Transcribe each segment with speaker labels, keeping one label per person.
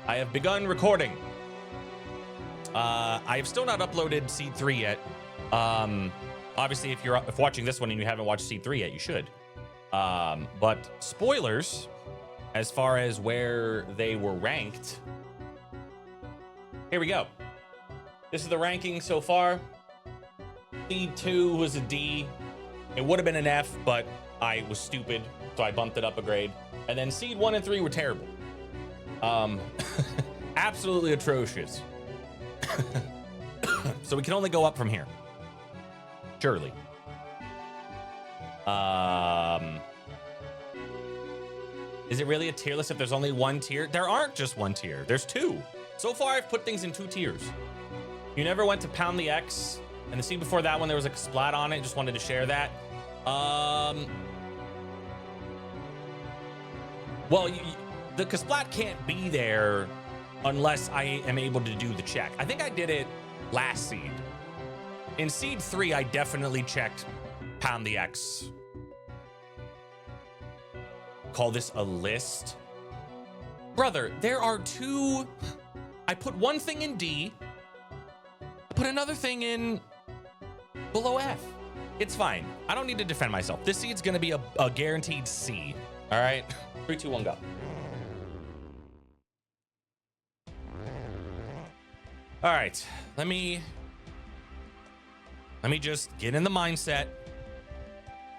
Speaker 1: I have begun recording. I have still not uploaded Seed 3 yet. Obviously, if watching this one and you haven't watched Seed 3 yet, you should. But spoilers, as far as where they were ranked. Here we go. This is the ranking so far. Seed 2 was a D. It would have been an F, but I was stupid, so I bumped it up a grade. And then Seed 1 and 3 were terrible. Absolutely atrocious. So we can only go up from here. Surely. Is it really a tier list if there's only one tier? There aren't just one tier. There's two. So far, I've put things in 2 tiers. You never went to Pound the X, and the scene before that one, there was a splat on it. Just wanted to share that. Well, the Kasplat can't be there unless I am able to do the check. I think I did it last seed. In Seed 3, I definitely checked Pound the X. Call this a list? Brother, there are 2. I put one thing in D. I put another thing in below F. It's fine. I don't need to defend myself. This seed's gonna be a guaranteed C. All right, 3, 2, 1, go. All right, let me just get in the mindset.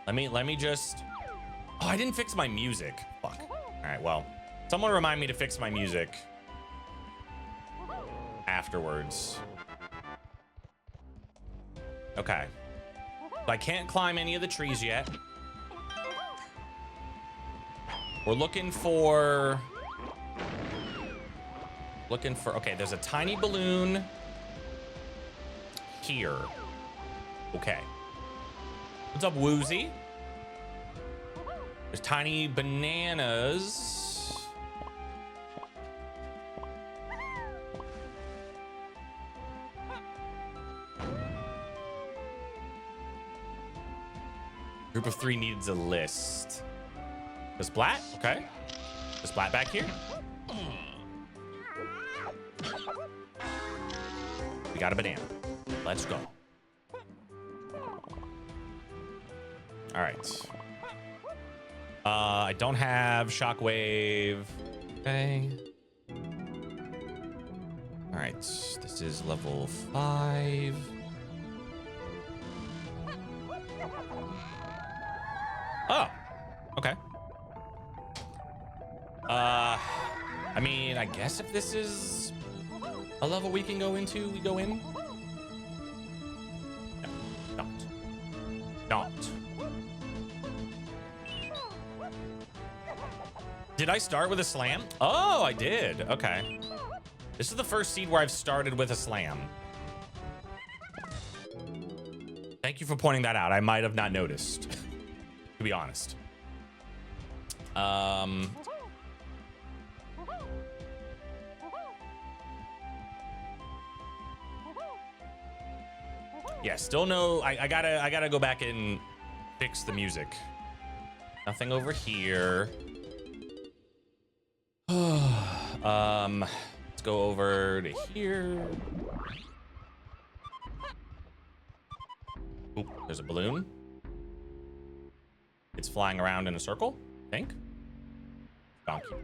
Speaker 1: Let me just, oh, I didn't fix my music. Fuck. All right, well, someone remind me to fix my music afterwards. Okay. So I can't climb any of the trees yet. We're looking for, okay, there's a tiny balloon here. Okay. What's up, Woozy? There's tiny bananas. Group of 3 needs a list. The splat? Okay. The splat back here. We got a banana. Let's go. All right. I don't have shockwave. Okay. All right. This is level 5. Oh, okay. I mean, I guess if this is a level we can go into, we go in. No, don't. Did I start with a slam? Oh, I did. Okay. This is the first seed where I've started with a slam. Thank you for pointing that out. I might have not noticed, to be honest. Yeah, still no. I gotta go back and fix the music. Nothing over here. Let's go over to here. Oop, there's a balloon. It's flying around in a circle, I think. Donkey.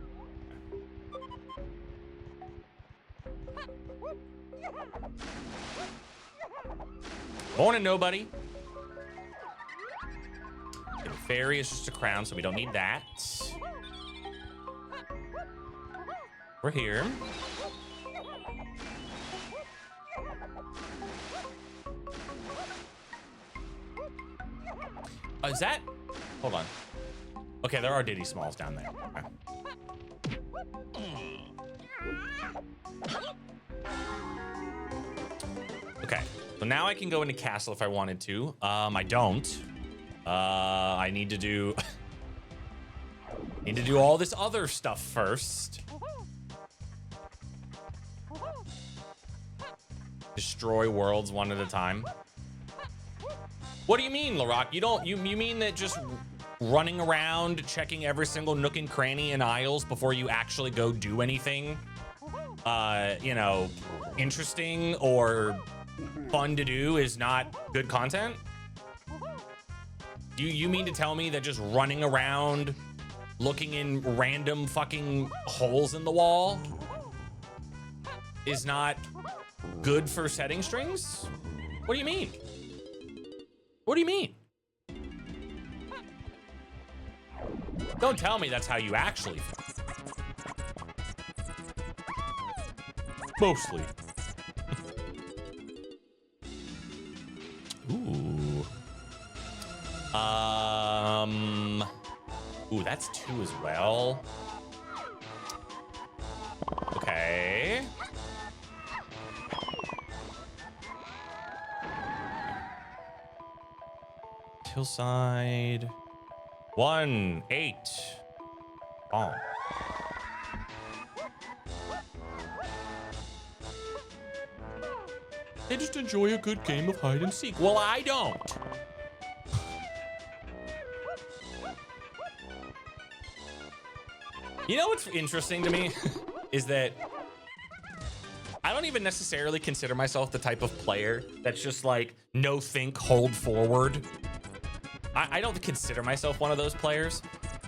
Speaker 1: Born a nobody. The fairy is just a crown, so we don't need that. We're here. Oh, is that? Hold on. Okay, there are Diddy Smalls down there. Okay, so now I can go into castle if I wanted to. I don't. I need to do all this other stuff first. Destroy worlds one at a time. What do you mean, Larock? You mean that just running around checking every single nook and cranny and aisles before you actually go do anything you know, interesting or fun to do is not good content? You mean to tell me that just running around looking in random fucking holes in the wall is not good for setting strings? What do you mean? What do you mean? Don't tell me that's how you actually feel. Mostly. Ooh. Ooh, that's 2 as well. Okay. Hillside. 1, 8. Oh. They just enjoy a good game of hide and seek. Well, I don't. You know what's interesting to me is that I don't even necessarily consider myself the type of player that's just like no think, hold forward. I don't consider myself one of those players.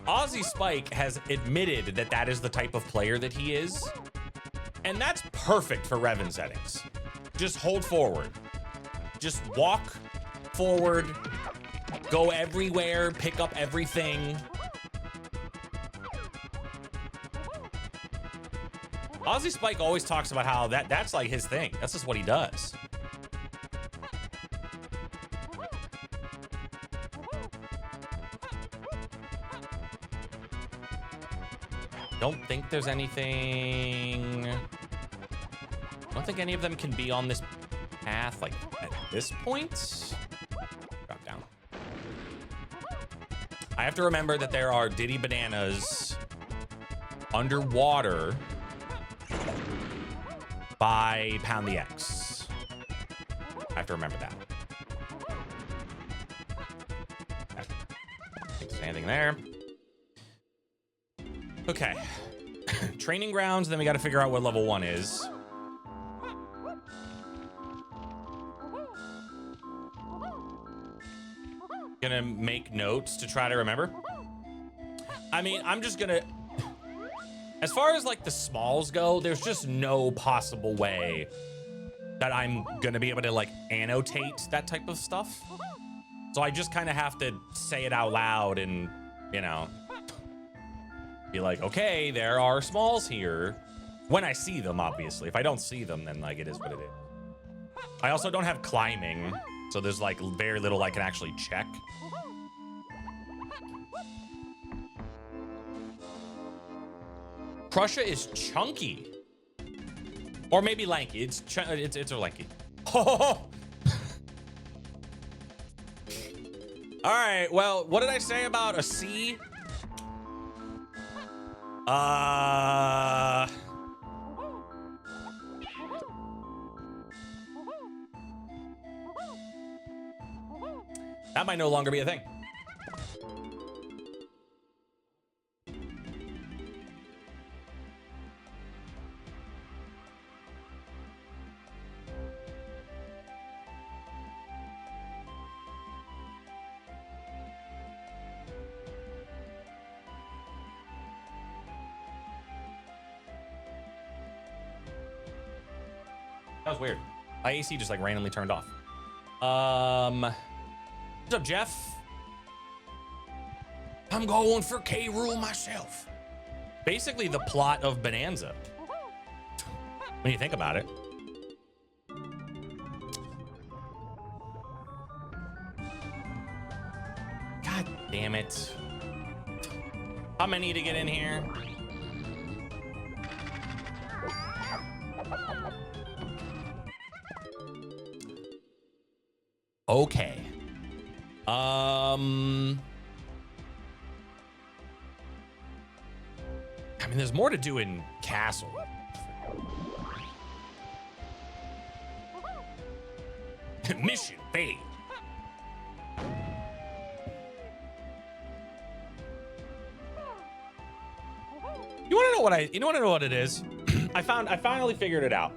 Speaker 1: Aussie Spike has admitted that that is the type of player that he is. And that's perfect for REVIN settings. Just hold forward. Just walk forward, go everywhere, pick up everything. Aussie Spike always talks about how that's like his thing. That's just what he does. Don't think there's anything. I don't think any of them can be on this path like at this point. Drop down. I have to remember that there are Diddy bananas underwater by Pound the X. I have to remember that. I don't think there's anything there. Okay. Training grounds, then we got to figure out what level 1 is. Gonna make notes to try to remember. I mean, I'm just gonna, as far as like the smalls go, there's just no possible way that I'm gonna be able to like annotate that type of stuff. So I just kind of have to say it out loud and, you know, be like, okay, there are smalls here. When I see them, obviously. If I don't see them, then like it is what it is. I also don't have climbing, so there's like very little I can actually check. Prussia is chunky. Or maybe lanky. It's a lanky. Oh! All right, well, what did I say about a C? That might no longer be a thing. That was weird. My AC just like randomly turned off. What's up, Jeff? I'm going for K. Rool myself. Basically the plot of Bonanza. When you think about it. God damn it. How many to get in here? Okay. I mean, there's more to do in Castle. Mission failed. You want to know what it is? I finally figured it out.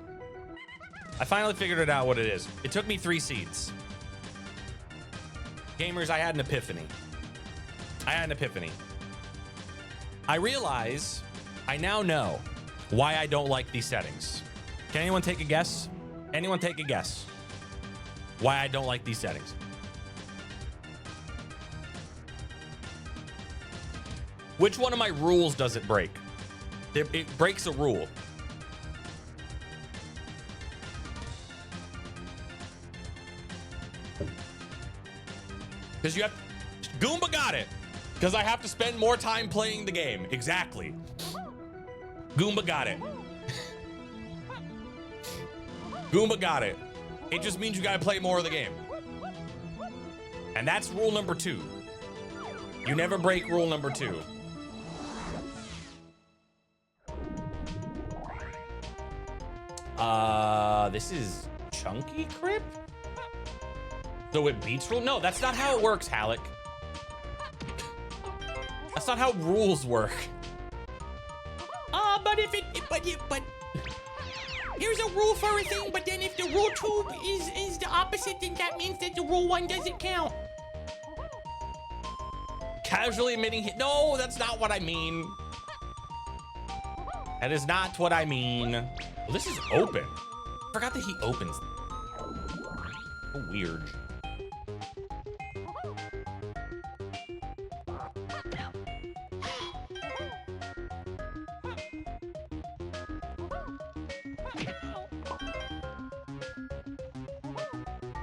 Speaker 1: I finally figured it out what it is. It took me 3 seeds. Gamers, I had an epiphany. I realize I now know why I don't like these settings. Can anyone take a guess? Anyone take a guess why I don't like these settings? Which one of my rules does it break? It breaks a rule. Because you have... Goomba got it. Because I have to spend more time playing the game. Exactly. Goomba got it. Goomba got it. It just means you gotta play more of the game. And that's rule number 2. You never break rule number 2. This is Chunky Crypt? So it beats rule? No, that's not how it works, Halleck. That's not how rules work. But if it, but here's a rule for a thing, but then if the rule 2 is the opposite, then that means that the rule 1 doesn't count. Casually admitting, no, that's not what I mean. That is not what I mean. Well, this is open. I forgot that he opens. So weird.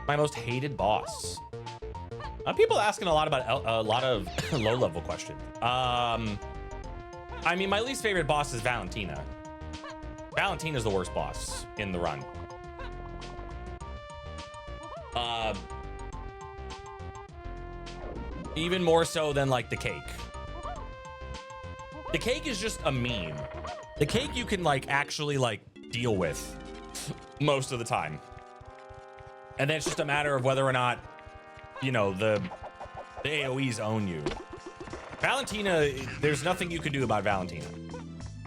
Speaker 1: My most hated boss. People asking a lot about a lot of low-level questions. I mean, my least favorite boss is Valentina. Valentina's the worst boss in the run. Even more so than like the cake. The cake is just a meme. The cake you can like actually like deal with most of the time. And then it's just a matter of whether or not, you know, the AoEs own you. Valentina, there's nothing you can do about Valentina.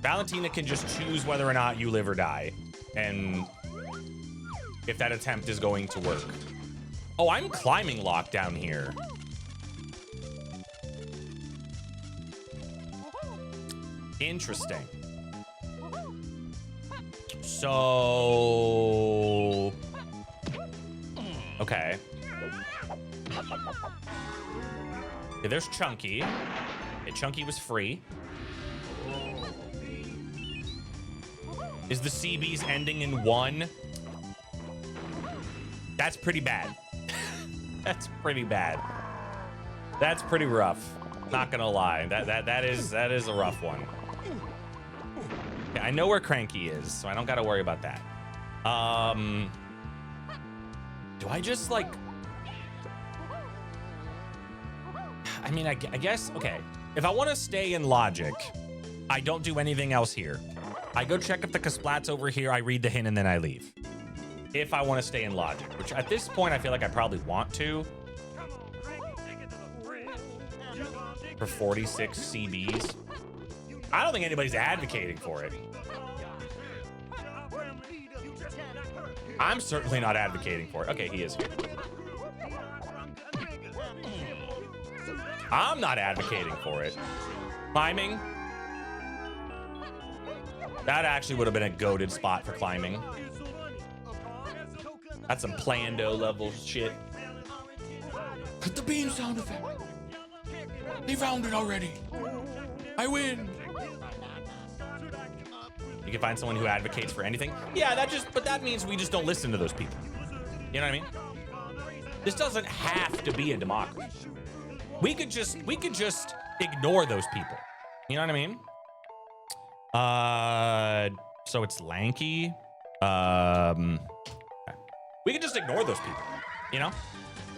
Speaker 1: Valentina can just choose whether or not you live or die. And if that attempt is going to work. Oh, I'm climbing lock down here. Interesting. So... Okay. Okay, there's Chunky. Okay, Chunky was free. Is the CB's ending in 1? That's pretty bad. That's pretty bad. That's pretty rough. Not gonna lie. That is a rough one. Okay, I know where Cranky is, so I don't gotta worry about that. Do I just like... I mean, I guess, okay. If I want to stay in logic, I don't do anything else here. I go check if the Kasplat's over here, I read the hint, and then I leave. If I want to stay in logic, which at this point, I feel like I probably want to. For 46 CBs. I don't think anybody's advocating for it. I'm certainly not advocating for it. Okay, he is here. I'm not advocating for it. Climbing. That actually would have been a goated spot for climbing. That's some Plando level shit. Put the beam sound effect. He found it already. I win. You can find someone who advocates for anything. Yeah, but that means we just don't listen to those people. You know what I mean? This doesn't have to be a democracy. We could just ignore those people. You know what I mean? So it's Lanky. We could just ignore those people. You know?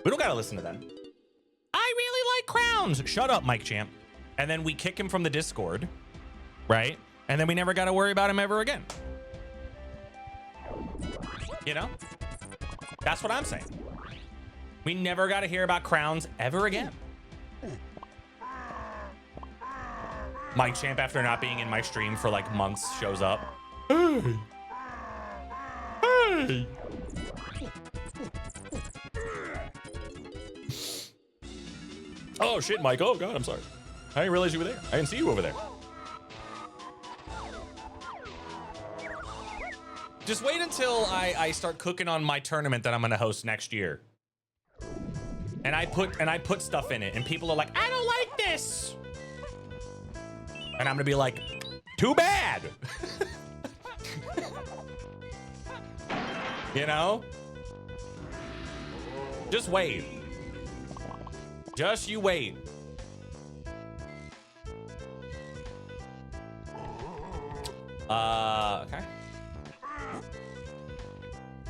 Speaker 1: We don't gotta listen to them. I really like crowns. Shut up, Mike Champ. And then we kick him from the Discord, right? And then we never got to worry about him ever again. You know? That's what I'm saying. We never got to hear about crowns ever again. Mike Champ, after not being in my stream for like months, shows up. Hey. Hey. Oh shit, Mike. Oh god, I'm sorry. I didn't realize you were there. I didn't see you over there. Just wait until I start cooking on my tournament that I'm gonna host next year. And I put stuff in it, and people are like, I don't like this. And I'm gonna be like, too bad. You know? Just wait. Just you wait. Okay.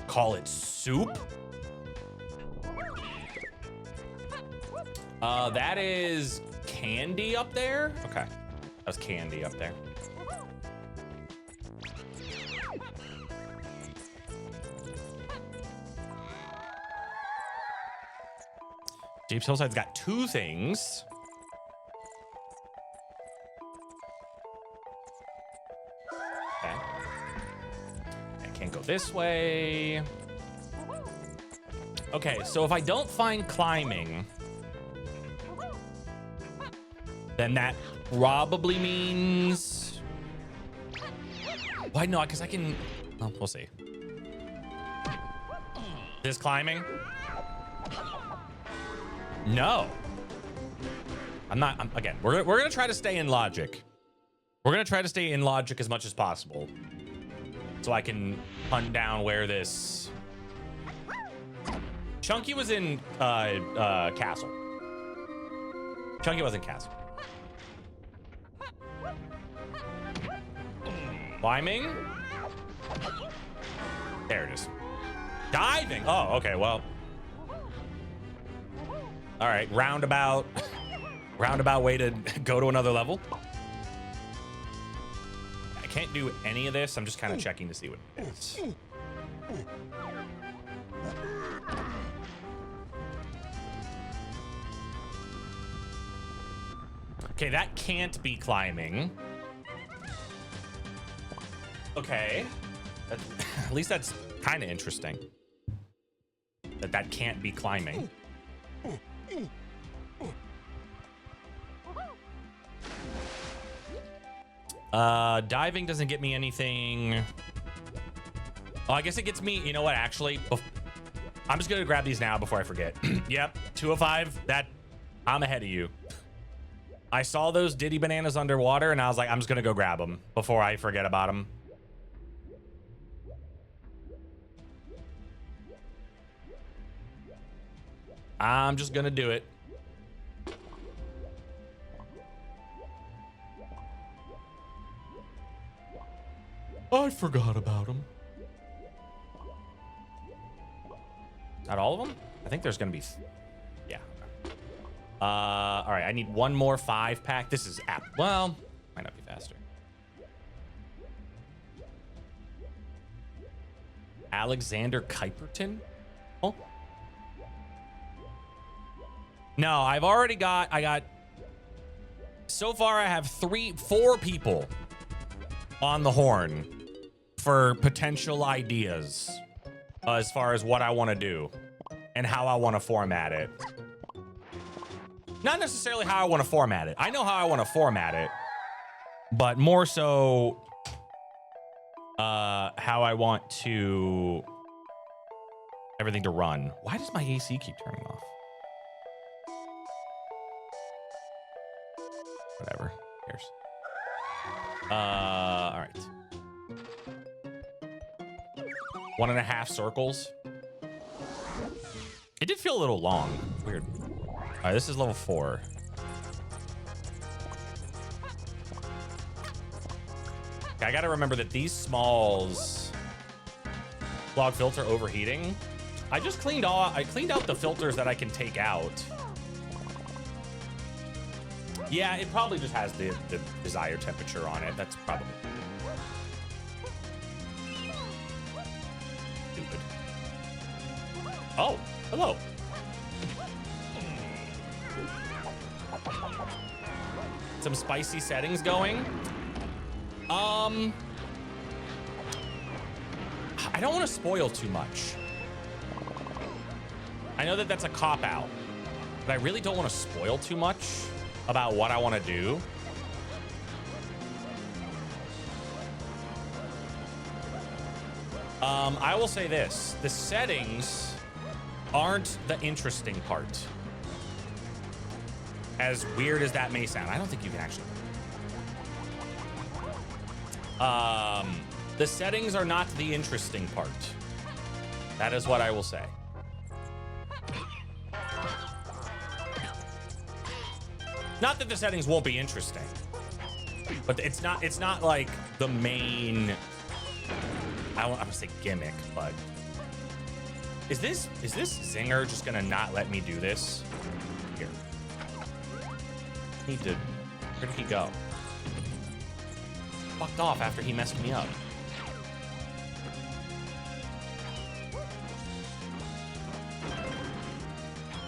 Speaker 1: Call it soup? That is candy up there? Okay. That's candy up there. Deep Hillside's got two things. Okay. I can't go this way. Okay, so if I don't find climbing, then that probably means... Why no? Because I can... Oh, we'll see. This climbing? No. Again, we're gonna try to stay in logic. We're gonna try to stay in logic as much as possible, so I can hunt down where this... Chunky was in castle. Chunky was in castle. Climbing. There it is. Diving. Oh, okay. Well. All right. Roundabout way to go to another level. I can't do any of this. I'm just kind of checking to see what it is. Okay, that can't be climbing. Okay. At least that's kind of interesting. That can't be climbing. Diving doesn't get me anything. Oh, I guess it gets me, you know what, actually, I'm just gonna grab these now before I forget. Yep, 205, I'm ahead of you. I saw those Diddy bananas underwater, and I was like, I'm just gonna go grab them before I forget about them. I'm just gonna do it. I forgot about them. Not all of them? I think there's gonna be, yeah. All right, I need one more 5-pack. This is well, might not be faster. Alexander Kuiperton? Oh. No, I've already got, so far I have 4 people on the horn for potential ideas as far as what I want to do and how I want to format it. Not necessarily how I want to format it. I know how I want to format it, but more so how I want to everything to run. Why does my AC keep turning off? Whatever. Who cares? All right. 1.5 circles. It did feel a little long. Weird. All right, this is level 4. Okay, I got to remember that these smalls clog filter overheating. I cleaned out the filters that I can take out. Yeah, it probably just has the desired temperature on it. That's probably stupid. Oh, hello. Some spicy settings going. I don't want to spoil too much. I know that that's a cop-out, but I really don't want to spoil too much about what I want to do. I will say this. The settings aren't the interesting part. As weird as that may sound. I don't think you can actually. The settings are not the interesting part. That is what I will say. Not that the settings won't be interesting, but it's not like the main, I don't want to say gimmick, but is this zinger just gonna not let me do this? Here. Where did he go? Fucked off after he messed me up.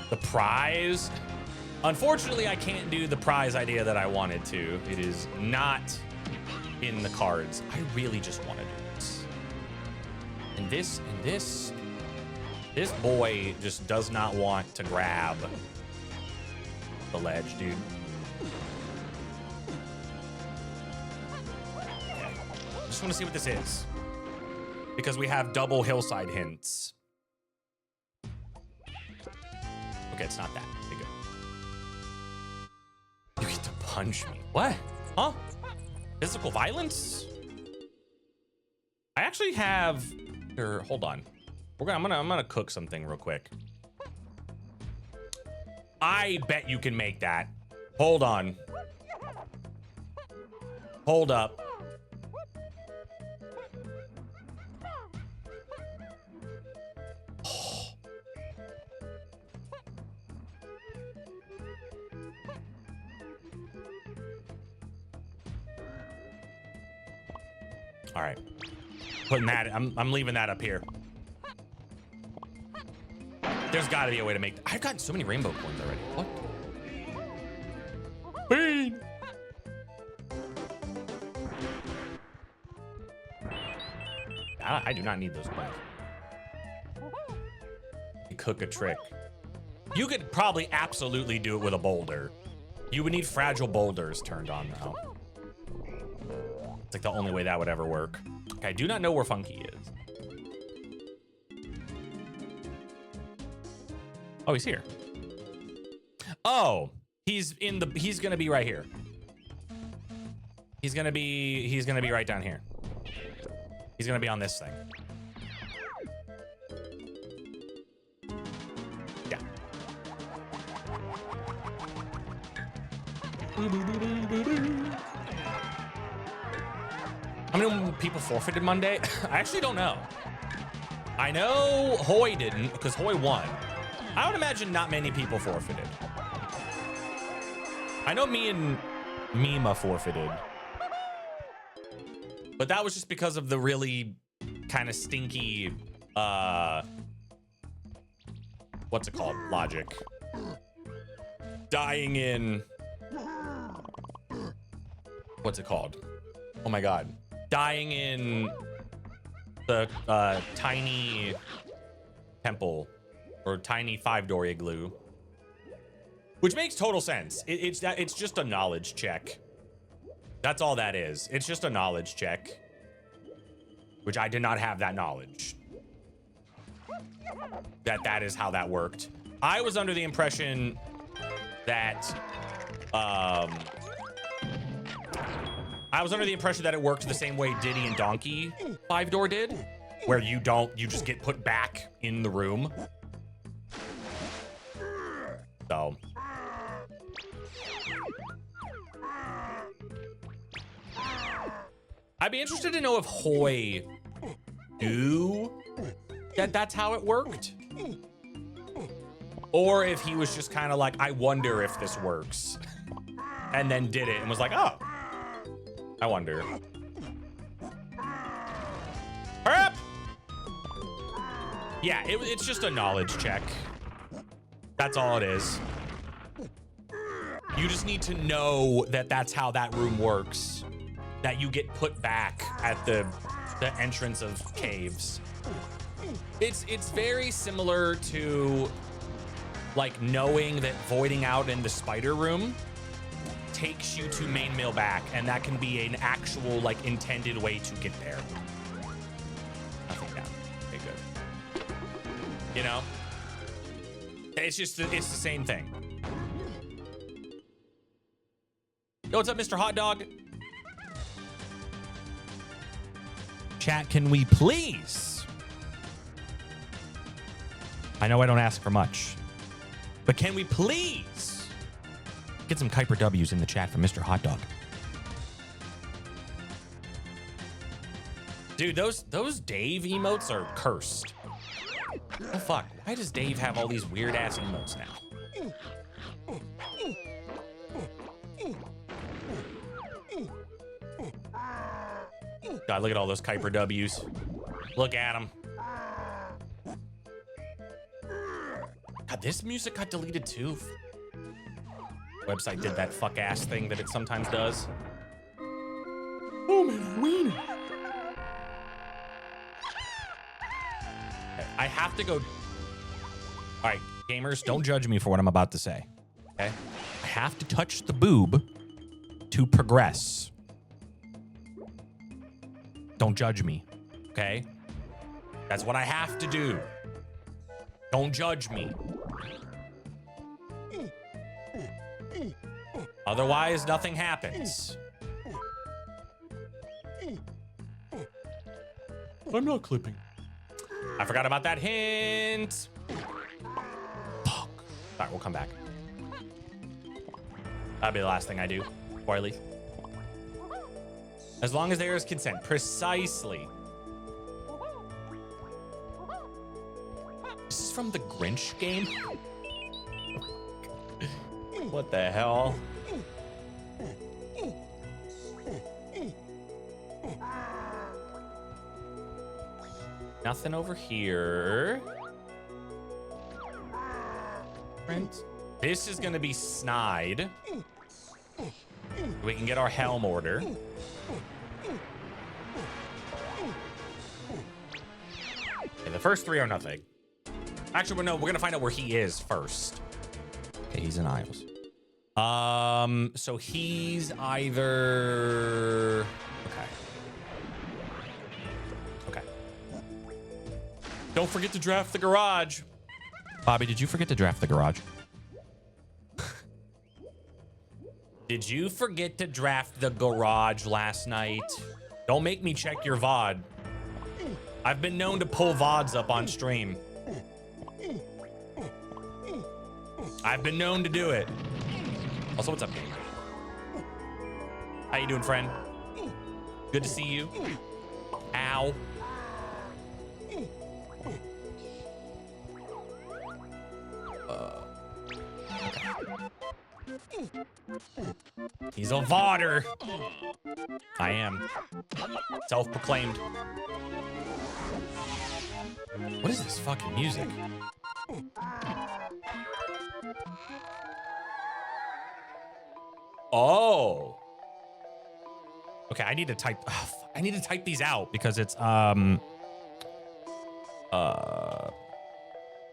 Speaker 1: The prize? Unfortunately, I can't do the prize idea that I wanted to. It is not in the cards. I really just want to do this. And this boy just does not want to grab the ledge, dude. Okay. I just want to see what this is. Because we have double hillside hints. Okay, it's not that. There you go. You get to punch me. What? Huh? Physical violence? I actually have... hold on. I'm gonna cook something real quick. I bet you can make that. Hold on. Hold up. All right, putting that. I'm leaving that up here. There's got to be a way to make. I've gotten so many rainbow coins already. What? Bean. I do not need those coins. Cook a trick. You could probably absolutely do it with a boulder. You would need fragile boulders turned on though. It's like the only way that would ever work. Okay, I do not know where Funky is. Oh, he's here. Oh, he's gonna be right here. He's gonna be right down here. He's gonna be on this thing. Yeah. How many people forfeited Monday? I actually don't know. I know Hoy didn't, because Hoy won. I would imagine not many people forfeited. I know me and Mima forfeited. But that was just because of the really kind of stinky, what's it called? Logic. Dying in... What's it called? Oh my God. Dying in the tiny temple or tiny 5-door igloo, which makes total sense. It's just a knowledge check. That's all that is. It's just a knowledge check, which I did not have that knowledge. That is how that worked. I was under the impression that it worked the same way Diddy and Donkey 5-door did, where you just get put back in the room. So. I'd be interested to know if Hoy knew that that's how it worked. Or if he was just kind of like, I wonder if this works. And then did it and was like, oh. I wonder. Hurry up! Yeah, it's just a knowledge check. That's all it is. You just need to know that that's how that room works. That you get put back at the the entrance of caves. It's very similar to like knowing that voiding out in the spider room takes you to main mill back, and that can be an actual like intended way to get there. Nothing down. Okay, good. You know, it's the same thing. Yo, what's up, Mr. Hot Dog? Chat, can we please? I know I don't ask for much, but can we please get some Kuiper W's in the chat from Mr. Hot Dog? Dude, those Dave emotes are cursed. Oh fuck, why does Dave have all these weird ass emotes now? God, look at all those Kuiper W's. Look at them. God, this music got deleted too. Website did that fuck ass thing that it sometimes does. Oh man, wiener. Okay, I have to go. All right, gamers, don't judge me for what I'm about to say. Okay, I have to touch the boob to progress. Don't judge me, okay? That's what I have to do. Don't judge me. Otherwise, nothing happens. I'm not clipping. I forgot about that hint. Fuck. All right, we'll come back. That'll be the last thing I do before I leave. As long as there is consent. Precisely. This is from the Grinch game? What the hell? Nothing over here. This is gonna be snide. We can get our helm order. Okay, the first three are nothing. Actually, no, we're gonna find out where he is first. Okay, he's in aisles. So he's either... Okay. Okay. Don't forget to draft the garage. Bobby, did you forget to draft the garage? Did you forget to draft the garage last night? Don't make me check your VOD. I've been known to pull VODs up on stream. I've been known to do it. Also, what's up, gang? How you doing, friend? Good to see you. Ow. He's a VODer. I am. Self-proclaimed. What is this fucking music? Oh. Okay, I need to type. I need to type these out because it's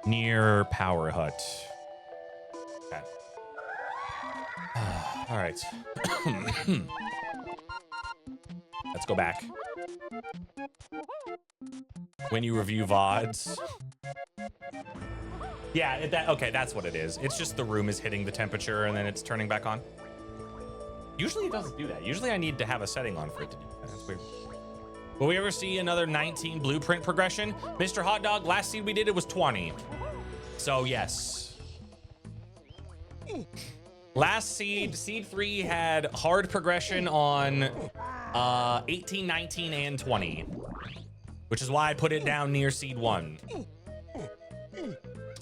Speaker 1: near Power Hut. Okay. All right. Let's go back. When you review VODs. Yeah, okay, that's what it is. It's just the room is hitting the temperature and then it's turning back on. Usually it doesn't do that. Usually I need to have a setting on for it to do that. That's weird. Will we ever see another 19 blueprint progression? Mr. Hot Dog, last seed we did, it was 20. So yes. Last seed 3 had hard progression on 18, 19, and 20. Which is why I put it down near seed 1.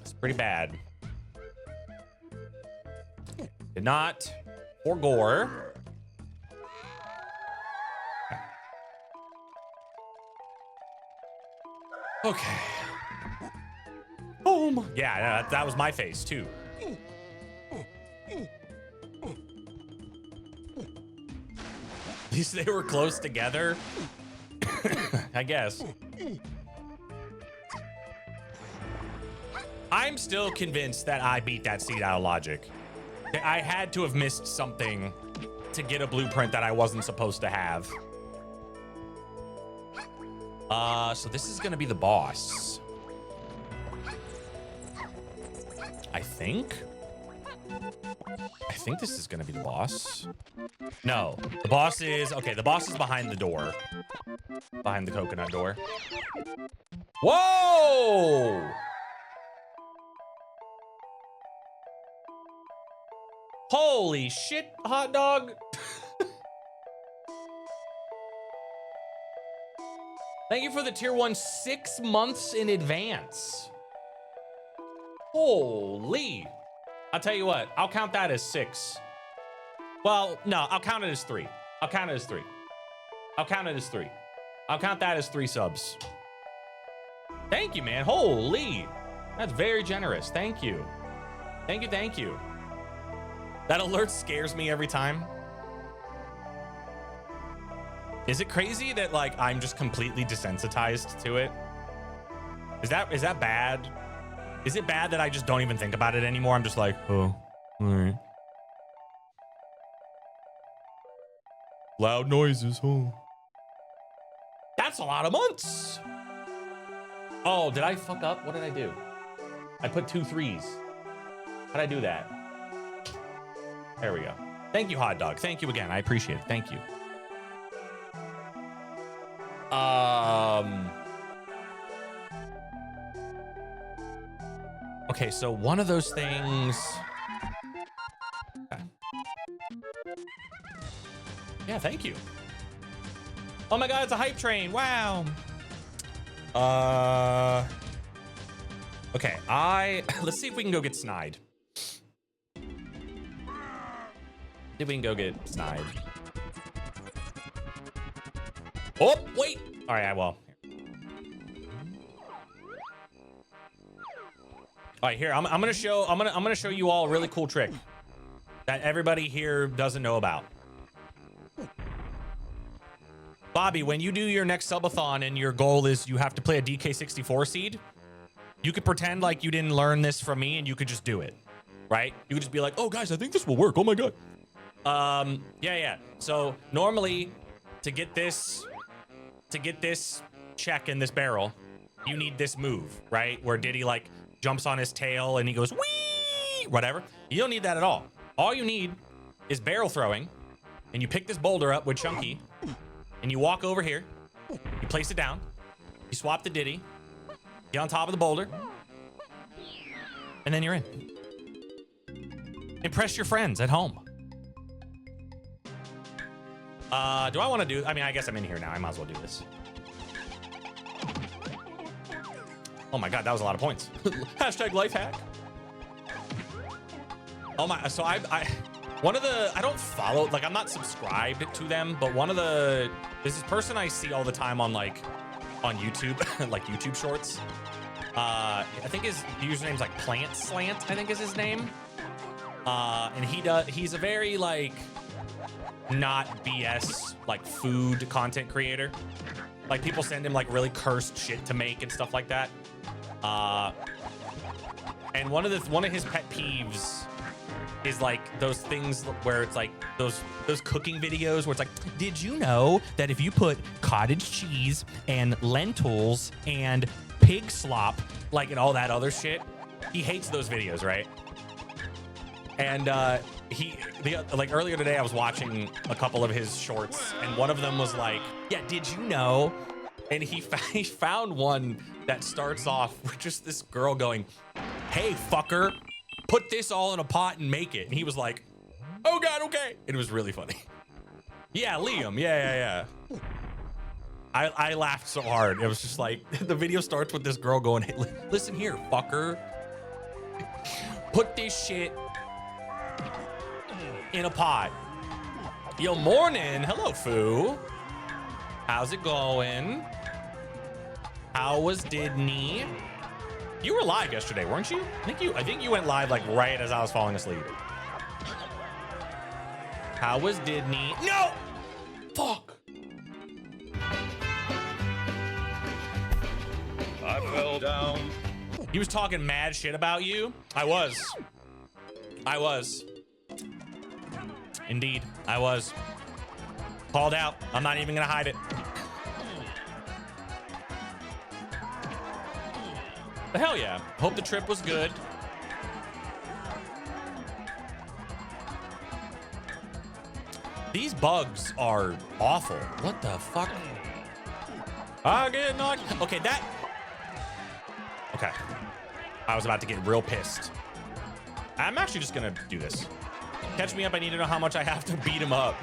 Speaker 1: It's pretty bad. Did not forgore. Okay. Boom. Yeah, that was my face too. At least they were close together. I guess. I'm still convinced that I beat that seed out of logic. I had to have missed something to get a blueprint that I wasn't supposed to have. So this is gonna be the boss. I think this is gonna be the boss. No, the boss is, okay, the boss is behind the door. Behind the coconut door. Whoa! Holy shit, hot dog. Thank you for the tier 1 6 months in advance. Holy. I'll tell you what, I'll count that as 6. Well, no, I'll count it as 3. I'll count it as 3. I'll count it as 3. I'll count that as 3 subs. Thank you, man. Holy. That's very generous. Thank you. Thank you, thank you. That alert scares me every time. Is it crazy that like I'm just completely desensitized to it? Is that bad? Is it bad that I just don't even think about it anymore? I'm just like, oh, all right. Loud noises, oh. That's a lot of months. Oh, did I fuck up? What did I do? I put 2 3s. How'd I do that? There we go. Thank you, hot dog. Thank you again. I appreciate it. Thank you. Okay, so one of those things. Okay. Yeah, thank you. Oh my God, it's a hype train. Wow. Okay, let's see if we can go get snide. See if we can go get snide. Oh, wait. All right, well. All right, here, I'm gonna show you all a really cool trick that everybody here doesn't know about. Bobby, when you do your next subathon and your goal is you have to play a DK64 seed, you could pretend like you didn't learn this from me and you could just do it, right? You could just be like, oh guys, I think this will work. Oh my God. Yeah. So normally to get this check in this barrel, you need this move, right? Where Diddy like jumps on his tail and he goes, wee, whatever. You don't need that at all. All you need is barrel throwing, and you pick this boulder up with Chunky, and you walk over here, you place it down, you swap the Diddy, get on top of the boulder, and then you're in. Impress your friends at home. Do I want to do, I mean, I guess I'm in here now. I might as well do this. Oh my God, that was a lot of points. Hashtag life hack. Oh my, so one of the, I don't follow, like I'm not subscribed to them, but there's this person I see all the time on YouTube, like YouTube shorts. I think his username's like Plant Slant, I think is his name. And he's a very like, not BS, like food content creator. Like people send him like really cursed shit to make and stuff like that. And one of his pet peeves is like those things where it's like those cooking videos where it's like, did you know that if you put cottage cheese and lentils and pig slop, like and all that other shit, he hates those videos, right? And like earlier today, I was watching a couple of his shorts, and one of them was like, yeah, did you know? And he found one that starts off with just this girl going, hey, fucker, put this all in a pot and make it. And he was like, oh God, okay. It was really funny. Yeah, Liam, yeah. I laughed so hard. It was just like, the video starts with this girl going, hey, listen here, fucker. Put this shit in a pot. Yo, morning. Hello, Foo. How's it going? How was Disney? You were live yesterday, weren't you? I think you went live like right as I was falling asleep. How was Disney? No! Fuck!
Speaker 2: fell down.
Speaker 1: He was talking mad shit about you. I was. Indeed, I was. Called out. I'm not even gonna hide it. But hell yeah. Hope the trip was good. These bugs are awful. What the fuck? I get knocked. Okay, that. Okay. I was about to get real pissed. I'm actually just gonna do this. Catch me up. I need to know how much I have to beat him up.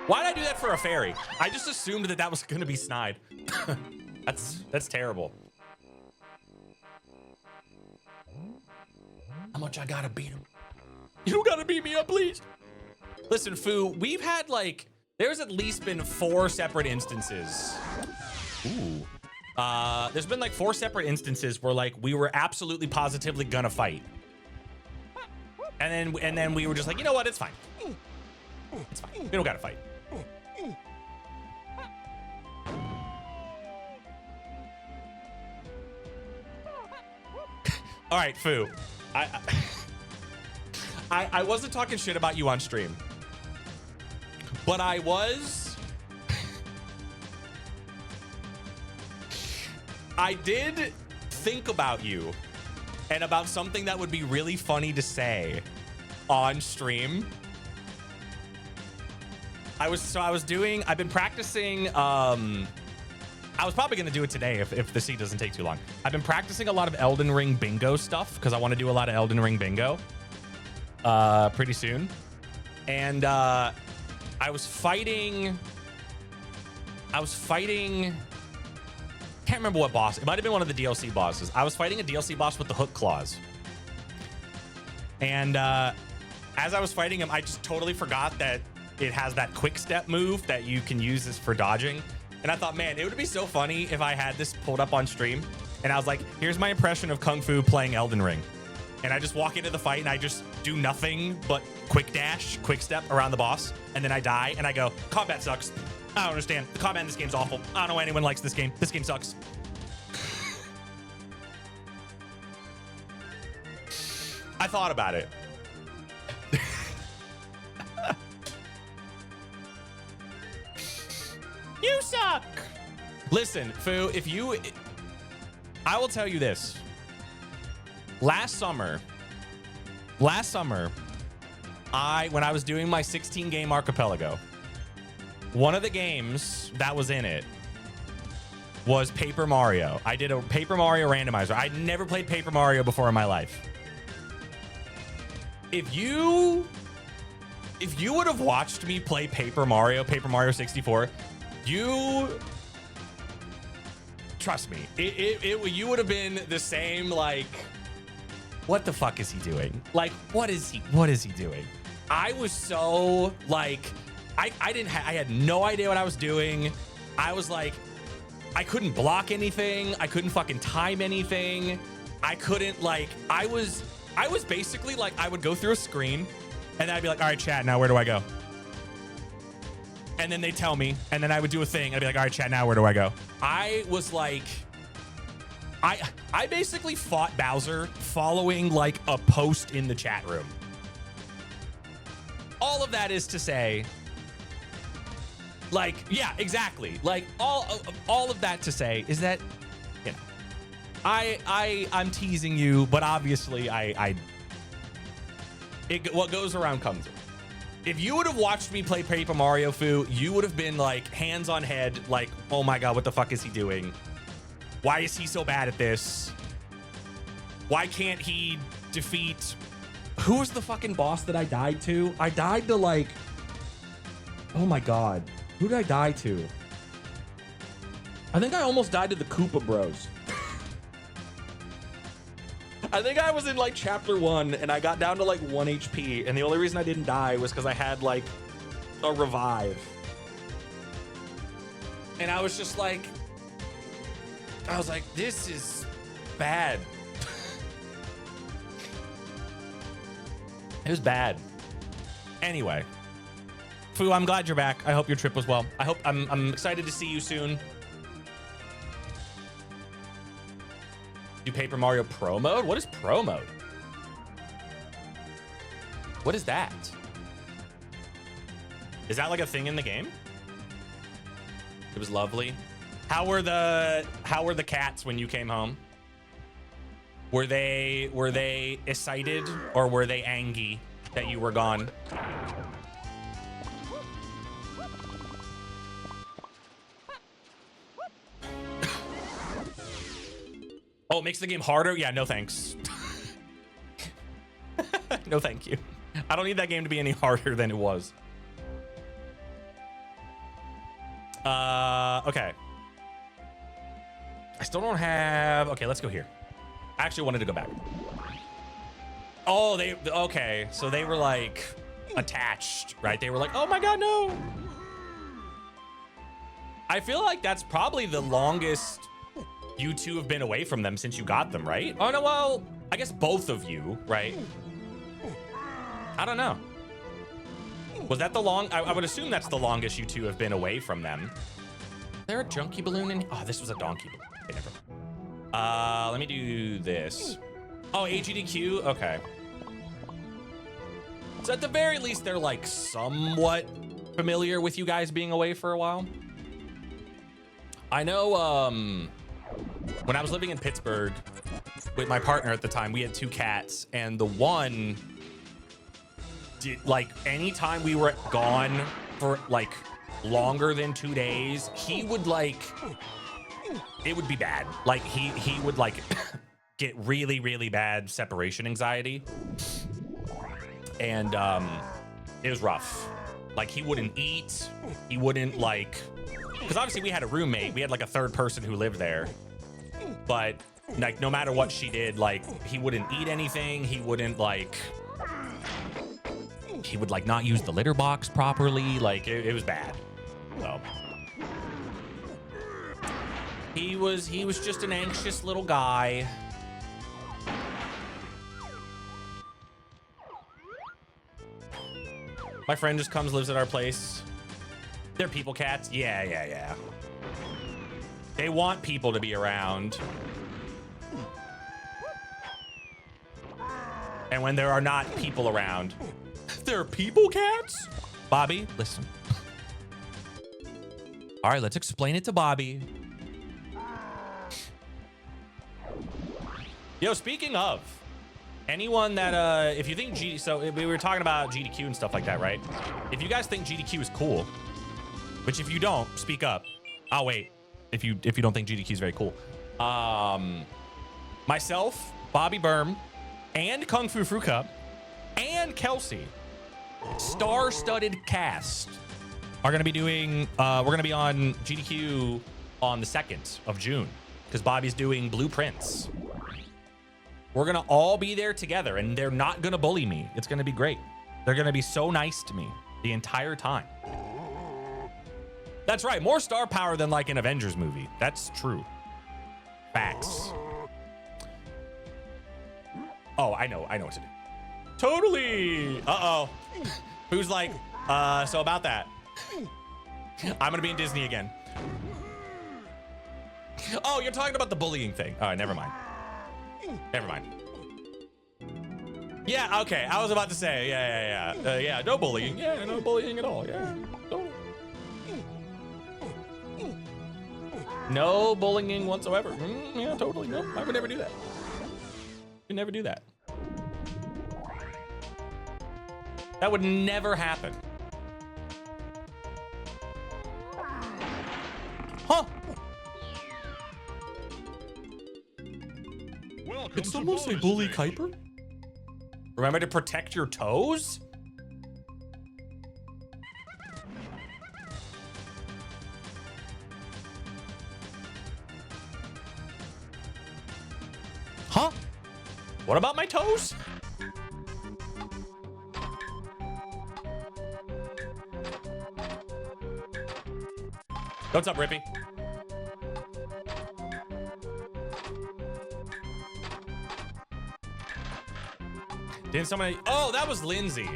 Speaker 1: Why'd I do that for a fairy? I just assumed that that was gonna be snide. That's terrible. How much I gotta beat him? You gotta beat me up, please. Listen, Fu, we've had like, there's at least been 4 separate instances. Ooh. There's been like 4 separate instances where like we were absolutely positively gonna fight. And then we were just like, you know what? It's fine. It's fine. We don't gotta fight. All right, Fu. I wasn't talking shit about you on stream, but I did think about you and about something that would be really funny to say on stream. I've been practicing, I was probably gonna do it today if the seat doesn't take too long. I've been practicing a lot of Elden Ring bingo stuff because I want to do a lot of Elden Ring bingo pretty soon. And I was fighting, can't remember what boss. It might have been one of the DLC bosses. I was fighting a DLC boss with the hook claws. And as I was fighting him, I just totally forgot that it has that quick step move that you can use this for dodging. And I thought, man, it would be so funny if I had this pulled up on stream. And I was like, here's my impression of Kung Fu playing Elden Ring. And I just walk into the fight and I just do nothing but quick dash, quick step around the boss. And then I die and I go, combat sucks. I don't understand. The combat in this game's awful. I don't know why anyone likes this game. This game sucks. I thought about it. You suck. Listen, Fu, I will tell you this. Last summer, when I was doing my 16 game archipelago, one of the games that was in it was Paper Mario. I did a Paper Mario randomizer. I'd never played Paper Mario before in my life. If you would have watched me play Paper Mario 64, trust me, you would have been the same, like, what the fuck is he doing? Like, what is he doing? I was so like, I had no idea what I was doing. I was like, I couldn't block anything. I couldn't fucking time anything. I couldn't, like, I was basically like, I would go through a screen and then I'd be like, all right, chat, now where do I go? And then they tell me, and then I would do a thing. I'd be like, all right, chat, now where do I go? I was like, I basically fought Bowser following like a post in the chat room. All of that is to say, like, yeah, exactly. Like all of that to say is that, you know, I'm teasing you, but obviously what goes around comes around. If you would have watched me play Paper Mario, Fu, you would have been like hands on head, like, oh my God, what the fuck is he doing? Why is he so bad at this? Why can't he defeat? Who's the fucking boss that I died to? I died to like, oh my God, who did I die to? I think I almost died to the Koopa Bros. I think I was in like chapter 1 and I got down to like 1 HP, and the only reason I didn't die was because I had like a revive. And I was just like, this is bad. It was bad. Anyway, Fu, I'm glad you're back. I hope your trip was well. I'm excited to see you soon. Do Paper Mario Pro Mode? What is Pro Mode? What is that? Is that like a thing in the game? It was lovely. How were the cats when you came home? Were they excited or were they angry that you were gone? Oh, it makes the game harder? Yeah, no thanks. No thank you. I don't need that game to be any harder than it was. Okay. I still don't have... Okay, let's go here. I actually wanted to go back. Oh, okay. So they were like attached, right? They were like, oh my God, no. I feel like that's probably the longest you two have been away from them since you got them, right? Oh no, well, I guess both of you, right? I don't know. Was that the I would assume that's the longest you two have been away from them. Is there a junkie balloon in here? Oh, this was a donkey balloon. Okay, never. Let me do this. Oh, AGDQ, okay. So at the very least, they're like somewhat familiar with you guys being away for a while. I know, when I was living in Pittsburgh with my partner at the time, we had 2 cats, and the one did, like, anytime we were gone for like longer than 2 days, he would like, it would be bad. Like he would like get really, really bad separation anxiety. And it was rough. Like he wouldn't eat, he wouldn't like, because obviously we had a roommate, we had like a third person who lived there. But like no matter what she did, like he wouldn't eat anything. He wouldn't like, he would like not use the litter box properly. Like it was bad. So he was just an anxious little guy. My friend just comes, lives at our place. They're people cats. Yeah. They want people to be around. And when there are not people around, they're people cats? Bobby, listen. All right, let's explain it to Bobby. Yo, speaking of, anyone that, if you think so we were talking about GDQ and stuff like that, right? If you guys think GDQ is cool, which if you don't, speak up. I'll wait. If you don't think GDQ is very cool. Myself, Bobby Berm, and Kung Fu Fruit Cup, and Kelsey, star-studded cast, are gonna be doing, we're gonna be on GDQ on the 2nd of June, because Bobby's doing Blueprints. We're gonna all be there together, and they're not gonna bully me. It's gonna be great. They're gonna be so nice to me the entire time. That's right, more star power than like an Avengers movie. That's true. Facts. Oh, I know what to do. Totally. Uh-oh. Who's like, so about that. I'm gonna be in Disney again. Oh, you're talking about the bullying thing. All right, never mind. Never mind. Yeah, okay, I was about to say, yeah, no bullying. Yeah, no bullying at all, yeah. No bullying whatsoever. Yeah, totally. No, I would never do that. Would never do that. That would never happen. Huh? Did someone say bully Kuiper? Remember to protect your toes? Huh? What about my toes? What's up, Rippy? Didn't somebody... Oh, that was Lindsay.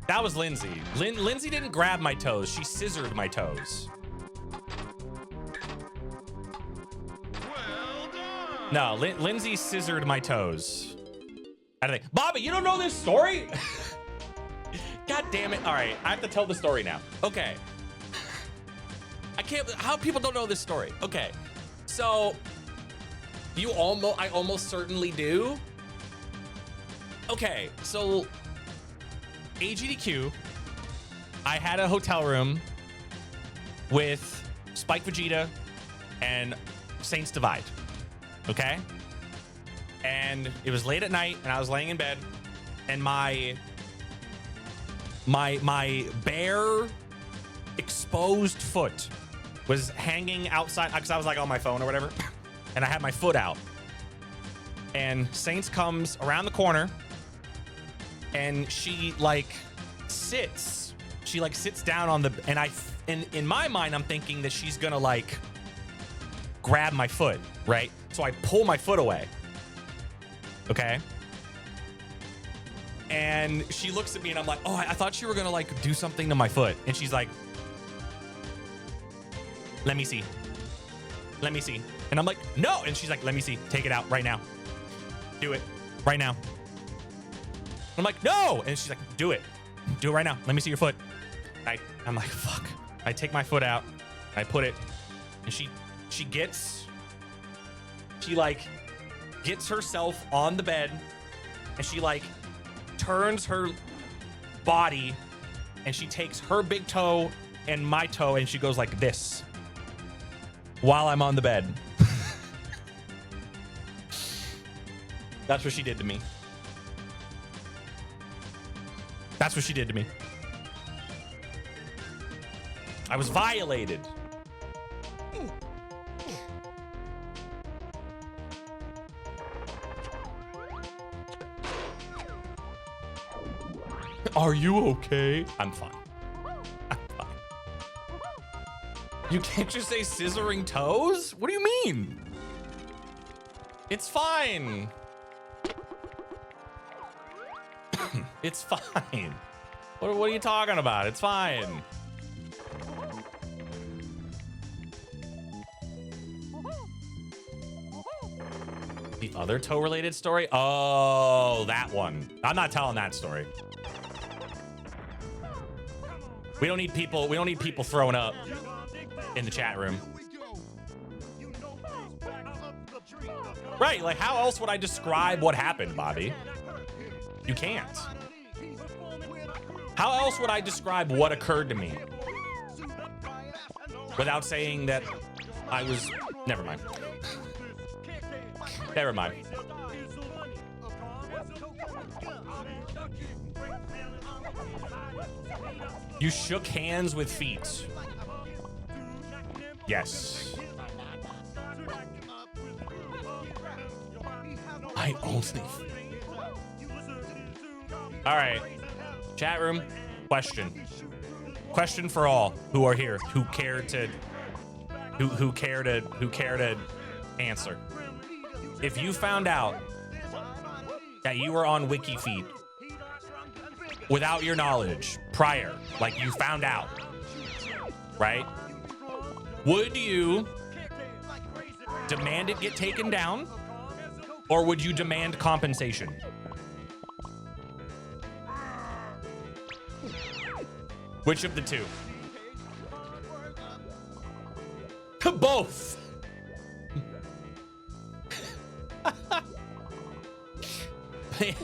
Speaker 1: That was Lindsay. Lindsay didn't grab my toes. She scissored my toes.
Speaker 2: Well done.
Speaker 1: No, Lindsay scissored my toes. I don't think. Bobby, you don't know this story? God damn it. All right, I have to tell the story now. Okay. I can't, how people don't know this story. Okay. So I almost certainly do. Okay, so AGDQ, I had a hotel room with Spike Vegeta and Saints Divide. Okay? And it was late at night and I was laying in bed and my bare exposed foot was hanging outside because I was like on my phone or whatever, and I had my foot out. And Saints comes around the corner and she like sits. She like sits down on the, and in my mind I'm thinking that she's gonna like grab my foot, right? So I pull my foot away. Okay. And she looks at me and I'm like, oh, I thought you were gonna like do something to my foot. And she's like, let me see. Let me see. And I'm like, no. And she's like, let me see. Take it out right now. Do it right now. I'm like, no. And she's like, do it. Do it right now. Let me see your foot. I'm like, fuck. I take my foot out. I put it. And she like gets herself on the bed. And she like turns her body. And she takes her big toe and my toe. And she goes like this while I'm on the bed. That's what she did to me. That's what she did to me. I was violated. Are you okay? I'm fine. I'm fine. You can't just say scissoring toes? What do you mean? It's fine. It's fine. What are you talking about? It's fine. The other toe-related story? Oh, that one. I'm not telling that story. We don't need people throwing up in the chat room. Right, like how else would I describe what happened, Bobby? You can't. How else would I describe what occurred to me without saying that I was... Never mind. Never mind. You shook hands with feet. Yes. I only... All right. Chat room, question. Question for all who are here, who care to answer. If you found out that you were on WikiFeed without your knowledge prior, like you found out, right? Would you demand it get taken down, or would you demand compensation? Which of the two? Both.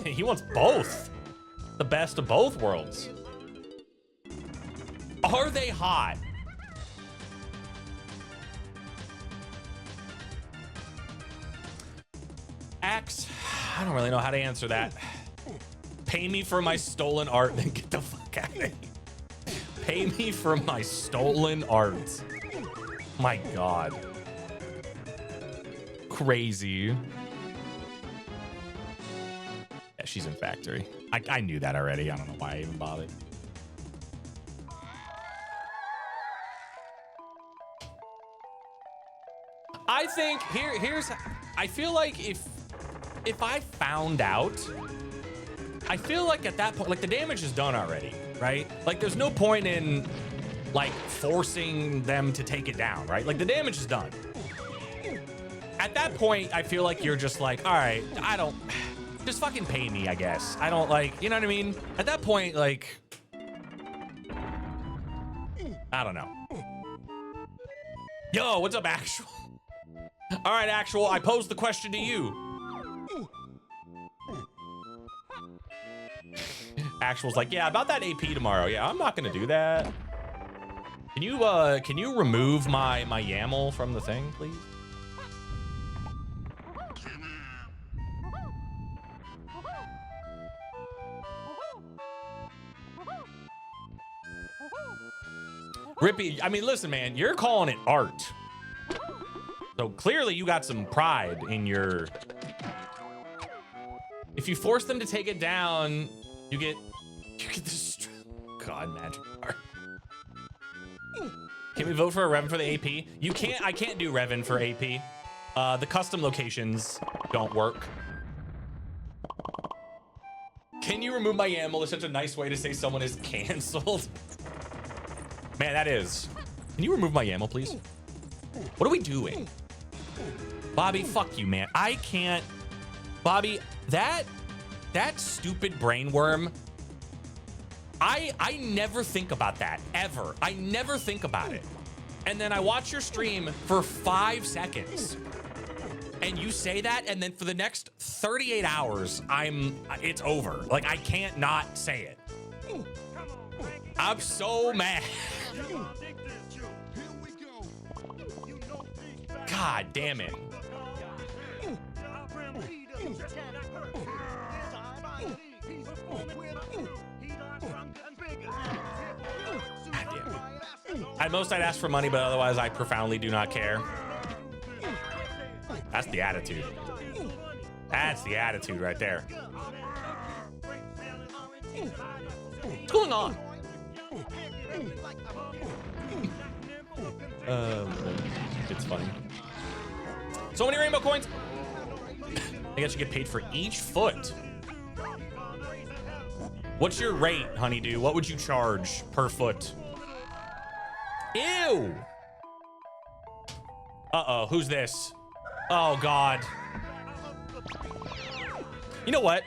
Speaker 1: He wants both. The best of both worlds. Are they hot? Axe, I don't really know how to answer that. Pay me for my stolen art, then get the fuck out of here. Pay me for my stolen art. My God. Crazy. Yeah, she's in factory. I knew that already. I don't know why I even bothered. I think here's I feel like if I found out, I feel like at that point, like the damage is done already, right? Like, there's no point in like forcing them to take it down, right? Like, the damage is done. At that point, I feel like you're just like, all right, I don't, just fucking pay me, I guess. I don't like, you know what I mean? At that point, like, I don't know. Yo, what's up, Actual? All right, Actual, I posed the question to you. Actual's like, yeah, about that AP tomorrow. Yeah, I'm not gonna do that. Can you remove my YAML from the thing, please? Rippy, I mean, listen, man, you're calling it art. So clearly you got some pride in your... If you force them to take it down, you get this... God, magic art. Can we vote for a Revin for the AP? You can't, I can't do Revin for AP. The custom locations don't work. Can you remove my YAML? Is such a nice way to say someone is canceled. Man, that is. Can you remove my YAML, please? What are we doing? Bobby, fuck you, man. I can't. Bobby, that stupid brain worm. I never think about that, ever. I never think about it. And then I watch your stream for 5 seconds. And you say that, and then for the next 38 hours, it's over. Like, I can't not say it. I'm so mad. God damn it. God damn it. At most, I'd ask for money, but otherwise, I profoundly do not care. That's the attitude. That's the attitude right there. What's going on? It's funny. So many rainbow coins. I guess you get paid for each foot. What's your rate, Honeydew? What would you charge per foot? Ew. Uh-oh, who's this? Oh, God. You know what?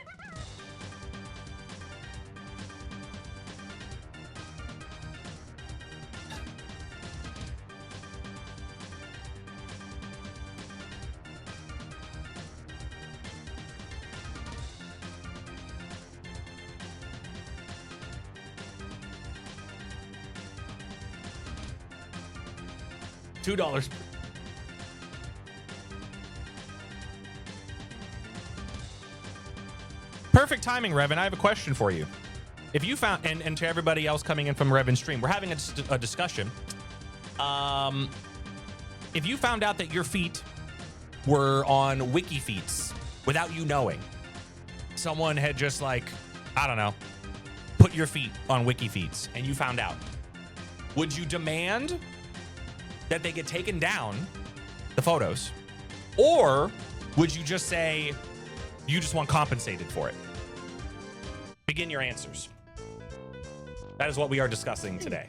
Speaker 1: $2. Perfect timing, Revin. I have a question for you. If you found, and to everybody else coming in from Revin's stream, we're having a discussion. If you found out that your feet were on WikiFeets without you knowing, someone had just like, I don't know, put your feet on WikiFeets and you found out, would you demand that they get taken down, the photos, or would you just say you just want compensated for it? Begin your answers. That is what we are discussing today.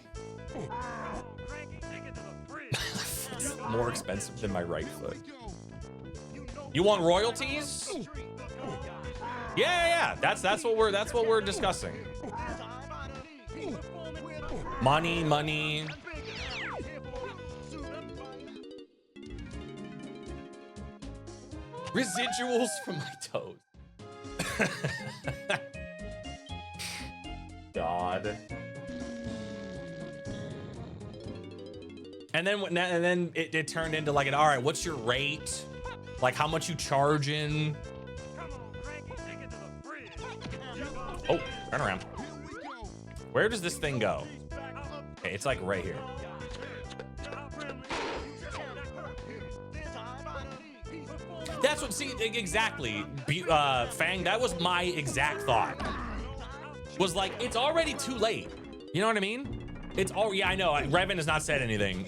Speaker 1: More expensive than my right foot. You want royalties? Yeah. That's what we're discussing. Money. Residuals from my toes. God. And then it turned into like all right, what's your rate? Like how much you charging? Oh, turn around. Where does this thing go? Okay, it's like right here. That's what, see, exactly. Fang, that was my exact thought. Was like, it's already too late. You know what I mean? It's all, yeah, I know. Revin has not said anything.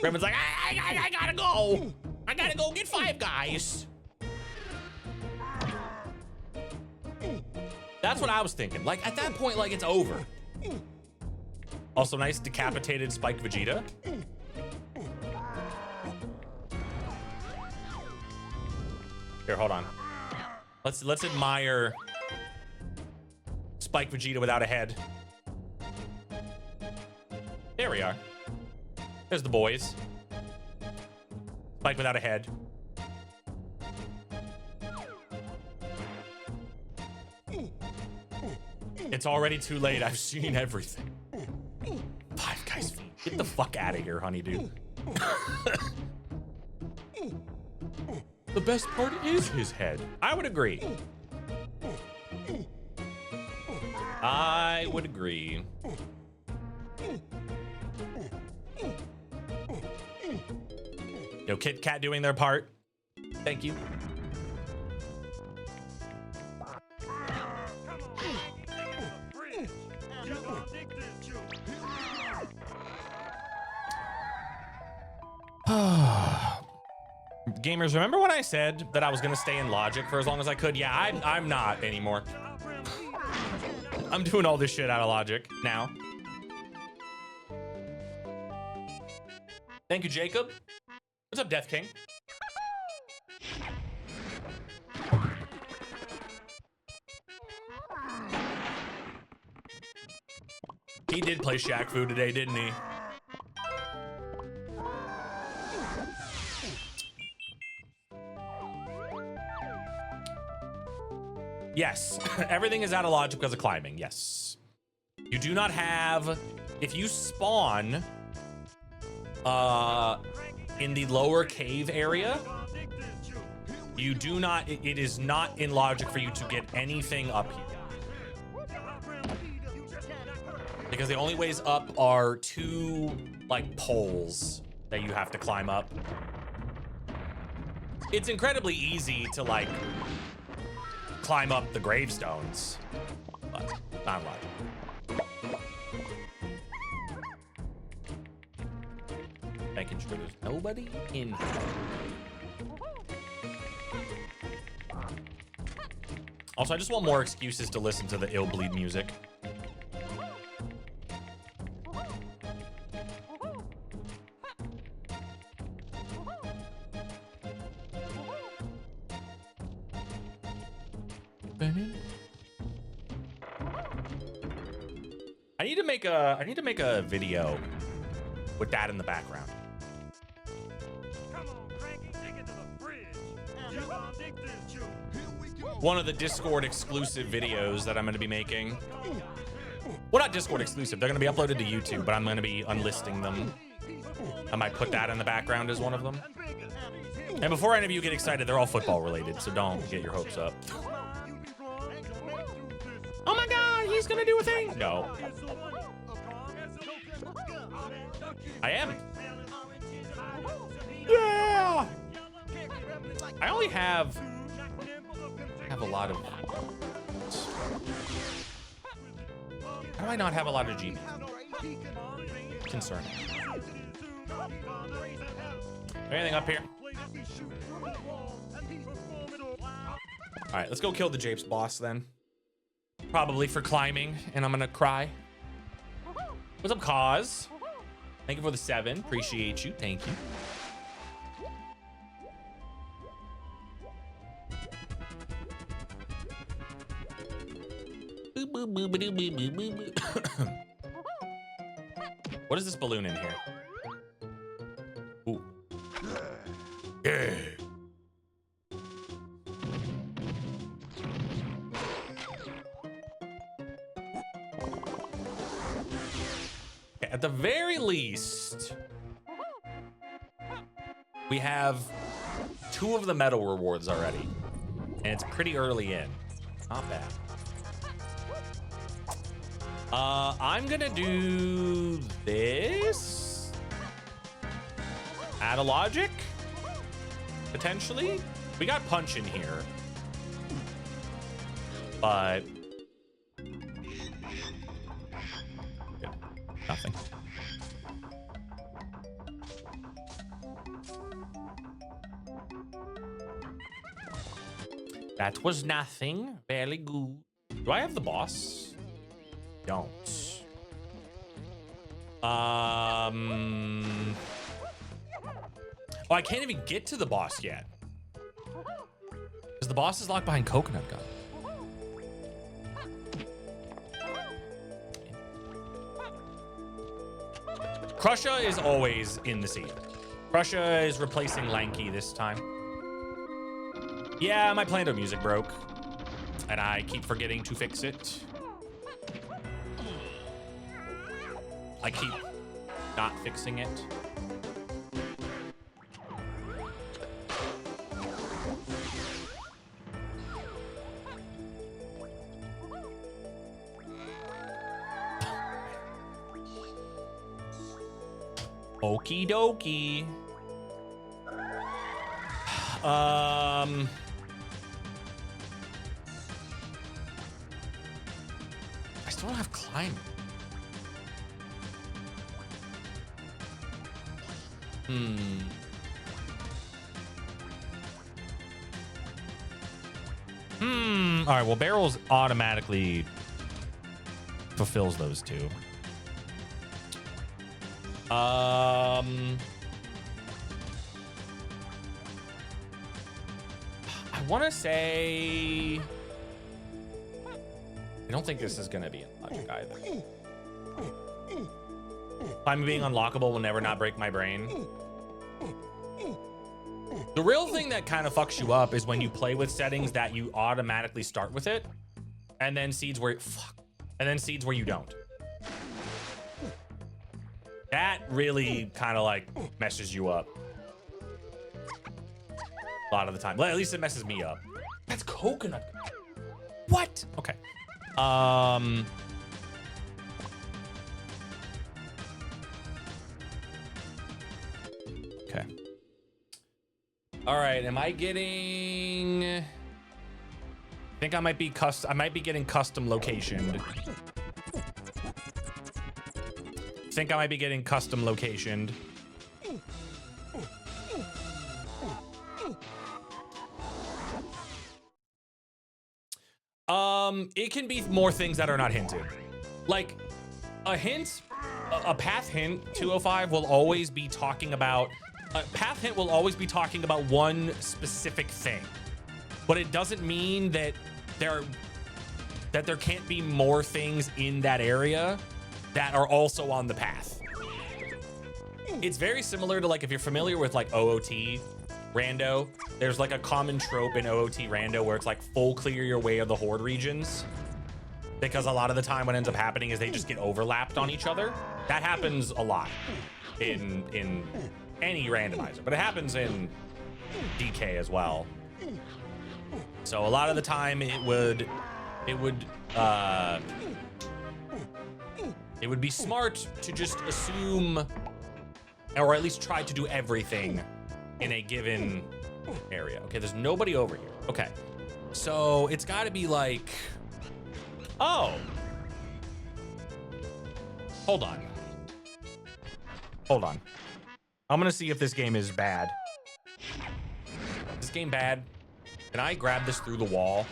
Speaker 1: Revin's like, I gotta go. I gotta go get Five Guys. That's what I was thinking. Like, at that point, like, it's over. Also, nice decapitated Spike Vegeta. Here, hold on. Let's admire Spike Vegeta without a head. There we are. There's the boys. Spike without a head. It's already too late. I've seen everything. Five Guys feet. Get the fuck out of here, honeydew. The best part is his head. I would agree. I would agree. Yo, Kit Kat doing their part. Thank you. Gamers, remember when I said that I was gonna stay in logic for as long as I could? Yeah, I'm not anymore. I'm doing all this shit out of logic now. Thank you, Jacob. What's up, Death King? He did play Shaq Fu today, didn't he? Yes, everything is out of logic because of climbing. Yes. You do not have, if you spawn in the lower cave area, you do not, it is not in logic for you to get anything up here. Because the only ways up are two like poles that you have to climb up. It's incredibly easy to like climb up the gravestones, but not a lot. Making sure there's nobody in here. Also, I just want more excuses to listen to the Ill Bleed music. I need to make a video with that in the background. One of the Discord exclusive videos that I'm going to be making. Well, not Discord exclusive. They're going to be uploaded to YouTube, but I'm going to be unlisting them. I might put that in the background as one of them. And before any of you get excited, they're all football related, so don't get your hopes up. Oh my God, he's going to do a thing. No. I am. Yeah. I only have a lot of. How do I not have a lot of GB? Concerning. Anything up here? All right, let's go kill the Japes boss then. Probably for climbing, and I'm gonna cry. What's up, Cause? Thank you for the 7. Appreciate you. Thank you. What is this balloon in here? Ooh. Yeah. At the very least, we have 2 of the medal rewards already, and it's pretty early in. Not bad. I'm gonna do this. Add a logic, potentially. We got punch in here, but nothing. That was nothing. Barely good. Do I have the boss? Don't. Oh, I can't even get to the boss yet. Because the boss is locked behind Coconut Gun. Crusha is always in the seat. Crusha is replacing Lanky this time. Yeah, my Plando music broke. And I keep forgetting to fix it. I keep not fixing it. Okie dokie. I still don't have climb. All right, well, barrels automatically fulfills those two. I want to say I don't think this is going to be in logic either. Climbing being unlockable will never not break my brain. The real thing that kind of fucks you up is when you play with settings that you automatically start with it, and then seeds where you don't. That really kind of like messes you up a lot of the time. Well, at least it messes me up. That's coconut. What? Okay. Okay. All right. Am I getting? I think I might be getting custom locationed. It can be more things that are not hinted. Like a hint, a path hint 205 will always be talking about path hint will always be talking about one specific thing. But it doesn't mean that there can't be more things in that area that are also on the path. It's very similar to like if you're familiar with like OOT rando, there's like a common trope in OOT rando where it's like full clear your way of the horde regions, because a lot of the time what ends up happening is they just get overlapped on each other. That happens a lot in any randomizer, but it happens in DK as well. So a lot of the time it would be smart to just assume, or at least try to do everything in a given area. Okay, there's nobody over here. Okay, so it's got to be like, oh, hold on. I'm gonna see if this game is bad. Is this game bad? Can I grab this through the wall?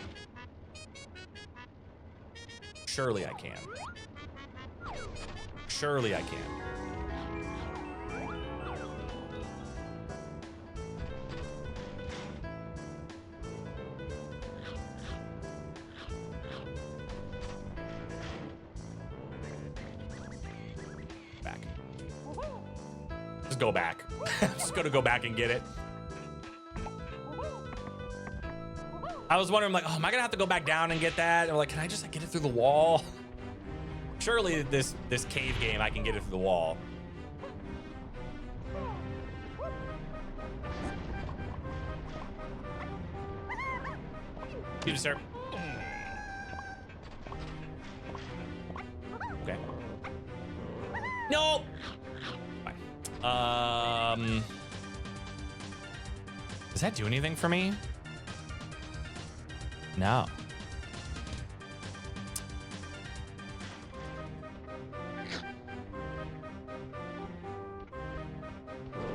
Speaker 1: Surely I can. Surely I can. Back. Just go back. Just gonna go back and get it. I was wondering, like, oh, am I gonna have to go back down and get that? Or like, can I just like, get it through the wall? Surely this cave game, I can get it through the wall. Excuse me, sir. Okay. No. Fine. Does that do anything for me? No.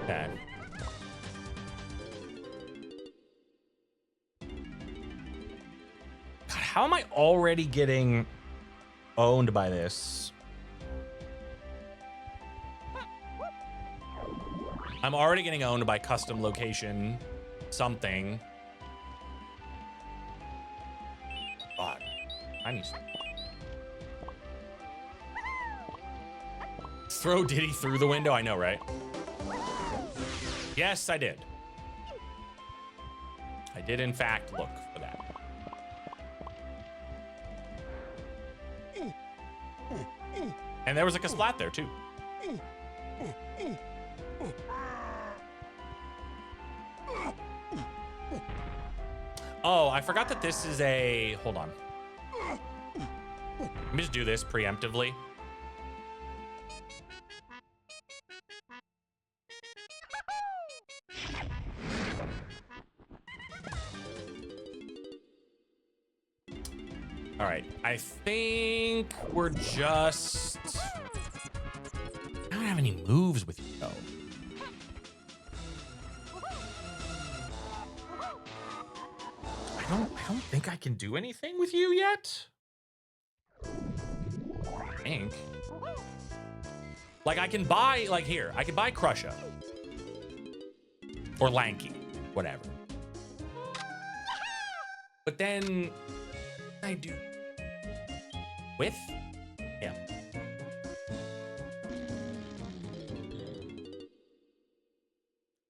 Speaker 1: Okay. God, How am I already getting owned by this? I'm already getting owned by custom location something. God, I need to throw Diddy through the window. I know, right? Yes, I did. I did, in fact, look for that. And there was a Kasplat there, too. Oh, I forgot that this is a... Hold on. Let me just do this preemptively. All right, I think we're just... I don't have any moves with you, though. I don't think I can do anything with you yet. I think. Like, I can buy, like, here. I can buy Crusha. Or Lanky. Whatever. But then... I do... With? Yeah.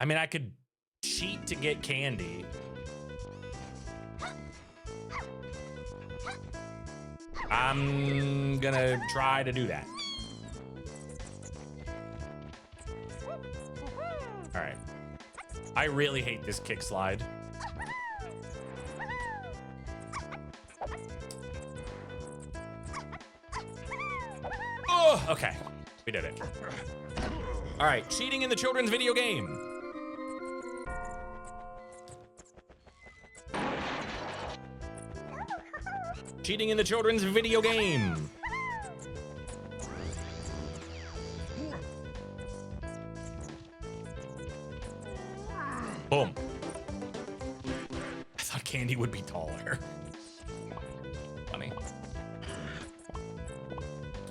Speaker 1: I mean, I could cheat to get candy. I'm gonna try to do that. All right. I really hate this kick slide. Oh, okay. We did it. All right, cheating in the children's video game. Cheating in the children's video game. Boom. I thought candy would be taller. Funny.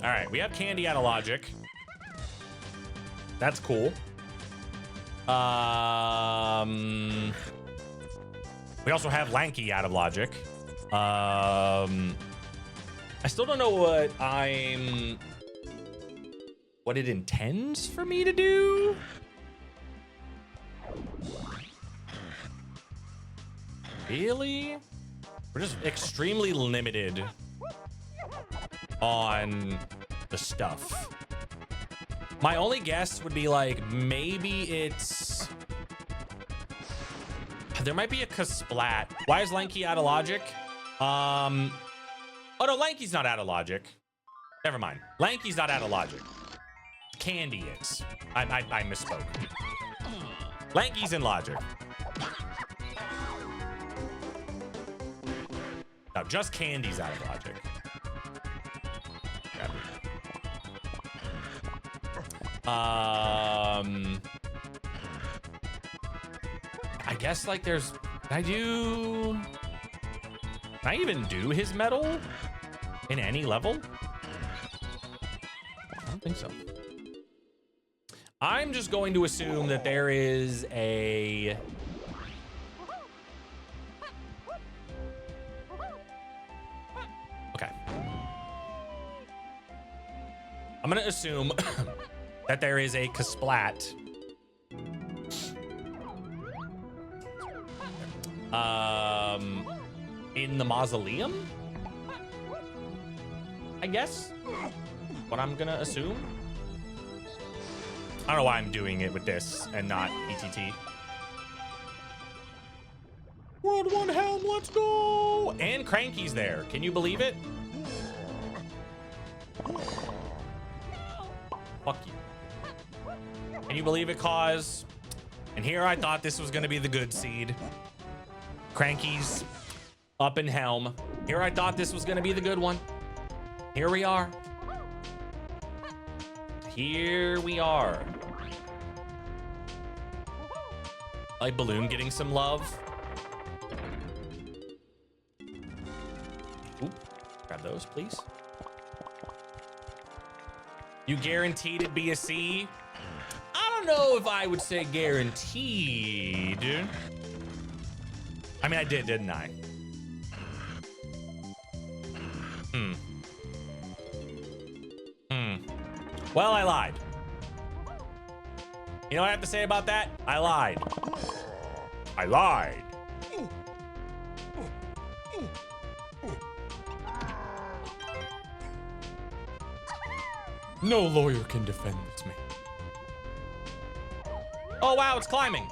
Speaker 1: All right, we have candy out of logic. That's cool. We also have Lanky out of logic. I still don't know what it intends for me to do. Really? We're just extremely limited on the stuff. My only guess would be like, maybe it's... There might be a Kasplat. Why is Lanky out of logic? Oh no, Lanky's not out of logic. Never mind. Lanky's not out of logic. Candy is. I misspoke. Lanky's in logic. No, just Candy's out of logic. I guess like there's, can I even do his medal in any level? I don't think so. I'm just going to assume that there is a... Okay. I'm going to assume that there is a Kasplat in the mausoleum, I guess. What I'm gonna assume. I don't know why I'm doing it with this and not ETT. World 1 Helm, let's go! And Cranky's there. Can you believe it? Fuck you. Can you believe it, Cause? And here I thought this was gonna be the good seed. Cranky's up in Helm. Here I thought this was gonna be the good one. Here we are. Here we are. Like Balloon getting some love. those, please. You guaranteed it'd be a C? I don't know if I would say guaranteed. I mean, I did, didn't I? Well, I lied. You know what I have to say about that? I lied. I lied. No lawyer can defend me. Oh, wow, it's climbing.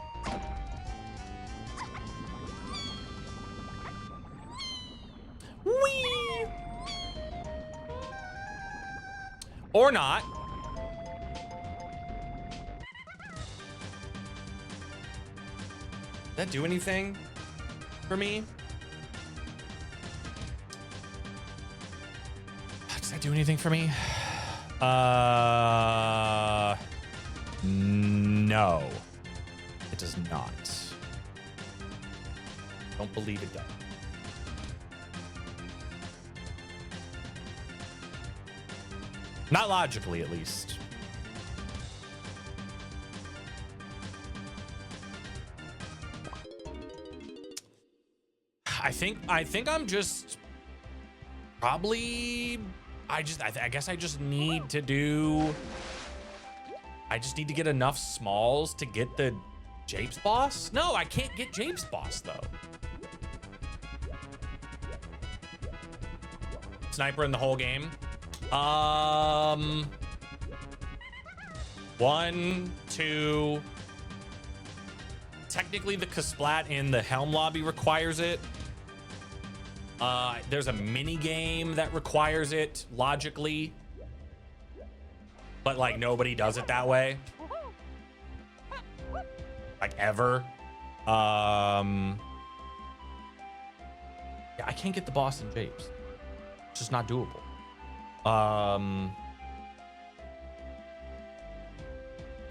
Speaker 1: Whee! Or not. Did that do anything for me? Does that do anything for me? No, it does not. Don't believe it does. Not logically, at least. I think I'm just probably. I guess I just need to do. I just need to get enough smalls to get the Japes boss. No, I can't get Japes boss though. Sniper in the whole game. 1, 2. Technically, the Kasplat in the Helm lobby requires it. There's a mini game that requires it logically, but like nobody does it that way, like ever. Yeah, I can't get the boss in Japes. It's just not doable. How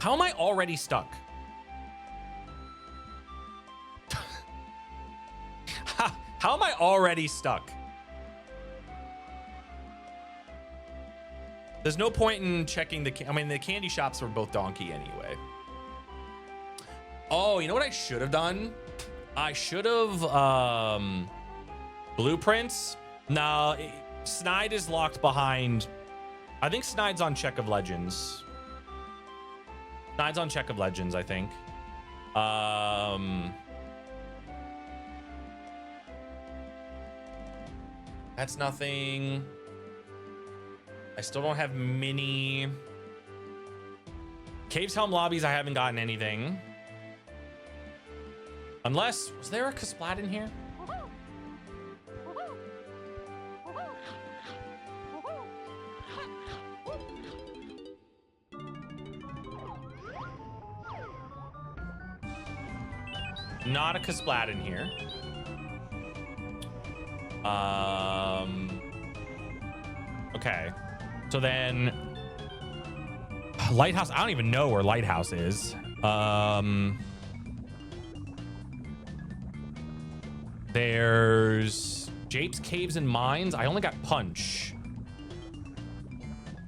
Speaker 1: am I already stuck? How am I already stuck? There's no point in checking the. I mean, the candy shops were both donkey anyway. Oh, you know what I should have done? I should have blueprints. No, Snide is locked behind. I think Snide's on Check of Legends. Snide's on Check of Legends, I think. That's nothing. I still don't have mini. Caves Helm lobbies, I haven't gotten anything. Unless, was there a Kasplat in here? Not a Kasplat in here. Okay. So then Lighthouse, I don't even know where Lighthouse is. There's Japes, Caves, and Mines. I only got Punch.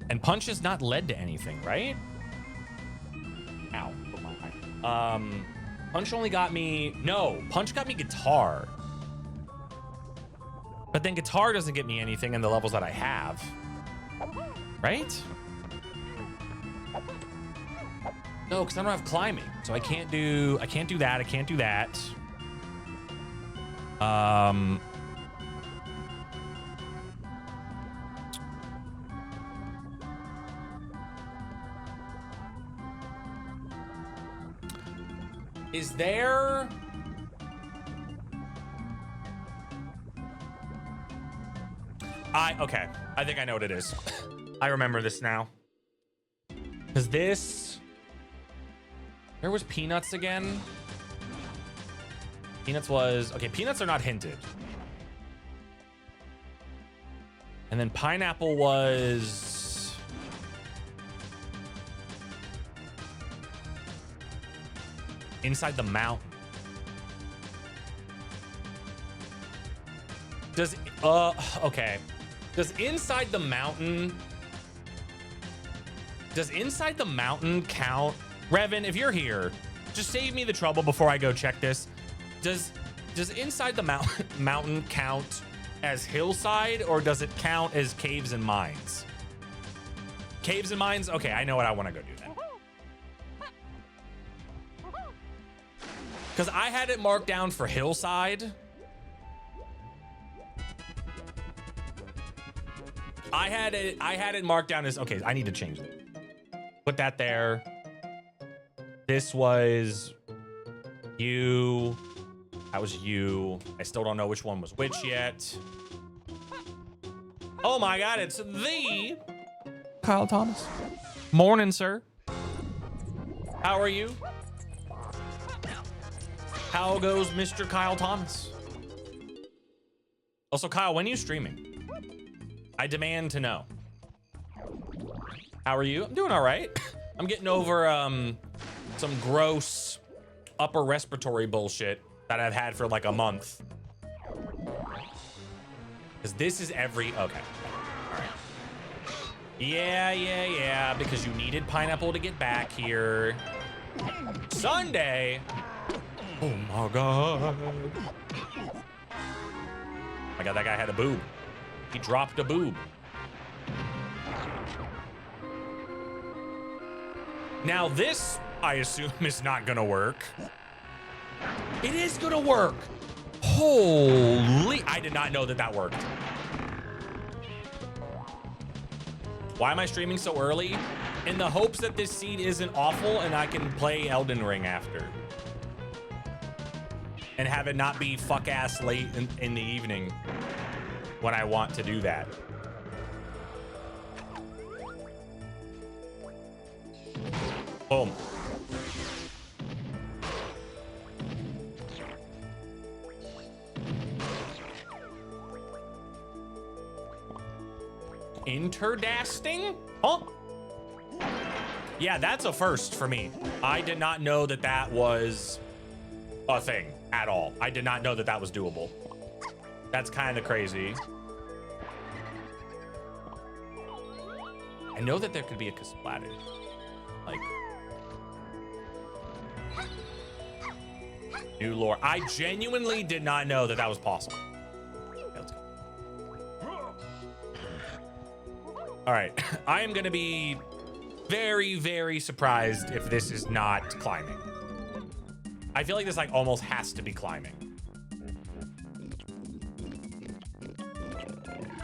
Speaker 1: And Punch has not led to anything, right? Ow. Put my eye. Punch only got me... No, Punch got me Guitar. But then Guitar doesn't get me anything in the levels that I have. Right? No, because I don't have climbing. So I can't do that. I can't do that. Is there... Okay, I think I know what it is. I remember this now. Because this... Where was Peanuts again? Peanuts was... Okay, Peanuts are not hinted. And then Pineapple was... Inside the mountain. Does... Okay. Does inside the mountain count? Revin, if you're here, just save me the trouble before I go check this. Does inside the mountain count as hillside, or does it count as caves and mines? Caves and mines? Okay, I know what I want to go do then. Because I had it marked down for hillside. I had it marked down as, okay, I need to change it. Put that there. This was you. That was you. I still don't know which one was which yet. Oh my God, it's the Kyle Thomas. Morning, sir. How are you? How goes Mr. Kyle Thomas? Also, Kyle, when are you streaming? I demand to know. How are you? I'm doing all right. I'm getting over some gross upper respiratory bullshit that I've had for like a month. Because this is okay. All right. Yeah, because you needed pineapple to get back here. Sunday. Oh my God. My God, that guy had a boob. He dropped a boob. Now this, I assume, is not gonna work. It is gonna work. Holy, I did not know that worked. Why am I streaming so early? In the hopes that this seed isn't awful and I can play Elden Ring after. And have it not be fuck ass late in the evening when I want to do that. Boom. Interdasting? Huh? Yeah, that's a first for me. I did not know that was a thing at all. I did not know that was doable. That's kind of crazy. I know that there could be a Kasplatted. Like, new lore. I genuinely did not know that was possible. Okay, let's go. All right, I am gonna be very, very surprised if this is not climbing. I feel like this like almost has to be climbing.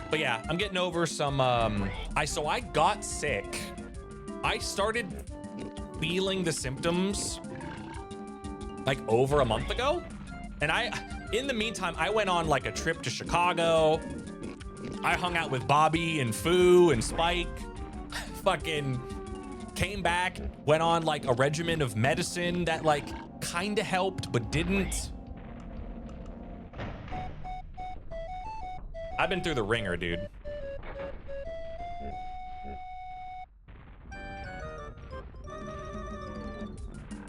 Speaker 1: But yeah, I'm getting over some, so I got sick. I started feeling the symptoms like over a month ago. And in the meantime, I went on like a trip to Chicago. I hung out with Bobby and Foo and Spike. Fucking came back, went on like a regimen of medicine that like kind of helped, but didn't. I've been through the ringer, dude.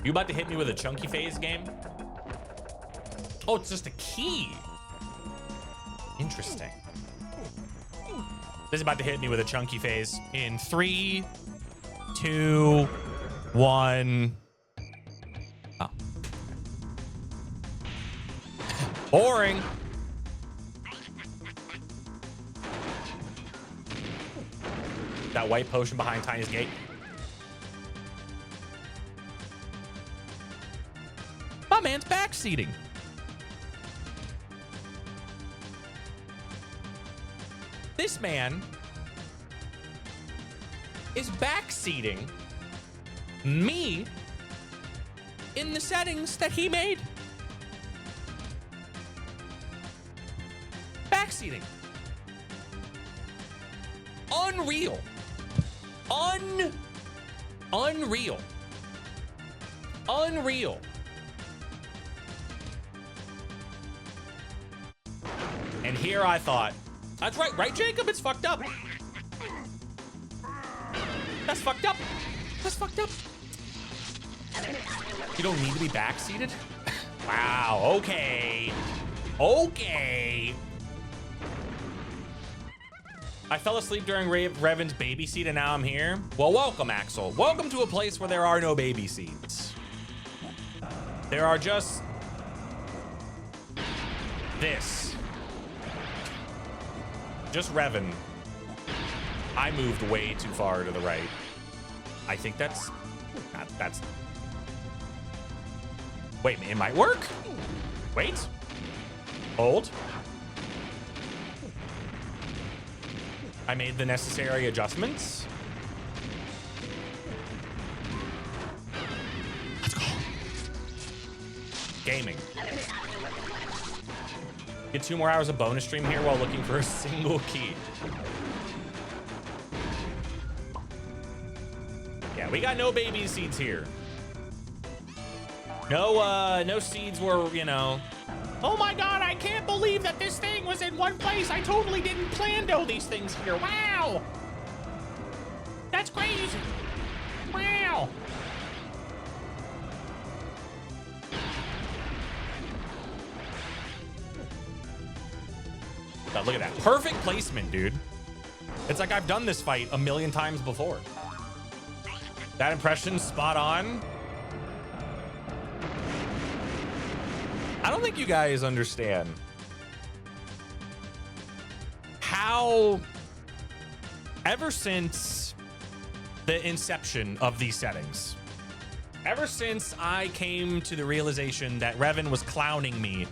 Speaker 1: You about to hit me with a chunky phase game? Oh, it's just a key. Interesting. This is about to hit me with a chunky phase in 3, 2, 1. Oh. Boring. That white potion behind Tiny's gate. My man's backseating. This man is backseating me in the settings that he made. Backseating. Unreal. Unreal. Unreal. And here I thought, that's right, Jacob? It's fucked up. That's fucked up. That's fucked up. You don't need to be backseated? Wow, okay. Okay. I fell asleep during Revin's baby seat and now I'm here. Well, welcome, Axel. Welcome to a place where there are no baby seats. There are just this. Just Revin. I moved way too far to the right. I think that's... Wait, it might work. Wait. Hold. I made the necessary adjustments. Let's go. Gaming. Get 2 more hours of bonus stream here while looking for a single key. Yeah, we got no baby seeds here. No seeds were, you know. Oh my God, I can't believe that this thing was in one place. I totally didn't plan all these things here. Wow. That's crazy. Wow. Now look at that. Perfect placement, dude. It's like I've done this fight a million times before. That impression spot on. I don't think you guys understand how ever since the inception of these settings, ever since I came to the realization that Revin was clowning me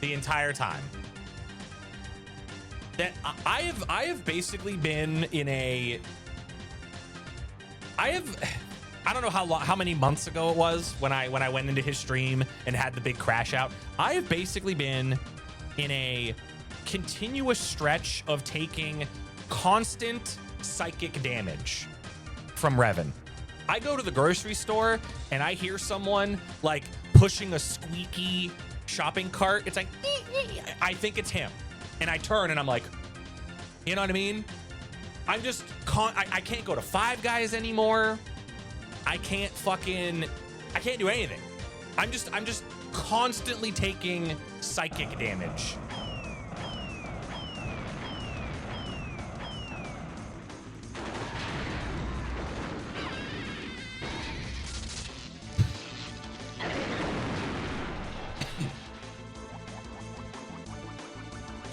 Speaker 1: the entire time, that I have basically been in a I don't know how many months ago it was when I went into his stream and had the big crash out. I have basically been in a continuous stretch of taking constant psychic damage from Revin. I go to the grocery store and I hear someone like pushing a squeaky shopping cart. It's like, I think it's him. And I turn and I'm like, you know what I mean? I'm just, I can't go to Five Guys anymore. I can't do anything. I'm just constantly taking psychic damage.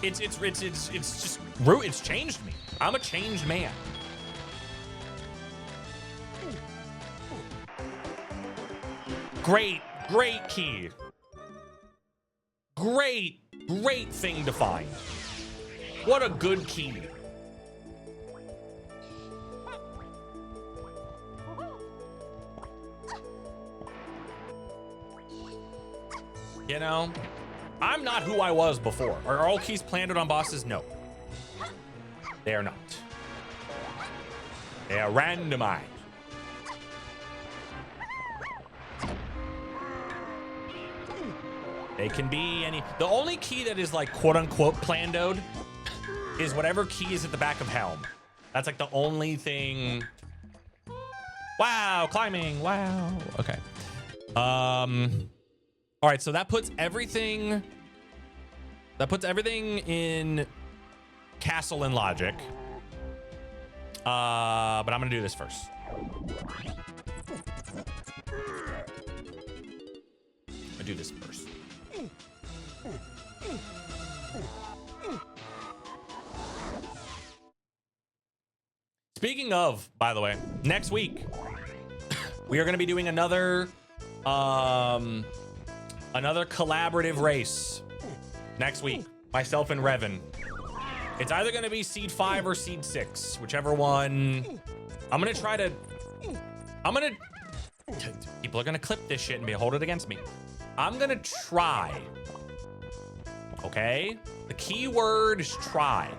Speaker 1: It's changed me. I'm a changed man. Great key. Great thing to find. What a good key. You know, I'm not who I was before. Are all keys planted on bosses? No. They are not. They are randomized. They can be any. The only key that is like quote unquote plandoed is whatever key is at the back of Helm. That's like the only thing. Wow, climbing. Wow. Okay. All right, so that puts everything in Castle and Logic. But I'm gonna do this first. I'll do this first. Speaking of, by the way, next week we are going to be doing another collaborative race next week. Myself and Revin. It's either going to be Seed 5 or Seed 6, whichever one. People are going to clip this shit and hold it against me. I'm going to try. Okay? The key word is try.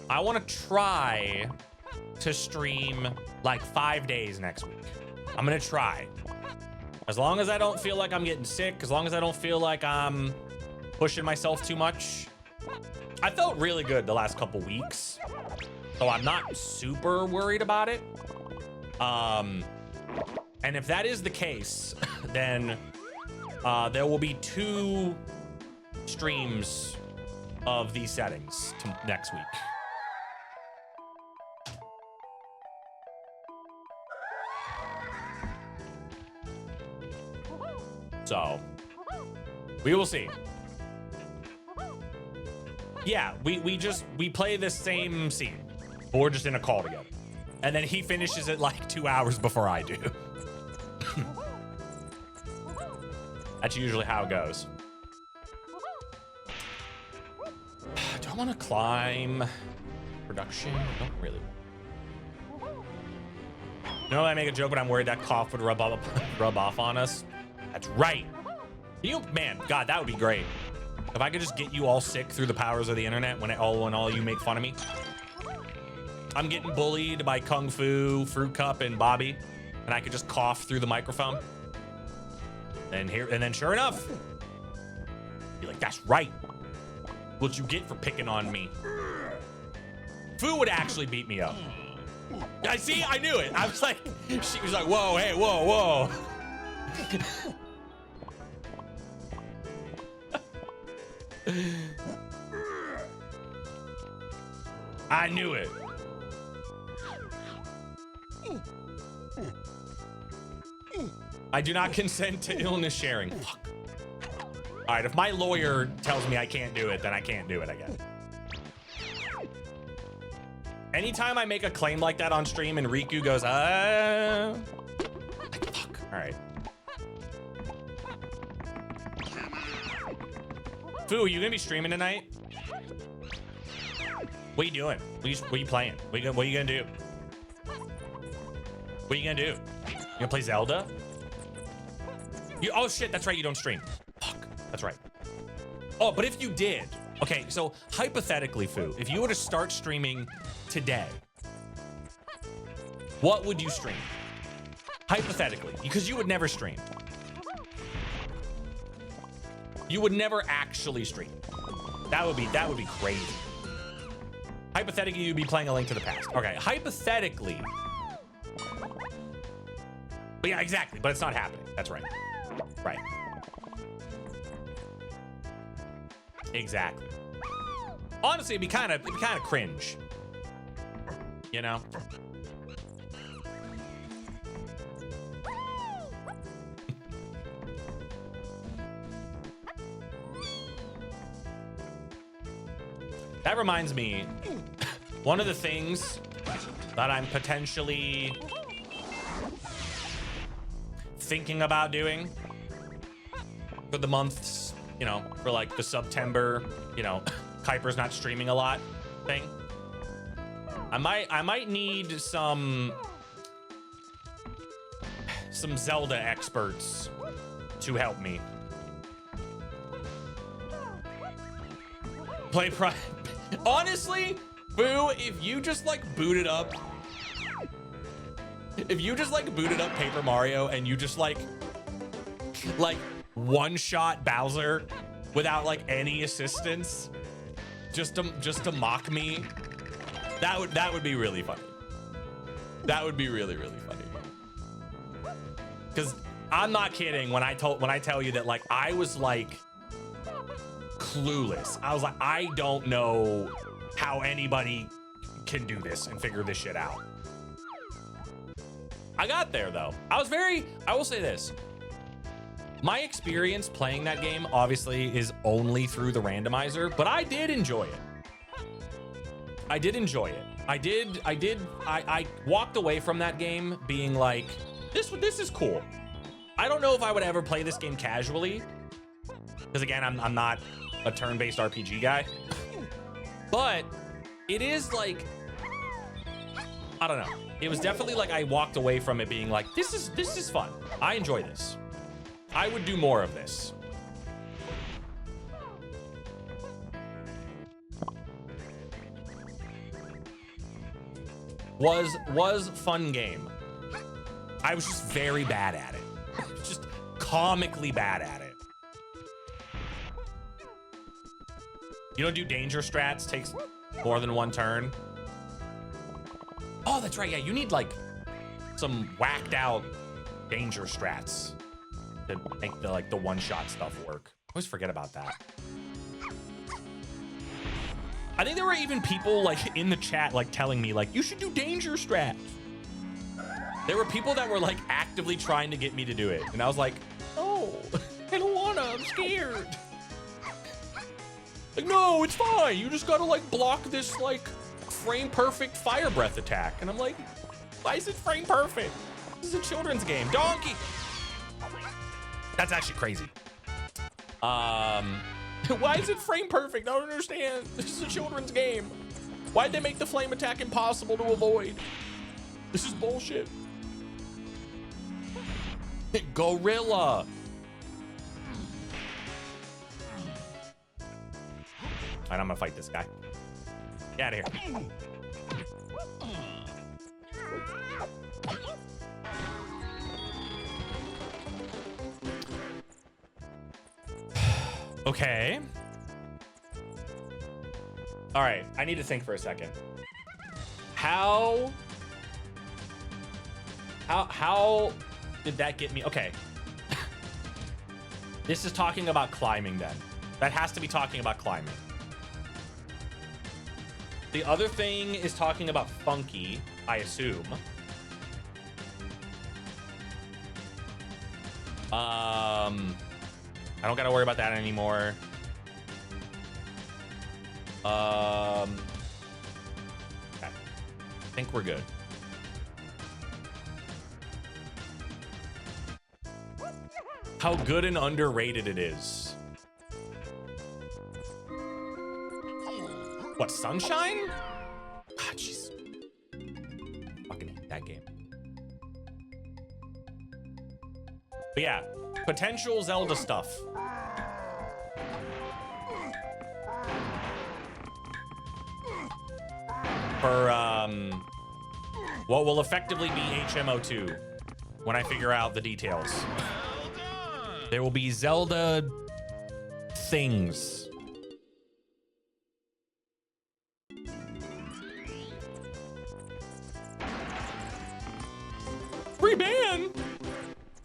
Speaker 1: I want to try to stream like 5 days next week. I'm going to try. As long as I don't feel like I'm getting sick, as long as I don't feel like I'm pushing myself too much. I felt really good the last couple weeks, so I'm not super worried about it. And if that is the case, then there will be 2 streams of these settings to next week. So we will see. Yeah, we play the same scene, but we're just in a call together. And then he finishes it like 2 hours before I do. That's usually how it goes. Do I want to climb production? I don't really. You know, I make a joke, but I'm worried that cough would rub off on us. That's right. Man, God, that would be great. If I could just get you all sick through the powers of the internet when all you make fun of me. I'm getting bullied by Kung Fu, Fruit Cup, and Bobby, and I could just cough through the microphone. And then sure enough, be like, that's right. What you get for picking on me. Fu would actually beat me up. I see, I knew it. I was like, she was like, whoa, hey, whoa, whoa. I knew it. I do not consent to illness sharing. Fuck. All right, if my lawyer tells me I can't do it, then I can't do it, I guess. Anytime I make a claim like that on stream and Riku goes, like, fuck. All right. Fu, you gonna be streaming tonight? What are you doing? What are you playing? What are you gonna do? What are you gonna do? You gonna play Zelda? Oh shit, that's right, you don't stream. Fuck, that's right. Oh, but if you did, okay, so hypothetically, Fu, if you were to start streaming today, what would you stream? Hypothetically, because you would never stream. You would never actually stream. That would be crazy. Hypothetically, you'd be playing A Link to the Past. Okay, hypothetically. But yeah, exactly, but it's not happening. That's right. Right. Exactly. Honestly, it'd be kind of cringe. You know? That reminds me, one of the things that I'm potentially thinking about doing for the months, you know, for like the September, you know, Kuiper's not streaming a lot thing. I might need some Zelda experts to help me. Play Prime. Honestly, Boo, if you just like booted up Paper Mario and you just like one-shot Bowser without like any assistance, just to mock me, that would be really funny. That would be really, really funny. Because I'm not kidding when I tell you that like I was like clueless. I was like, I don't know how anybody can do this and figure this shit out. I got there though. I will say this. My experience playing that game obviously is only through the randomizer, but I did enjoy it. I did enjoy it. I walked away from that game being like, this is cool. I don't know if I would ever play this game casually, because again, I'm not a turn-based RPG guy, but it is like, I don't know. It was definitely like I walked away from it being like, this is fun. I enjoy this. I would do more of this. Was fun game. I was just very bad at it. Just comically bad at it. You don't do danger strats, takes more than one turn. Oh, that's right. Yeah, you need like some whacked out danger strats to make the one-shot stuff work. I always forget about that. I think there were even people like in the chat like telling me like you should do danger strats. There were people that were like actively trying to get me to do it, and I was like, oh, I don't wanna. I'm scared. Like, no, it's fine. You just gotta like block this like frame perfect fire breath attack, and I'm like, why is it frame perfect? This is a children's game. Donkey. That's actually crazy. Why is it frame perfect? I don't understand. This is a children's game. Why'd they make the flame attack impossible to avoid? This is bullshit. Gorilla. All right, I'm gonna fight this guy. Get out of here. Okay. All right, I need to think for a second. How did that get me? Okay. This is talking about climbing then. That has to be talking about climbing. The other thing is talking about funky, I assume. I don't gotta worry about that anymore. Okay. I think we're good. How good and underrated it is. What, Sunshine? Ah, jeez. Fucking hate that game. But yeah, potential Zelda stuff. For what will effectively be HMO2 when I figure out the details. There will be Zelda things. Reban!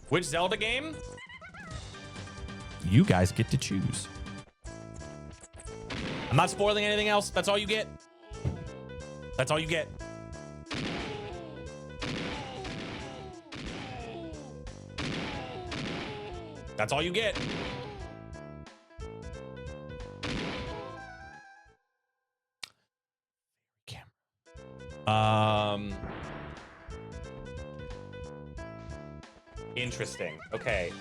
Speaker 1: Which Zelda game? You guys get to choose. I'm not spoiling anything else. That's all you get. That's all you get. That's all you get. Interesting. Okay.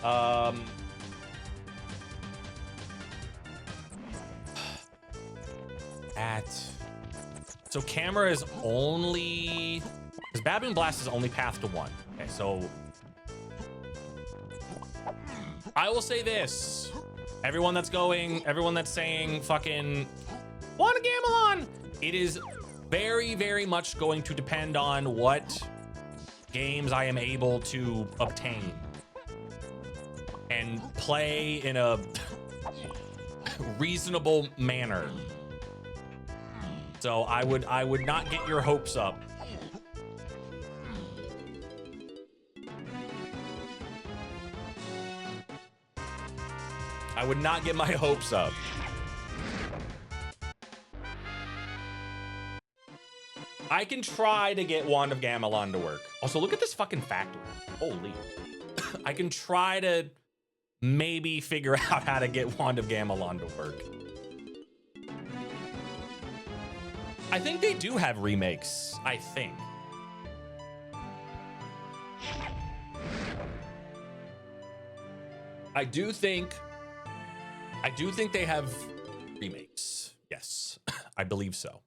Speaker 1: So camera is only, because Baboon Blast is only path to one. Okay, so I will say this. Everyone that's saying fucking Wand of Gamelon, it is very, very much going to depend on what games I am able to obtain and play in a reasonable manner. So I would not get your hopes up. I would not get my hopes up. I can try to get Wand of Gamelon to work. Also, look at this fucking factory. Holy. I can try to maybe figure out how to get Wand of Gamelon to work. I think they do have remakes, I think. I do think they have remakes. Yes, I believe so.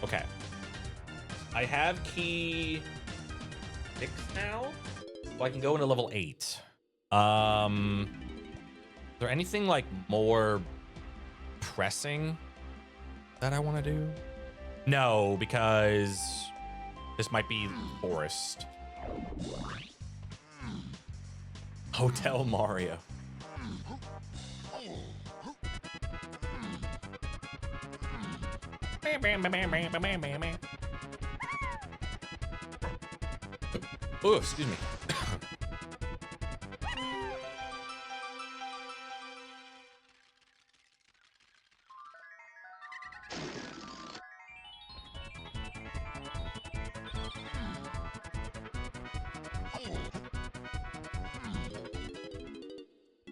Speaker 1: Okay. I have key 6 now, so I can go into level 8. Is there anything like more pressing that I want to do? No, because this might be forest. Hotel Mario. Oh, excuse me.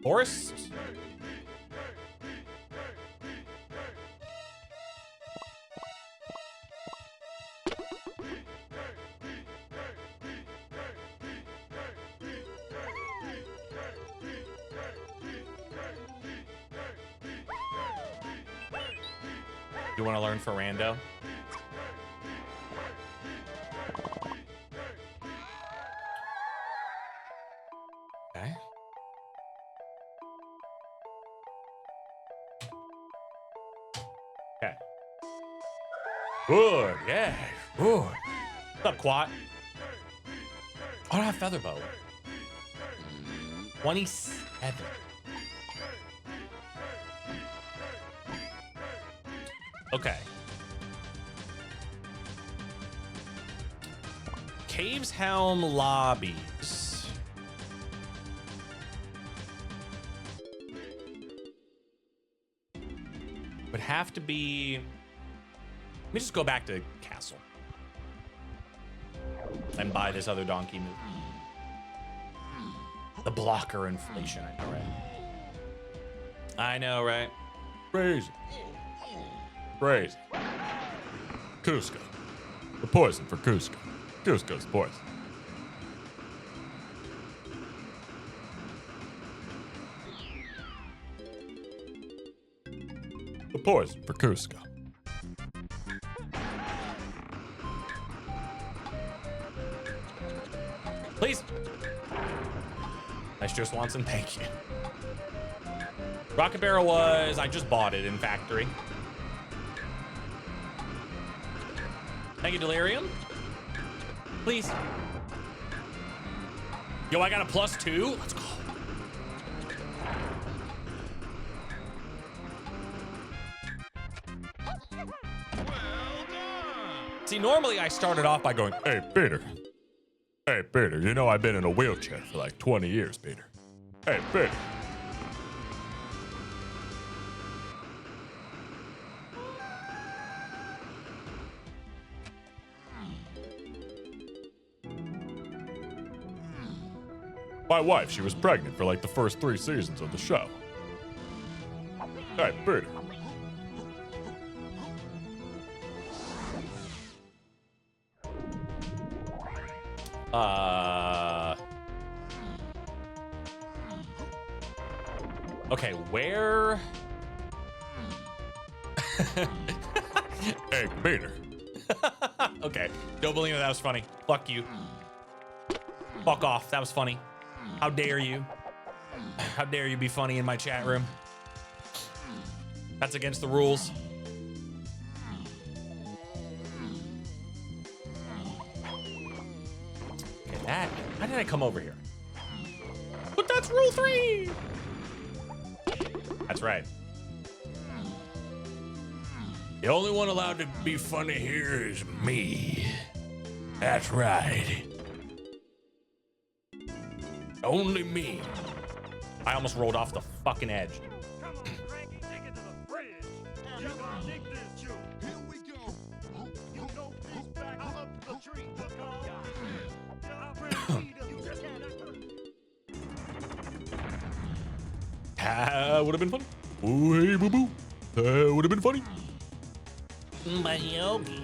Speaker 1: Forest? You want to learn Ferrando? Okay. Okay. Good, yeah. Good. What's up, Quat? I don't have feather bow. 27. Okay. Caves Helm lobbies. Would have to be. Let me just go back to Castle and buy this other donkey move. The blocker inflation, I know, right? I know, right? Crazy. Crazy. Cusco. The poison for Cusco. Cusco's poison. The poison for Cusco. Please. Nice, Joe Swanson. Thank you. Rocket Barrel was, I just bought it in factory. Thank you, Delirium. Please. Yo, I got a +2. Let's go. See, normally I started off by going, hey, Peter. Hey, Peter, you know I've been in a wheelchair for like 20 years, Peter. Hey, Peter. My wife, she was pregnant for like the first 3 seasons of the show. Hey, Peter. Okay, where? Hey, Peter. Okay, don't believe that was funny. Fuck you. Fuck off, that was funny. How dare you? How dare you be funny in my chat room? That's against the rules. Okay, that. How did I come over here? But that's rule 3. That's right. The only one allowed to be funny here is me. That's right. Only me. I almost rolled off the fucking edge.
Speaker 2: Come on, Frankie, take it to the fridge. You gonna dig this, you. Here we go. You know this back up the tree. I'll bring the you just had
Speaker 1: Would have been funny. Oh, hey, boo boo. Would have been funny. My yogi.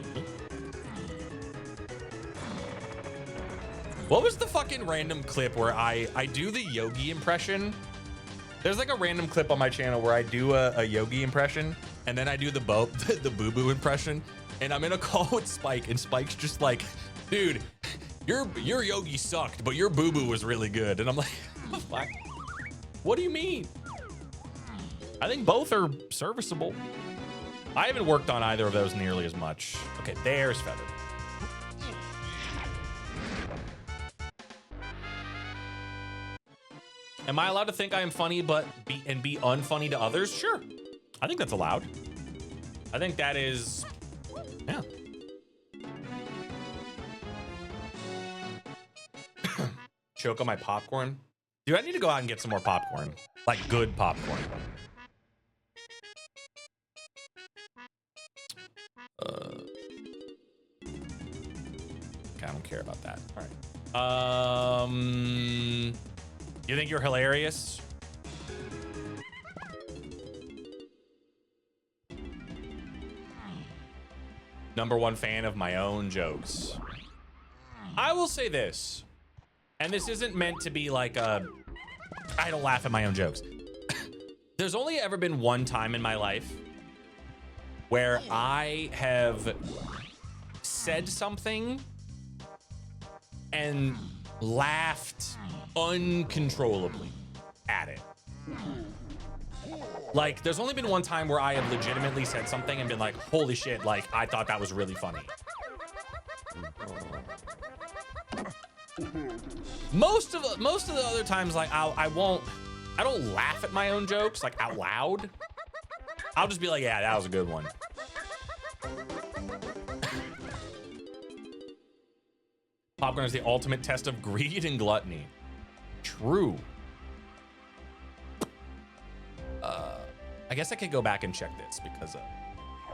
Speaker 1: What was the fucking random clip where I do the yogi impression? There's like a random clip on my channel where I do a yogi impression and then I do the boo boo impression, and I'm in a call with Spike and Spike's just like, dude, your yogi sucked, but your boo boo was really good. And I'm like, what? What do you mean? I think both are serviceable. I haven't worked on either of those nearly as much. Okay, there's Feather. Am I allowed to think I am funny but be unfunny to others? Sure. I think that's allowed. I think that is, yeah. Choke on my popcorn. Dude, I need to go out and get some more popcorn. Like good popcorn. I don't care about that. All right. You think you're hilarious? #1 fan of my own jokes. I will say this, and this isn't meant to be like I don't laugh at my own jokes. There's only ever been one time in my life where I have said something and laughed uncontrollably at it. Like, there's only been one time where I have legitimately said something and been like, holy shit, like, I thought that was really funny. Most of the other times, like, I don't laugh at my own jokes, like, out loud. I'll just be like, yeah, that was a good one. Popcorn is the ultimate test of greed and gluttony. True. I guess I could go back and check this because of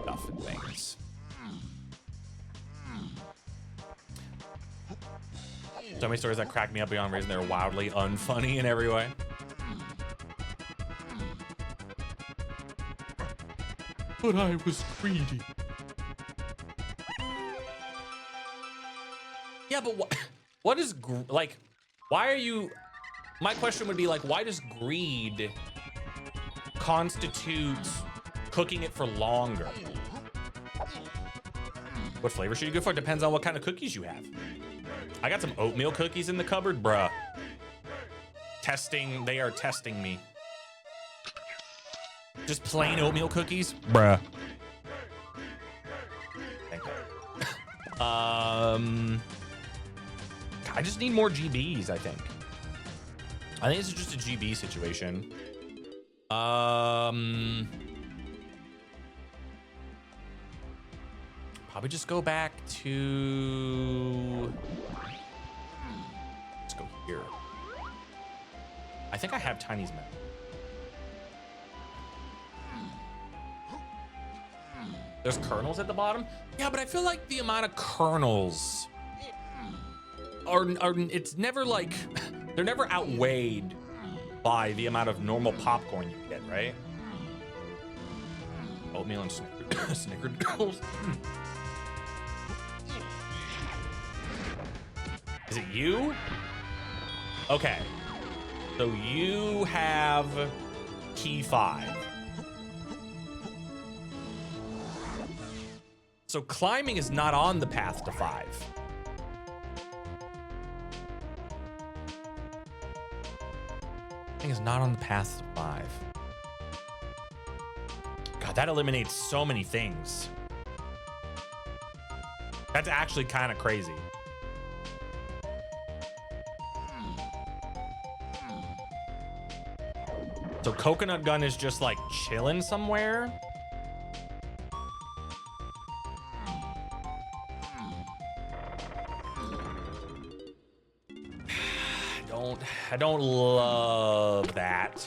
Speaker 1: stuff and things. So many stories that crack me up beyond reason. They're wildly unfunny in every way. But I was greedy. Yeah, but what is like? Why are you? My question would be like, why does greed constitute cooking it for longer? What flavor should you go for? It depends on what kind of cookies you have. I got some oatmeal cookies in the cupboard, bruh. Testing, they are testing me. Just plain oatmeal cookies, bruh. Thank you. I just need more GBs, I think. I think this is just a GB situation. Probably just go back to, let's go here. I think I have Tiny's map. There's kernels at the bottom? Yeah, but I feel like the amount of kernels are it's never like, they're never outweighed by the amount of normal popcorn you get, right? Oatmeal and snickerdoodles. Is it you? Okay. So you have key 5. So climbing is not on the path to 5. Is not on the path to 5. God, that eliminates so many things. That's actually kind of crazy. So coconut gun is just like chilling somewhere. I don't love that.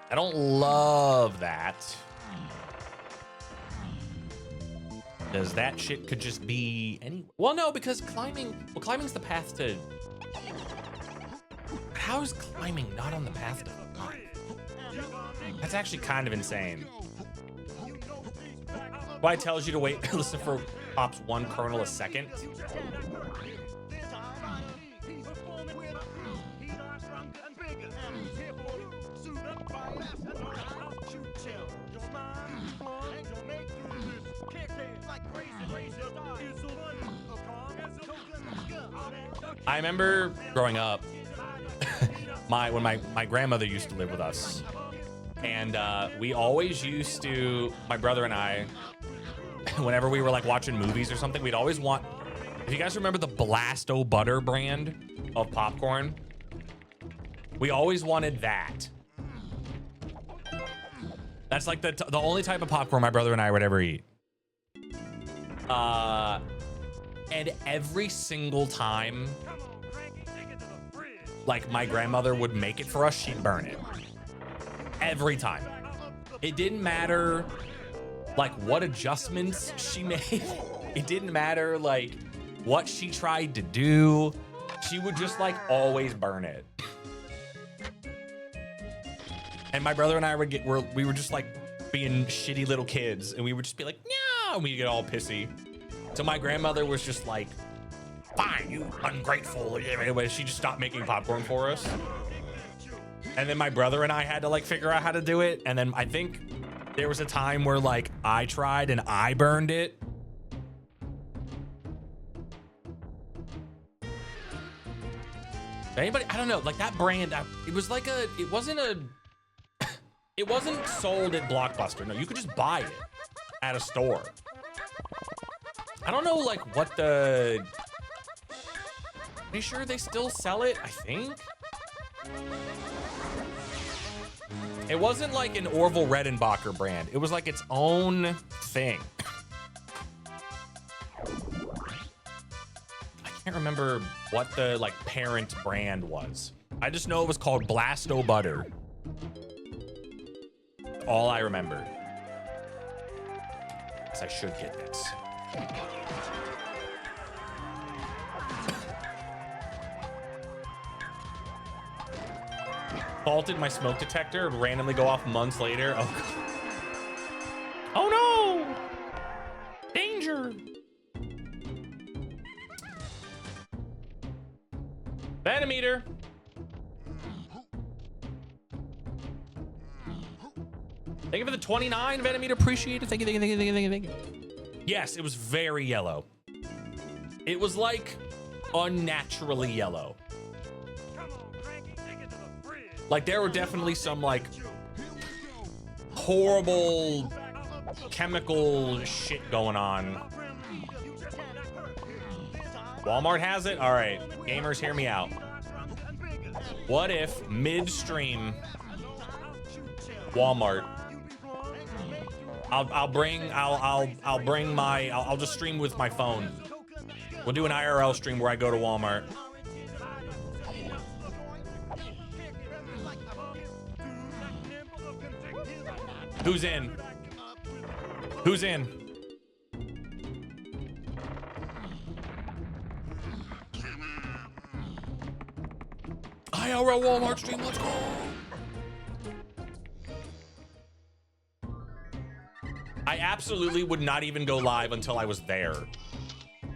Speaker 1: I don't love that. Because that shit could just be any. Well, no, because climbing's the path to. How is climbing not on the path to 5? That's actually kind of insane. Why it tells you to wait, listen for pops 1 kernel a second. I remember growing up, when my grandmother used to live with us, and we always used to, my brother and I, whenever we were like watching movies or something, we'd always want, if you guys remember the Blast-O Butter brand of popcorn, we always wanted that. That's like the only type of popcorn my brother and I would ever eat. And every single time, like my grandmother would make it for us, she'd burn it. Every time. It didn't matter like what adjustments she made. it didn't matter like what she tried to do. She would just like always burn it. And my brother and I we were just like being shitty little kids, and we would just be like, no, and we'd get all pissy. So my grandmother was just like, fine, you ungrateful. Anyway, she just stopped making popcorn for us. And then my brother and I had to like figure out how to do it. And then I think there was a time where like I tried and I burned it. Anybody, I don't know, like that brand, it was like it wasn't sold at Blockbuster. No, you could just buy it at a store. I don't know like what the, are you sure they still sell it? I think. It wasn't like an Orville Redenbacher brand. It was like its own thing. I can't remember what the like parent brand was. I just know it was called Blasto Butter. All I remember. Guess I should get this. Faulted my smoke detector and randomly go off months later. Oh no! Danger! Venometer! Thank you for the 29, Venometer. Appreciate it. Thank you, thank you, thank you, thank you, thank you, thank you. Yes, it was very yellow. It was like unnaturally yellow. Like there were definitely some like horrible chemical shit going on. Walmart has it? All right, gamers, hear me out. What if midstream Walmart? I'll just stream with my phone. We'll do an IRL stream where I go to Walmart. Who's in? Who's in? IRL Walmart stream, let's go. I absolutely would not even go live until I was there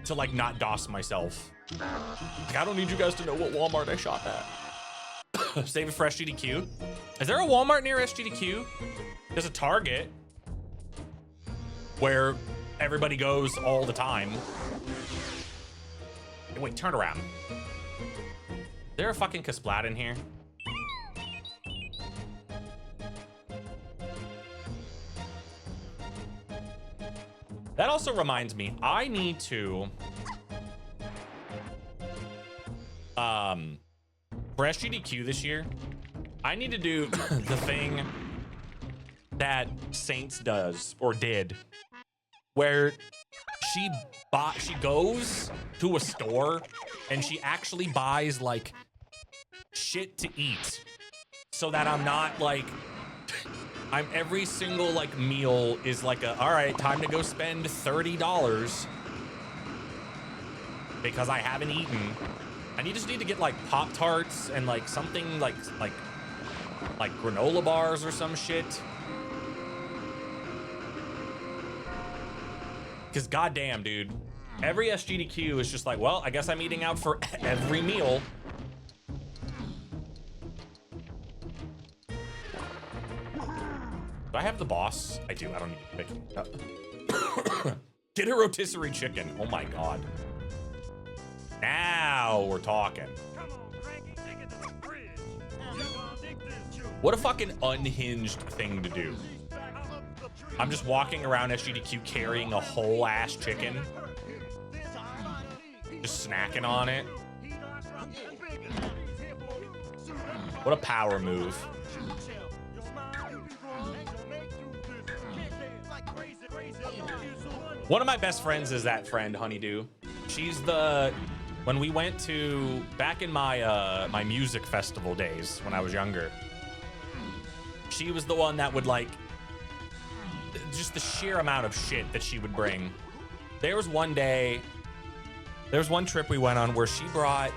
Speaker 1: to like not DOS myself. Like, I don't need you guys to know what Walmart I shop at. Save it for SGDQ. Is there a Walmart near SGDQ? There's a Target where everybody goes all the time. Hey, wait, turn around. Is there a fucking Kasplat in here? That also reminds me, I need to, for SGDQ this year, I need to do the thing that Saints does, or did, where she goes to a store and she actually buys like shit to eat so that I'm not like, every single like meal is like all right, time to go spend $30 because I haven't eaten. I just need to get like Pop-Tarts and like something like granola bars or some shit. Because goddamn, dude, every SGDQ is just like, well, I guess I'm eating out for every meal. Do I have the boss? I do. I don't need to pick it up. Get a rotisserie chicken. Oh my god. Now we're talking. What a fucking unhinged thing to do. I'm just walking around SGDQ carrying a whole ass chicken. Just snacking on it. What a power move. One of my best friends is that friend, Honeydew. She's when we went to, back in my my music festival days when I was younger, she was the one that would like, just the sheer amount of shit that she would bring there was one day, there was one trip we went on where she brought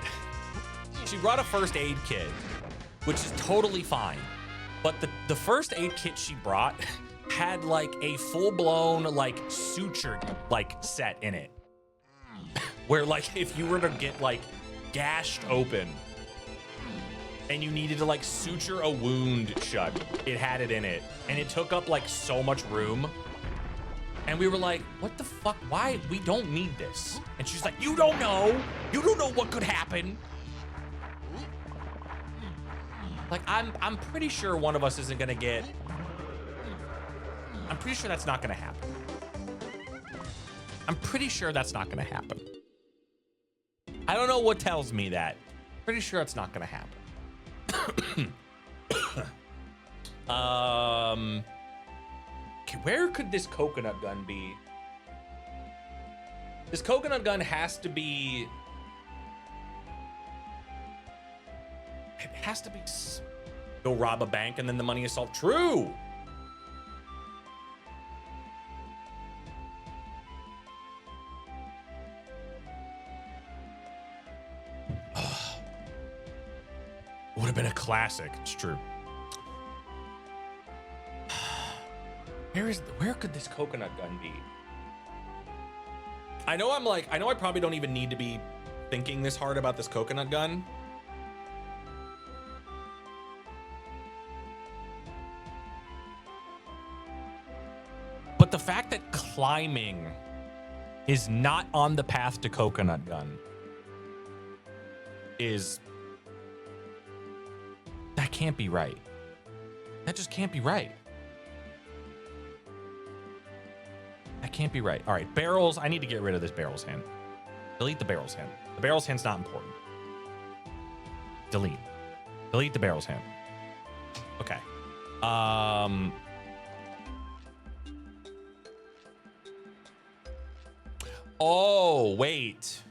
Speaker 1: a first aid kit, which is totally fine. But the first aid kit she brought had like a full-blown like suture like set in it. Where like if you were to get like gashed open and you needed to like suture a wound shut, it had it in it. And it took up like so much room. And we were like, what the fuck? Why? We don't need this. And she's like, you don't know. You don't know what could happen. Like, I'm pretty sure one of us isn't gonna get... I'm pretty sure that's not gonna happen. I'm pretty sure that's not gonna happen. I don't know what tells me that. Pretty sure it's not gonna happen. Okay, where could this coconut gun be? This coconut gun has to be... It has to be... Go rob a bank and then the money is solved. True! Would have been a classic. It's true. Where could this coconut gun be? I know I probably don't even need to be thinking this hard about this coconut gun. But the fact that climbing is not on the path to coconut gun is... That can't be right. That just can't be right. That can't be right. All right, barrels. I need to get rid of this barrels hand. Delete the barrels hand. The barrels hand's not important. Delete. Delete the barrels hand. Okay. Oh, wait.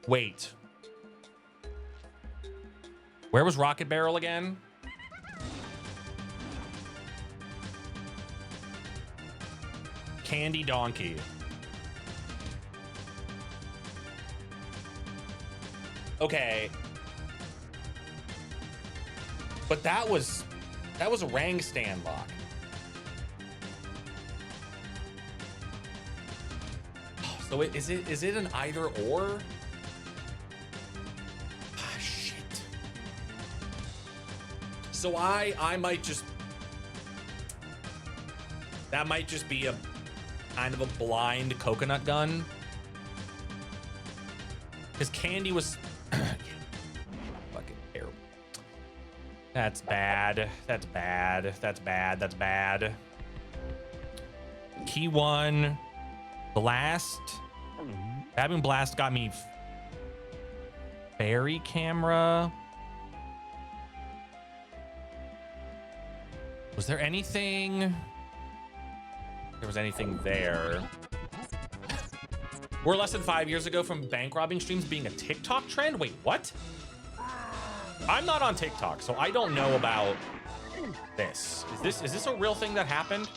Speaker 1: Wait. Where was Rocket Barrel again? Candy Donkey. Okay. But that was a Rang stand lock. So is it an either or? Ah, shit. So I might just... That might just be a kind of a blind coconut gun. Because Candy was... Fucking terrible. That's bad. That's bad. That's bad. That's bad. Key 1. Blast. Baboon Blast got me fairy camera. Was there anything? There was anything there. We're less than 5 years ago from bank robbing streams being a TikTok trend. Wait, what? I'm not on TikTok, so I don't know about this. Is this a real thing that happened?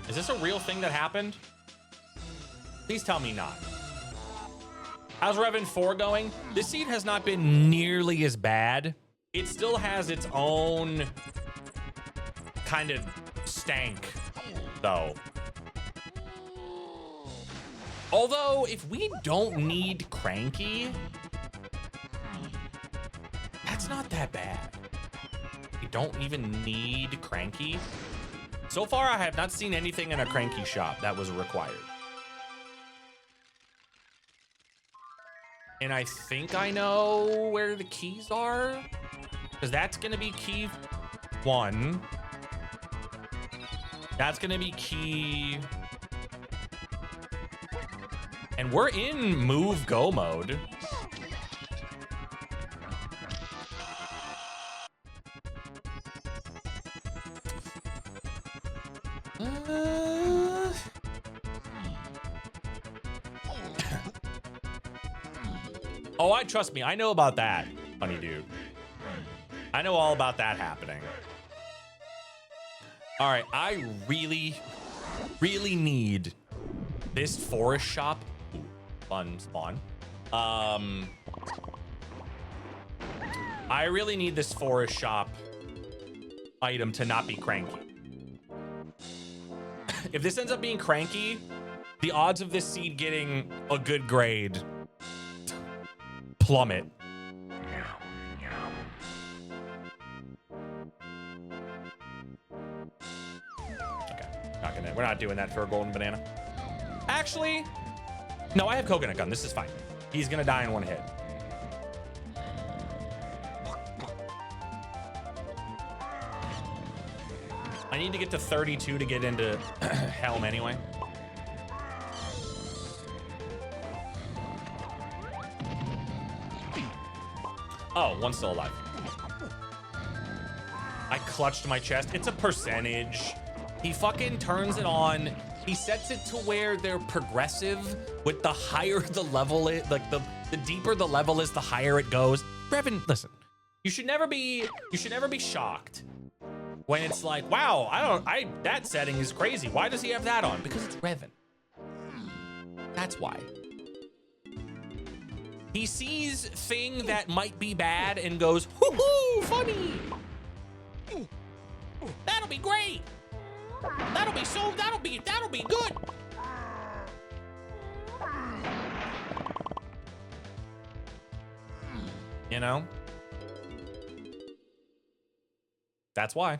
Speaker 1: Is this a real thing that happened? Please tell me not. How's REVIN 4 going? This seed has not been nearly as bad. It still has its own kind of stank, though. Although, if we don't need Cranky, that's not that bad. We don't even need Cranky. So far, I have not seen anything in a Cranky shop that was required. And I think I know where the keys are, because that's gonna be key 1. That's gonna be key... And we're in move go mode. Oh, trust me, I know about that, funny dude. I know all about that happening. All right, I really need this forest shop. Ooh, fun spawn. I really need this forest shop item to not be cranky. If this ends up being cranky, the odds of this seed getting a good grade plummet. Okay, we're not doing that for a golden banana. Actually, no, I have coconut gun. This is fine. He's gonna die in one hit. I need to get to 32 to get into Helm anyway. Oh, one's still alive. I clutched my chest. It's a percentage. He fucking turns it on. He sets it to where they're progressive with the higher the level is, like the deeper the level is, the higher it goes. Revin, listen, you should never be shocked when it's like, wow, that setting is crazy. Why does he have that on? Because it's Revin. That's why. He sees thing that might be bad and goes, hoo-hoo, funny. That'll be great. That'll be good. You know? That's why.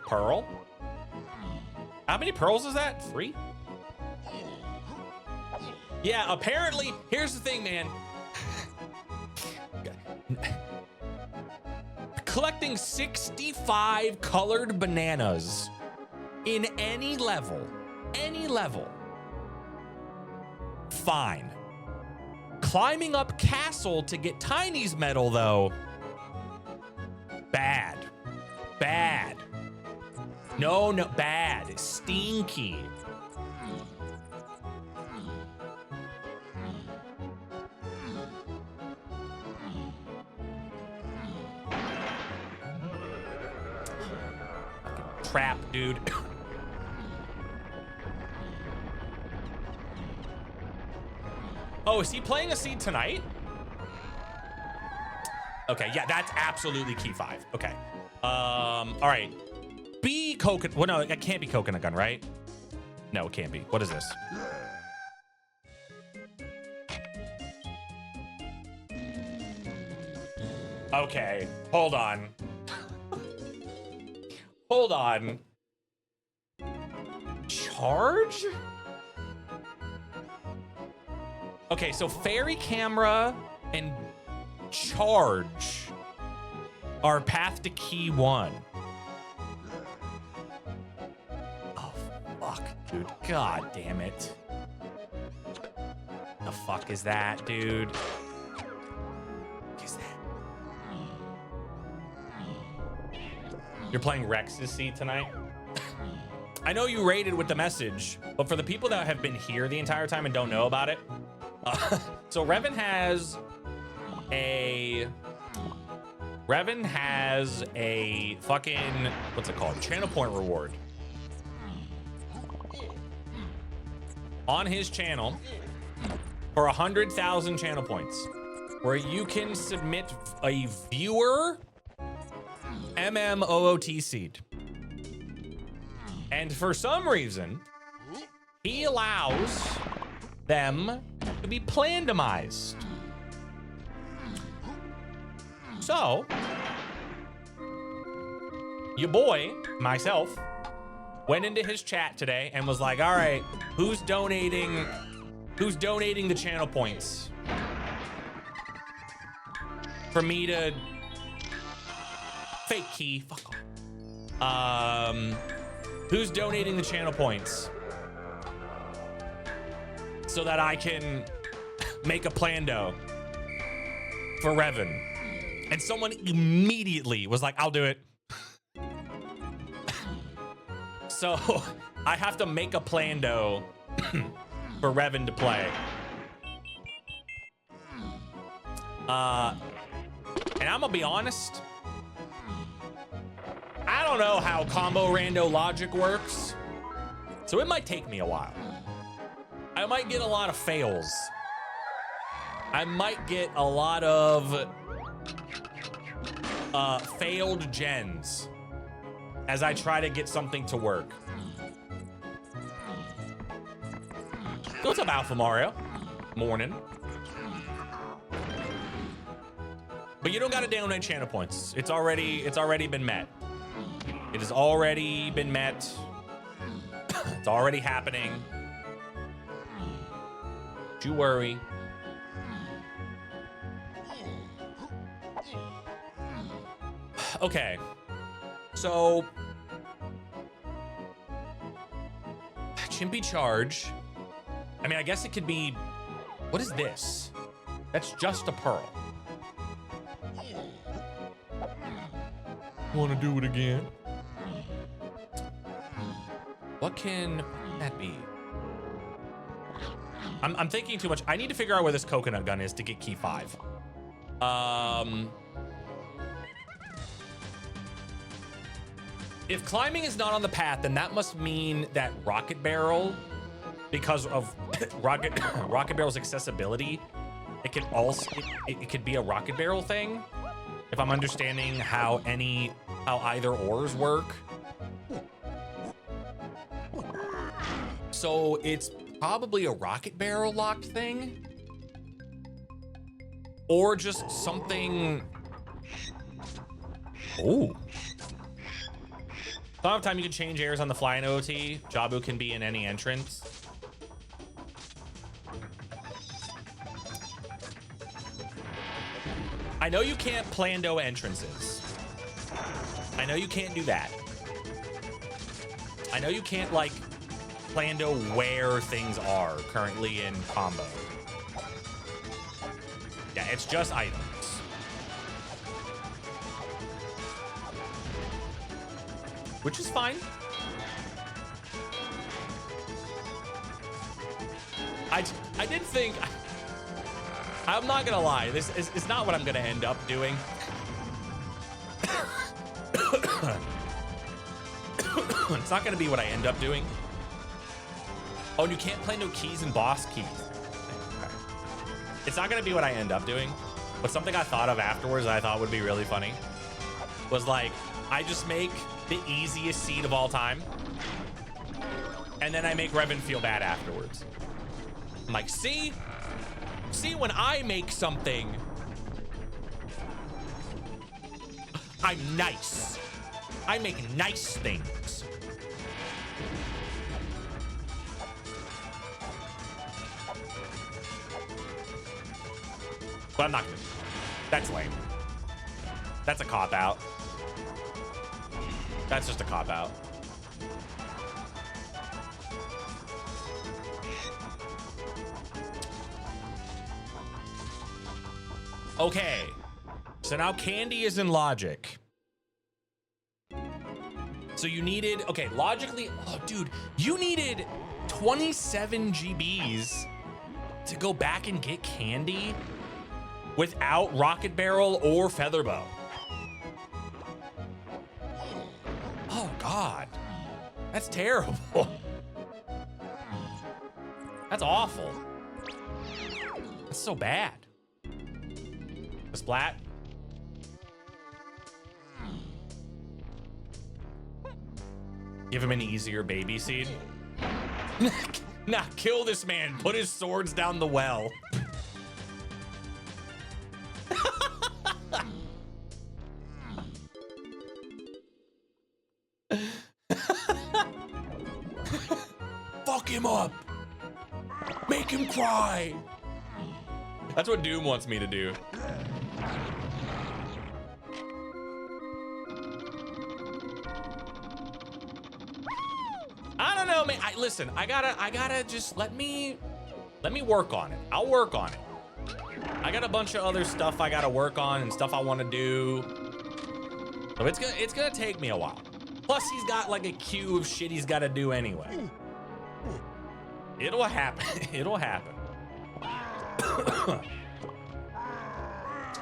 Speaker 1: Pearl? How many pearls is that? 3? Yeah, apparently, here's the thing, man. Collecting 65 colored bananas in any level, fine. Climbing up castle to get Tiny's medal, though, bad. No, bad. Stinky. Trap, dude. Oh, is he playing a seed tonight? Okay, yeah, that's absolutely key 5. Okay. All right. Be coconut. Well, no, it can't be coconut gun, right? No, it can't be. What is this? Okay, hold on. Hold on. Charge? Okay, so fairy camera and charge are path to key 1. Oh, fuck, dude. God damn it. The fuck is that, dude? What is that? You're playing Rex's seat tonight? I know you raided with the message, but for the people that have been here the entire time and don't know about it, so Revin has a fucking, what's it called? Channel point reward on his channel for 100,000 channel points, where you can submit a viewer MMOOT seed. And for some reason, he allows them to be plandomized. So, your boy, myself, went into his chat today and was like, all right, who's donating the channel points for me to fake key? Fuck off. Who's donating the channel points so that I can make a plando for Revin? And someone immediately was like, I'll do it. So I have to make a plando for Revin to play. And I'm gonna be honest, don't know how combo rando logic works, so it might take me a while. I might get a lot of fails. I might get a lot of failed gens as I try to get something to work. What's up, Alpha Mario? Morning. But you don't gotta donate channel points. It's already been met. It has already been met. It's already happening. Don't you worry. Okay. So Chimpy charge. I mean, I guess it could be, what is this? That's just a pearl. Want to do it again? What can that be? I'm thinking too much. I need to figure out where this coconut gun is to get key 5. If climbing is not on the path, then that must mean that rocket barrel, because of rocket barrel's accessibility, it could also it could be a rocket barrel thing. If I'm understanding how either ors work. So it's probably a rocket barrel locked thing, or just something. Oh. Some of the time you can change airs on the fly in OT. Jabu can be in any entrance. I know you can't plando entrances. I know you can't do that. I know you can't like plando where things are currently in combo. Yeah, it's just items. Which is fine. I did think, I'm not gonna lie, this is not what I'm gonna end up doing. It's not gonna be what I end up doing. Oh, and you can't play no keys and boss keys. Okay. It's not gonna be what I end up doing, but something I thought of afterwards that I thought would be really funny was like, I just make the easiest seed of all time, and then I make Revin feel bad afterwards. I'm like, see when I make something, I'm nice. I make nice things. But I'm not gonna. That's lame. That's a cop-out. That's just a cop-out. Okay. So now Candy is in logic. So you needed, okay, logically, oh dude, you needed 27 GBs to go back and get Candy without Rocket Barrel or Featherbow. Oh God, that's terrible. That's awful. That's so bad. A splat. Give him an easier baby seed. Nah, kill this man. Put his swords down the well. Fuck him up. Make him cry. That's what Doom wants me to do. I don't know, man. Listen, I gotta just let me work on it. I'll work on it. I got a bunch of other stuff I gotta work on and stuff I want to do. So it's gonna take me a while. Plus, he's got like a queue of shit he's got to do anyway. It'll happen. It'll happen.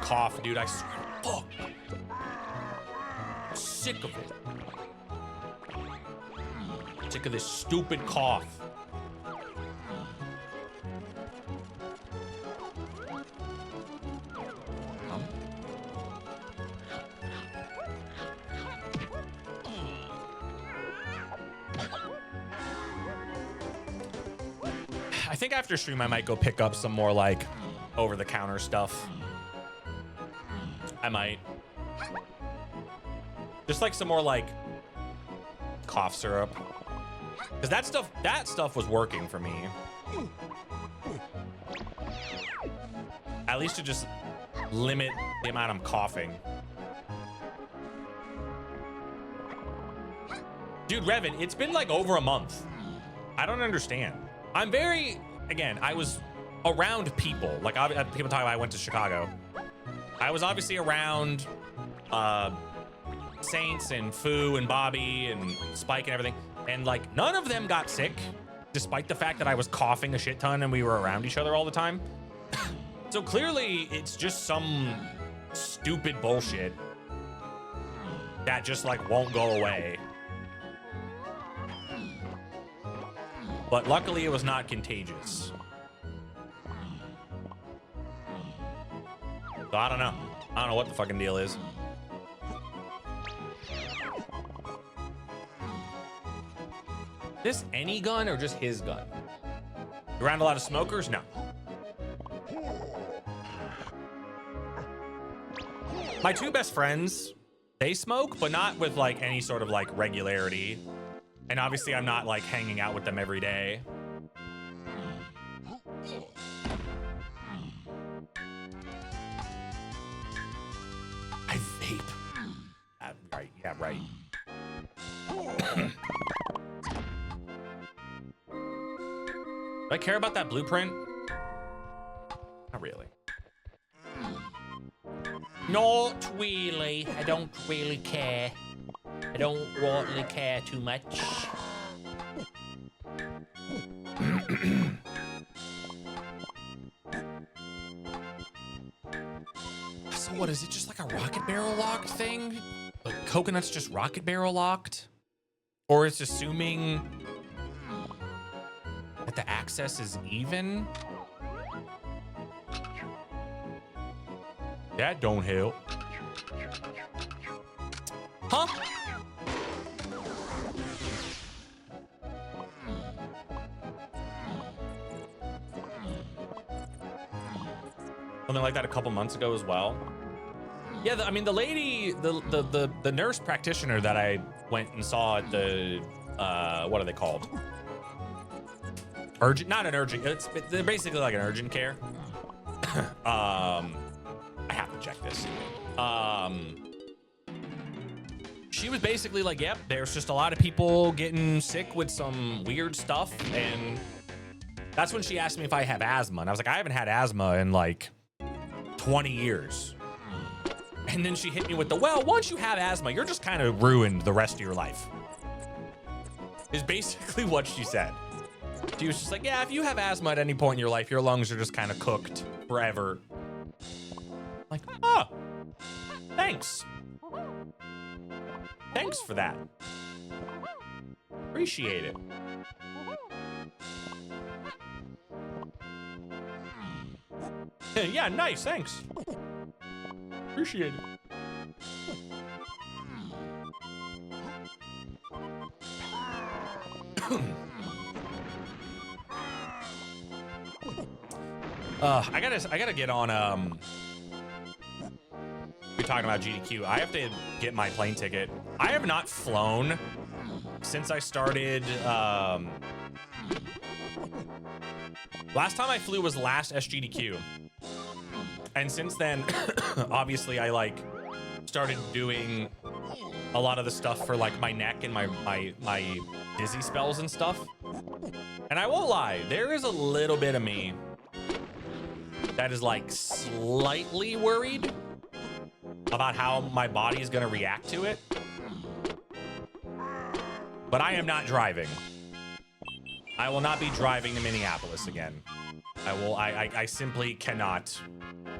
Speaker 1: Cough, dude. I swear. Fuck. I'm sick of it. Sick of this stupid cough. I think after stream I might go pick up some more like over-the-counter stuff. I might. Just like some more like cough syrup. Because that stuff was working for me. At least to just limit the amount I'm coughing. Dude, Revin, it's been like over a month. I don't understand. I'm very, again, I was around people. Like people talk about I went to Chicago. I was obviously around Saints and Foo and Bobby and Spike and everything. And like none of them got sick, despite the fact that I was coughing a shit ton and we were around each other all the time. So clearly it's just some stupid bullshit that just like won't go away. But luckily it was not contagious. So I don't know. I don't know what the fucking deal is. This any gun or just his gun? You around a lot of smokers? No. My two best friends, they smoke, but not with like any sort of like regularity. And obviously I'm not like hanging out with them every day. I vape. Right, yeah, right. Do I care about that blueprint? Not really. Not really. I don't really care. I don't really care too much. So what is it? Just like a rocket barrel locked thing? Like coconut's just rocket barrel locked? Or it's assuming that the access is even? That don't help. Huh? Something like that a couple months ago as well. Yeah, I mean, the lady, the nurse practitioner that I went and saw at the, what are they called? Urgent, not an urgent, they're basically like an urgent care. I have to check this. She was basically like, yep, there's just a lot of people getting sick with some weird stuff. And that's when she asked me if I have asthma. And I was like, I haven't had asthma in like 20 years. And then she hit me with the, well, once you have asthma, you're just kind of ruined the rest of your life. Is basically what she said. She was just like, yeah, if you have asthma at any point in your life, your lungs are just kind of cooked forever. Like, oh, thanks. Thanks for that. Appreciate it. Yeah, nice, thanks. Appreciate it. I gotta get on, we're talking about GDQ. I have to get my plane ticket. I have not flown since I started, last time I flew was last SGDQ. And since then, obviously I like started doing a lot of the stuff for like my neck and my dizzy spells and stuff. And I won't lie, there is a little bit of me that is like slightly worried about how my body is going to react to it. But I am not driving. I will not be driving to Minneapolis again. I simply cannot.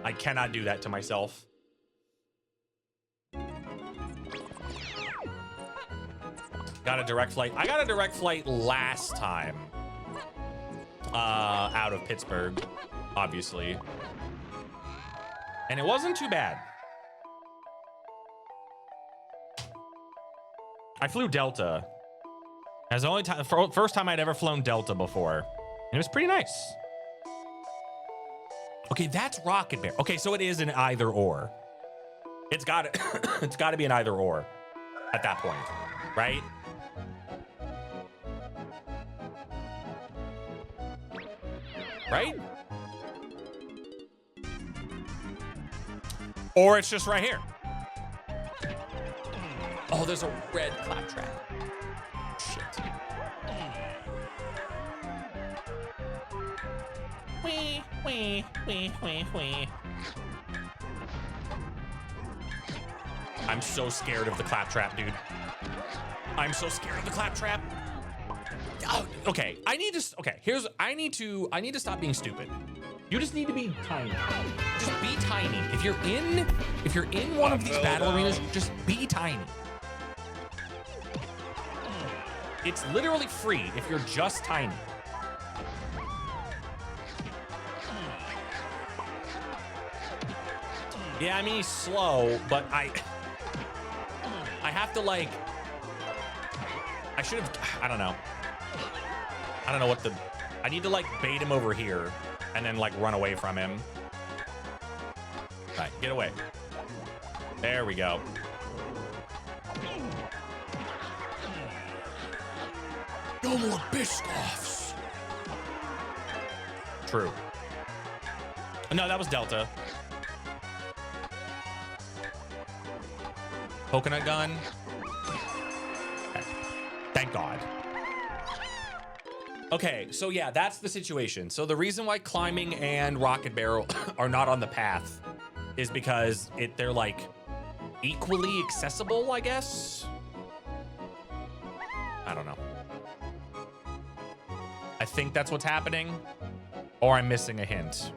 Speaker 1: I cannot do that to myself. Got a direct flight. I got a direct flight last time. Out of Pittsburgh, obviously. And it wasn't too bad. I flew Delta. As the only time, first time I'd ever flown Delta before. And it was pretty nice. Okay, that's Rocket Bear. Okay, so it is an either or. It's got to be an either or at that point, right? Right? Or it's just right here. Oh, there's a red claptrap. Shit. Wee, wee, wee, wee, wee. I'm so scared of the claptrap, dude. I'm so scared of the claptrap. Oh, okay, I need to stop being stupid. You just need to be tiny. Just be tiny. If you're in one of these battle arenas, just be tiny. It's literally free if you're just tiny. Yeah, I mean, he's slow, but I have to, like, I should have, I don't know what I need to, like, bait him over here and then, like, run away from him. All right, get away. There we go. No more Biscoffs. True. No, that was Delta. Coconut gun. Okay. Thank God. Okay, so yeah, that's the situation. So the reason why climbing and rocket barrel are not on the path is because they're like equally accessible, I guess. I don't know. I think that's what's happening, or I'm missing a hint.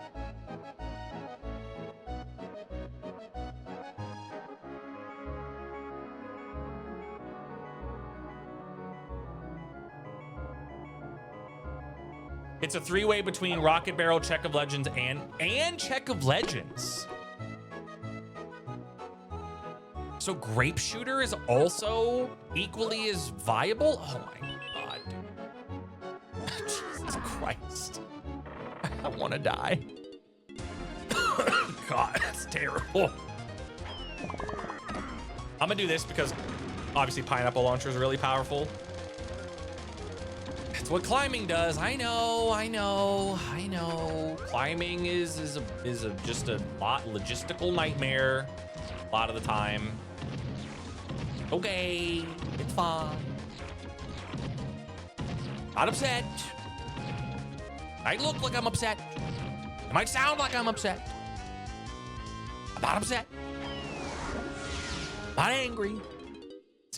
Speaker 1: It's a three-way between Rocket Barrel, Check of Legends, and Check of Legends. So Grape Shooter is also equally as viable? Oh my God. Jesus Christ. I want to die. God, that's terrible. I'm gonna do this because obviously Pineapple Launcher is really powerful. That's what climbing does. I know. Climbing is just a logistical nightmare a lot of the time. Okay, it's fine. Not upset. I look like I'm upset. It might sound like I'm upset. I'm not upset. Not angry.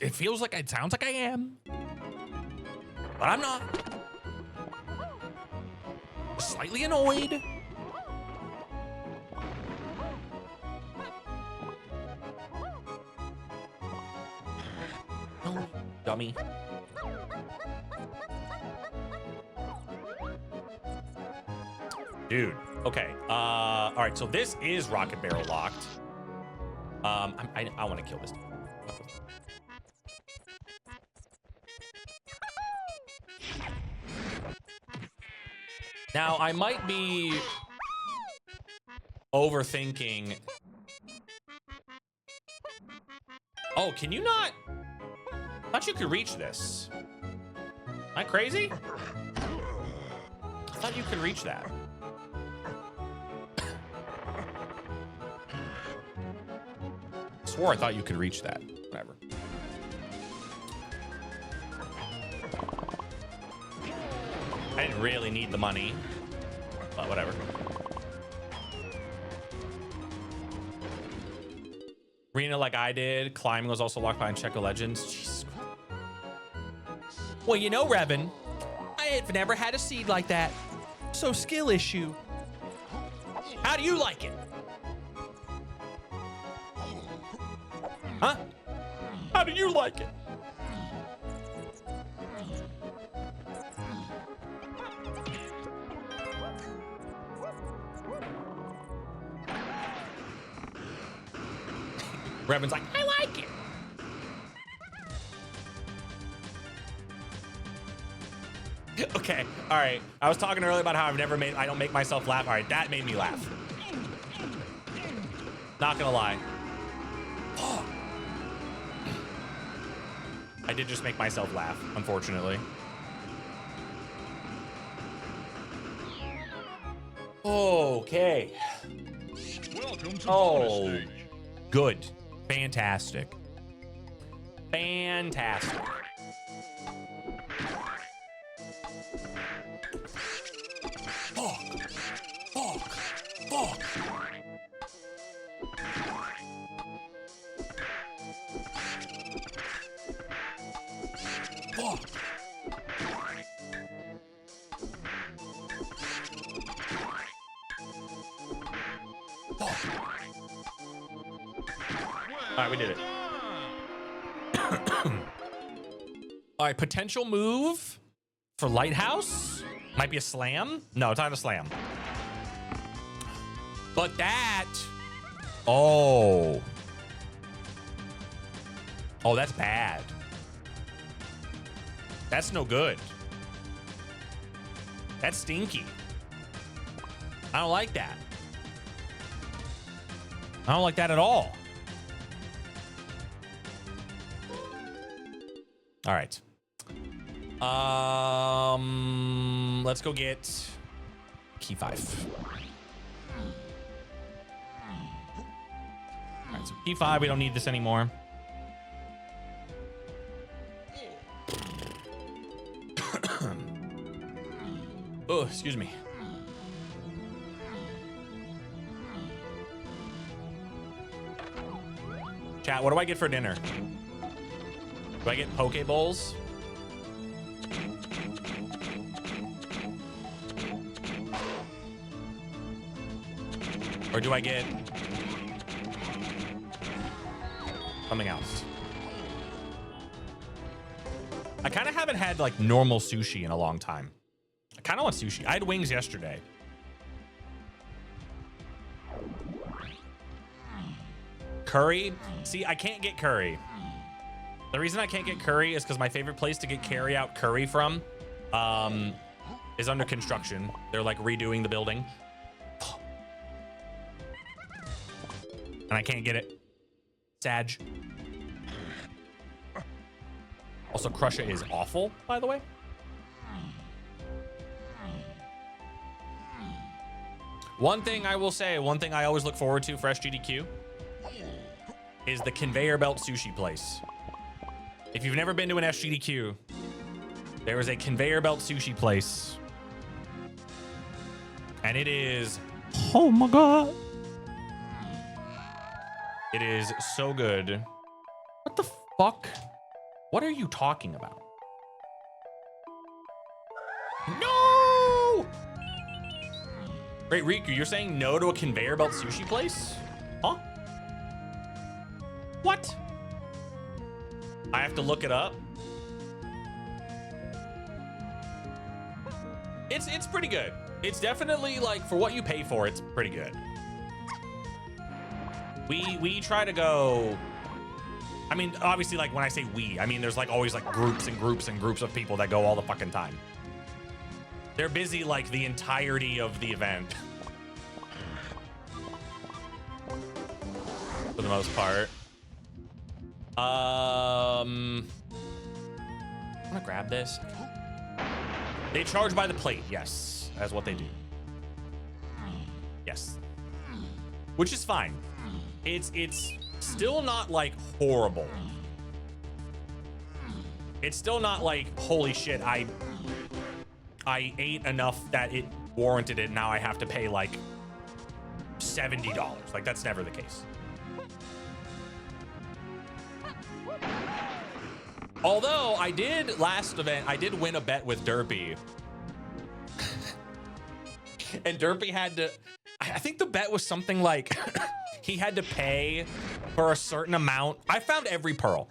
Speaker 1: It feels like it sounds like I am. But I'm not. Slightly annoyed. No, dummy. Dude, okay. All right, so this is Rocket Barrel locked. I want to kill this dude. Now, I might be overthinking. Oh, can you not? I thought you could reach this. Am I crazy? I thought you could reach that. I swore I thought you could reach that. Whatever. I didn't really need the money, but whatever. Arena like I did. Climbing was also locked behind Check of Legends. Jesus Christ. Well, you know, Revin, I've never had a seed like that. So skill issue. How do you like it? Huh? How do you like it? Revin's like, I like it. Okay, all right. I was talking earlier about how I don't make myself laugh. All right, that made me laugh. Not gonna lie. Oh. I did just make myself laugh, unfortunately. Okay.
Speaker 2: Welcome to bonus stage.
Speaker 1: Good. Fantastic. Fantastic. Fuck. Fuck. Fuck. Fuck. All right, we did it. All right, potential move for Lighthouse. Might be a slam. No, it's not a slam. But that... Oh. Oh, that's bad. That's no good. That's stinky. I don't like that. I don't like that at all. All right. Let's go get key 5. All right, so key 5, we don't need this anymore. Oh, excuse me. Chat, what do I get for dinner? Do I get poke bowls? Or do I get something else? I kind of haven't had like normal sushi in a long time. I kind of want sushi. I had wings yesterday. Curry? See, I can't get curry. The reason I can't get curry is because my favorite place to get carry out curry from is under construction. They're like redoing the building. And I can't get it. Sag. Also, Crusher is awful, by the way. One thing I will say, one thing I always look forward to for SGDQ is the conveyor belt sushi place. If you've never been to an SGDQ, there is a conveyor belt sushi place. And it is, oh my God. It is so good. What the fuck? What are you talking about? No! Wait, Riku, you're saying no to a conveyor belt sushi place? Huh? What? I have to look it up. It's pretty good. It's definitely like for what you pay for, it's pretty good. We try to go. I mean, obviously, like when I say we, I mean there's like always like groups and groups and groups of people that go all the fucking time. They're busy like the entirety of the event. For the most part. I'm gonna grab this. They charge by the plate, yes. That's what they do. Yes. Which is fine. It's still not like horrible. It's still not like, holy shit, I ate enough that it warranted it. Now I have to pay like $70. Like that's never the case. Although I did last event, I did win a bet with Derpy. And Derpy had to, I think the bet was something like he had to pay for a certain amount. I found every pearl.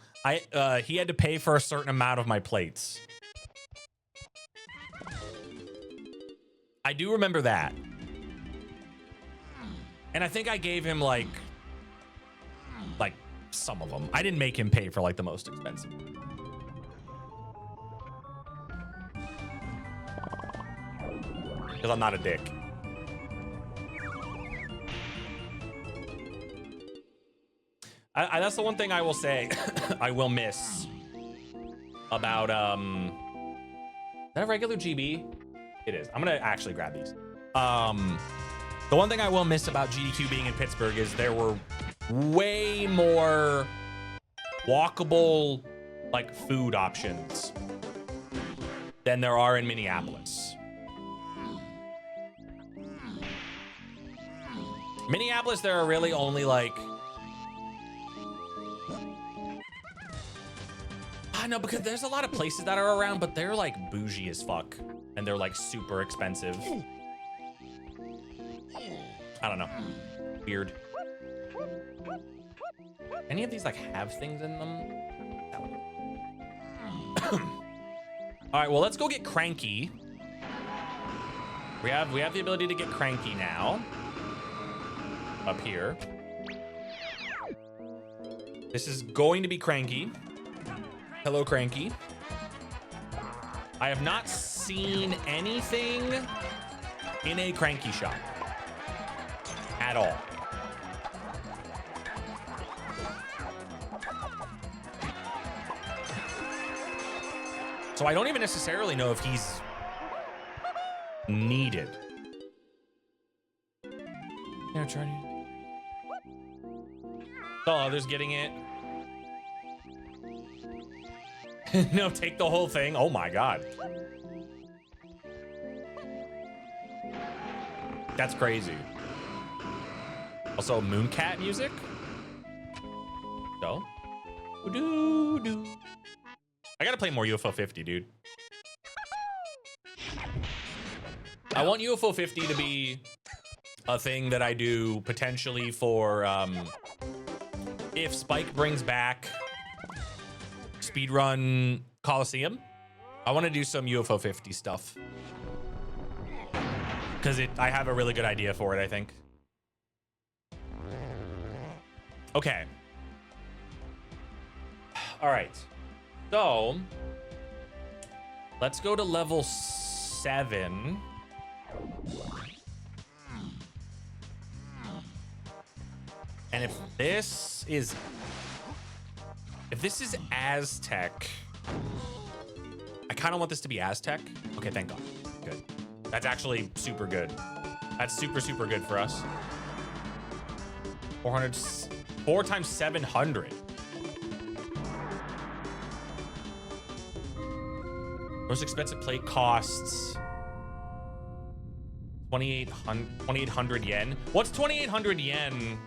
Speaker 1: He had to pay for a certain amount of my plates. I do remember that. And I think I gave him like Some of them. I didn't make him pay for like the most expensive. Because I'm not a dick. That's the one thing I will say I will miss about is that a regular GB? It is. I'm gonna actually grab these. The one thing I will miss about GDQ being in Pittsburgh is there were way more walkable like food options than there are in Minneapolis. Minneapolis, there are really only like, I know, because there's a lot of places that are around, but they're like bougie as fuck and they're like super expensive. I don't know. Weird. Any of these like have things in them? That one. All right, well, let's go get Cranky. We have the ability to get Cranky now. Up here. This is going to be Cranky. Hello, Cranky. I have not seen anything in a Cranky shop at all. So I don't even necessarily know if he's needed. Yeah, try to. Oh, others getting it. No, take the whole thing. Oh my God. That's crazy. Also, Mooncat music. So, doo. I gotta play more UFO 50, dude. I want UFO 50 to be a thing that I do potentially for if Spike brings back Speedrun Coliseum. I want to do some UFO 50 stuff because I have a really good idea for it, I think. Okay. All right. So let's go to level 7. And if this is Aztec, I kind of want this to be Aztec. Okay, thank God. Good. That's actually super good. That's super, super good for us. 4 times 700. Most expensive plate costs 2,800 yen. What's 2,800 yen?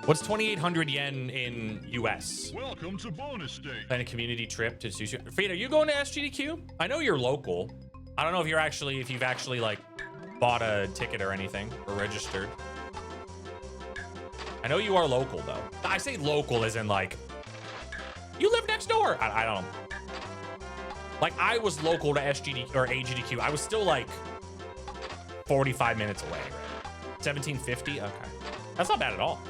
Speaker 1: What's 2,800 yen in US?
Speaker 2: Welcome to bonus stage.
Speaker 1: And a community trip to Sushi. Fade, are you going to SGDQ? I know you're local. I don't know if you've actually like bought a ticket or anything or registered. I know you are local though. I say local as in like, you live next door. I don't know. Like I was local to SGD or AGDQ. I was still like 45 minutes away. 1750. Okay, that's not bad at all.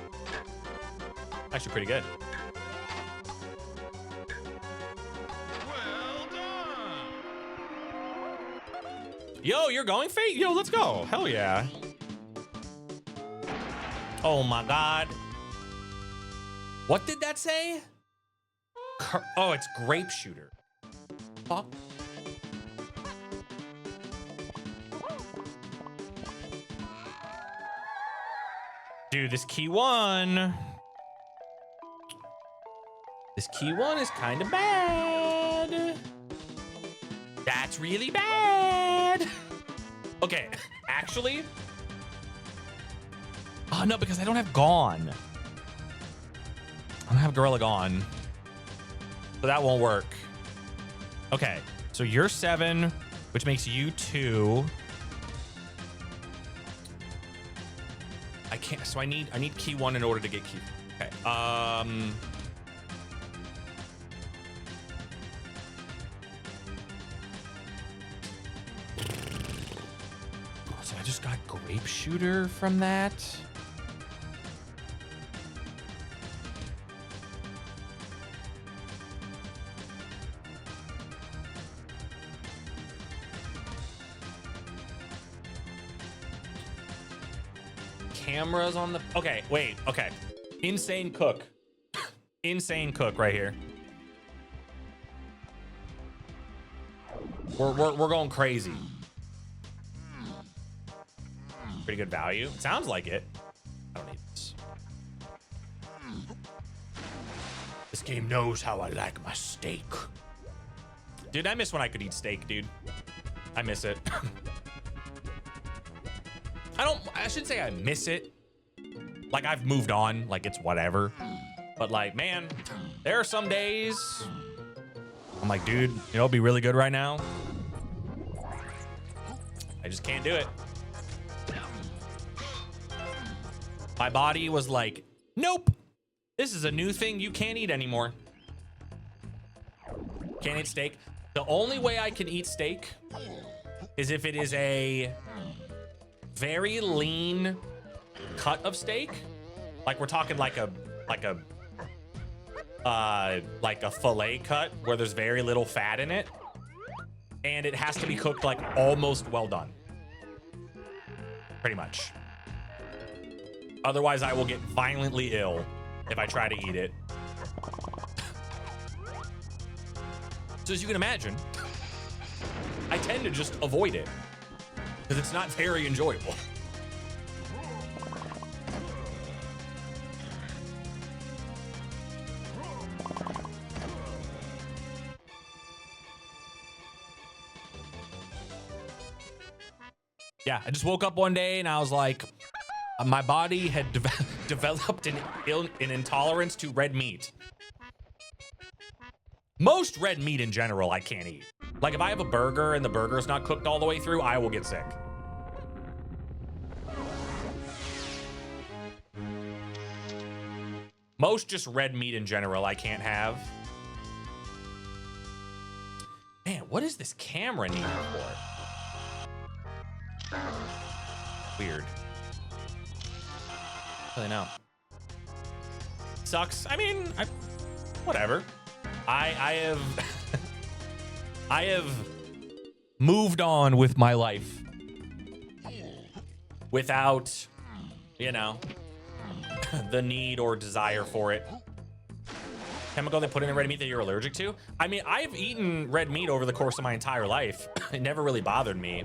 Speaker 1: Actually, pretty good.
Speaker 2: Well done.
Speaker 1: Yo, you're going, Fate? Yo, let's go. Hell yeah. Oh my God. What did that say? Oh, it's grape shooter. Fuck. Dude, this key one. This key one is kind of bad. That's really bad. Okay, actually. Oh no, because I don't have Gone. I don't have Gorilla Gone. So that won't work. Okay, so you're 7, which makes you 2. I can't, so I need key 1 in order to get key. Okay, so I just got grape shooter from that. cameras on the... Okay, wait, okay. Insane cook. Insane cook right here. We're going crazy. Pretty good value. It sounds like it. I don't need this. This game knows how I like my steak. Dude, I miss when I could eat steak, dude. I miss it. I should say I miss it. Like, I've moved on, like it's whatever. But like, man, there are some days I'm like, dude, you know, it'd be really good right now. I just can't do it. My body was like, nope, this is a new thing you can't eat anymore. Can't eat steak. The only way I can eat steak is if it is a very lean cut of steak. Like we're talking like a fillet cut where there's very little fat in it. And it has to be cooked like almost well done. Pretty much. Otherwise, I will get violently ill if I try to eat it. So as you can imagine, I tend to just avoid it because it's not very enjoyable. Yeah, I just woke up one day and I was like, my body had developed an intolerance to red meat. Most red meat in general, I can't eat. Like if I have a burger and the burger's not cooked all the way through, I will get sick. Most just red meat in general, I can't have. Man, what is this camera needed for? Weird. I don't really know. Sucks. I mean, whatever. I have I have moved on with my life without, you know, the need or desire for it. Chemical they put in the red meat that you're allergic to? I mean, I've eaten red meat over the course of my entire life. It never really bothered me.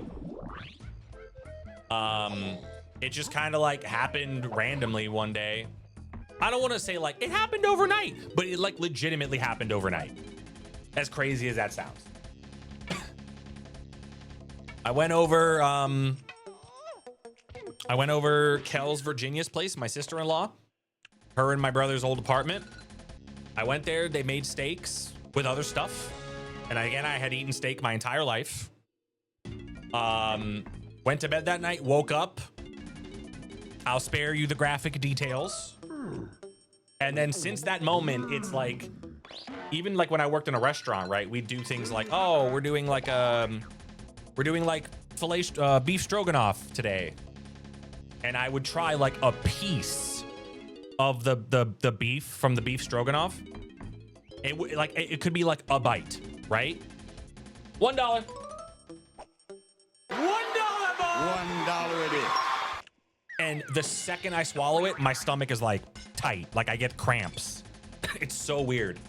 Speaker 1: It just kind of like happened randomly one day. I don't want to say like it happened overnight, but it like legitimately happened overnight. As crazy as that sounds. I went over Kel's Virginia's place, my sister-in-law, her and my brother's old apartment. I went there, they made steaks with other stuff. And again, I had eaten steak my entire life. Went to bed that night, woke up. I'll spare you the graphic details. And then since that moment, it's like, even like when I worked in a restaurant, right? We do things like, oh, we're doing like filet, beef stroganoff today. And I would try like a piece of the beef from the beef stroganoff. It could be like a bite, right? $1. $1,
Speaker 2: $1 it is.
Speaker 1: And the second I swallow it, my stomach is like tight. Like I get cramps. It's so weird.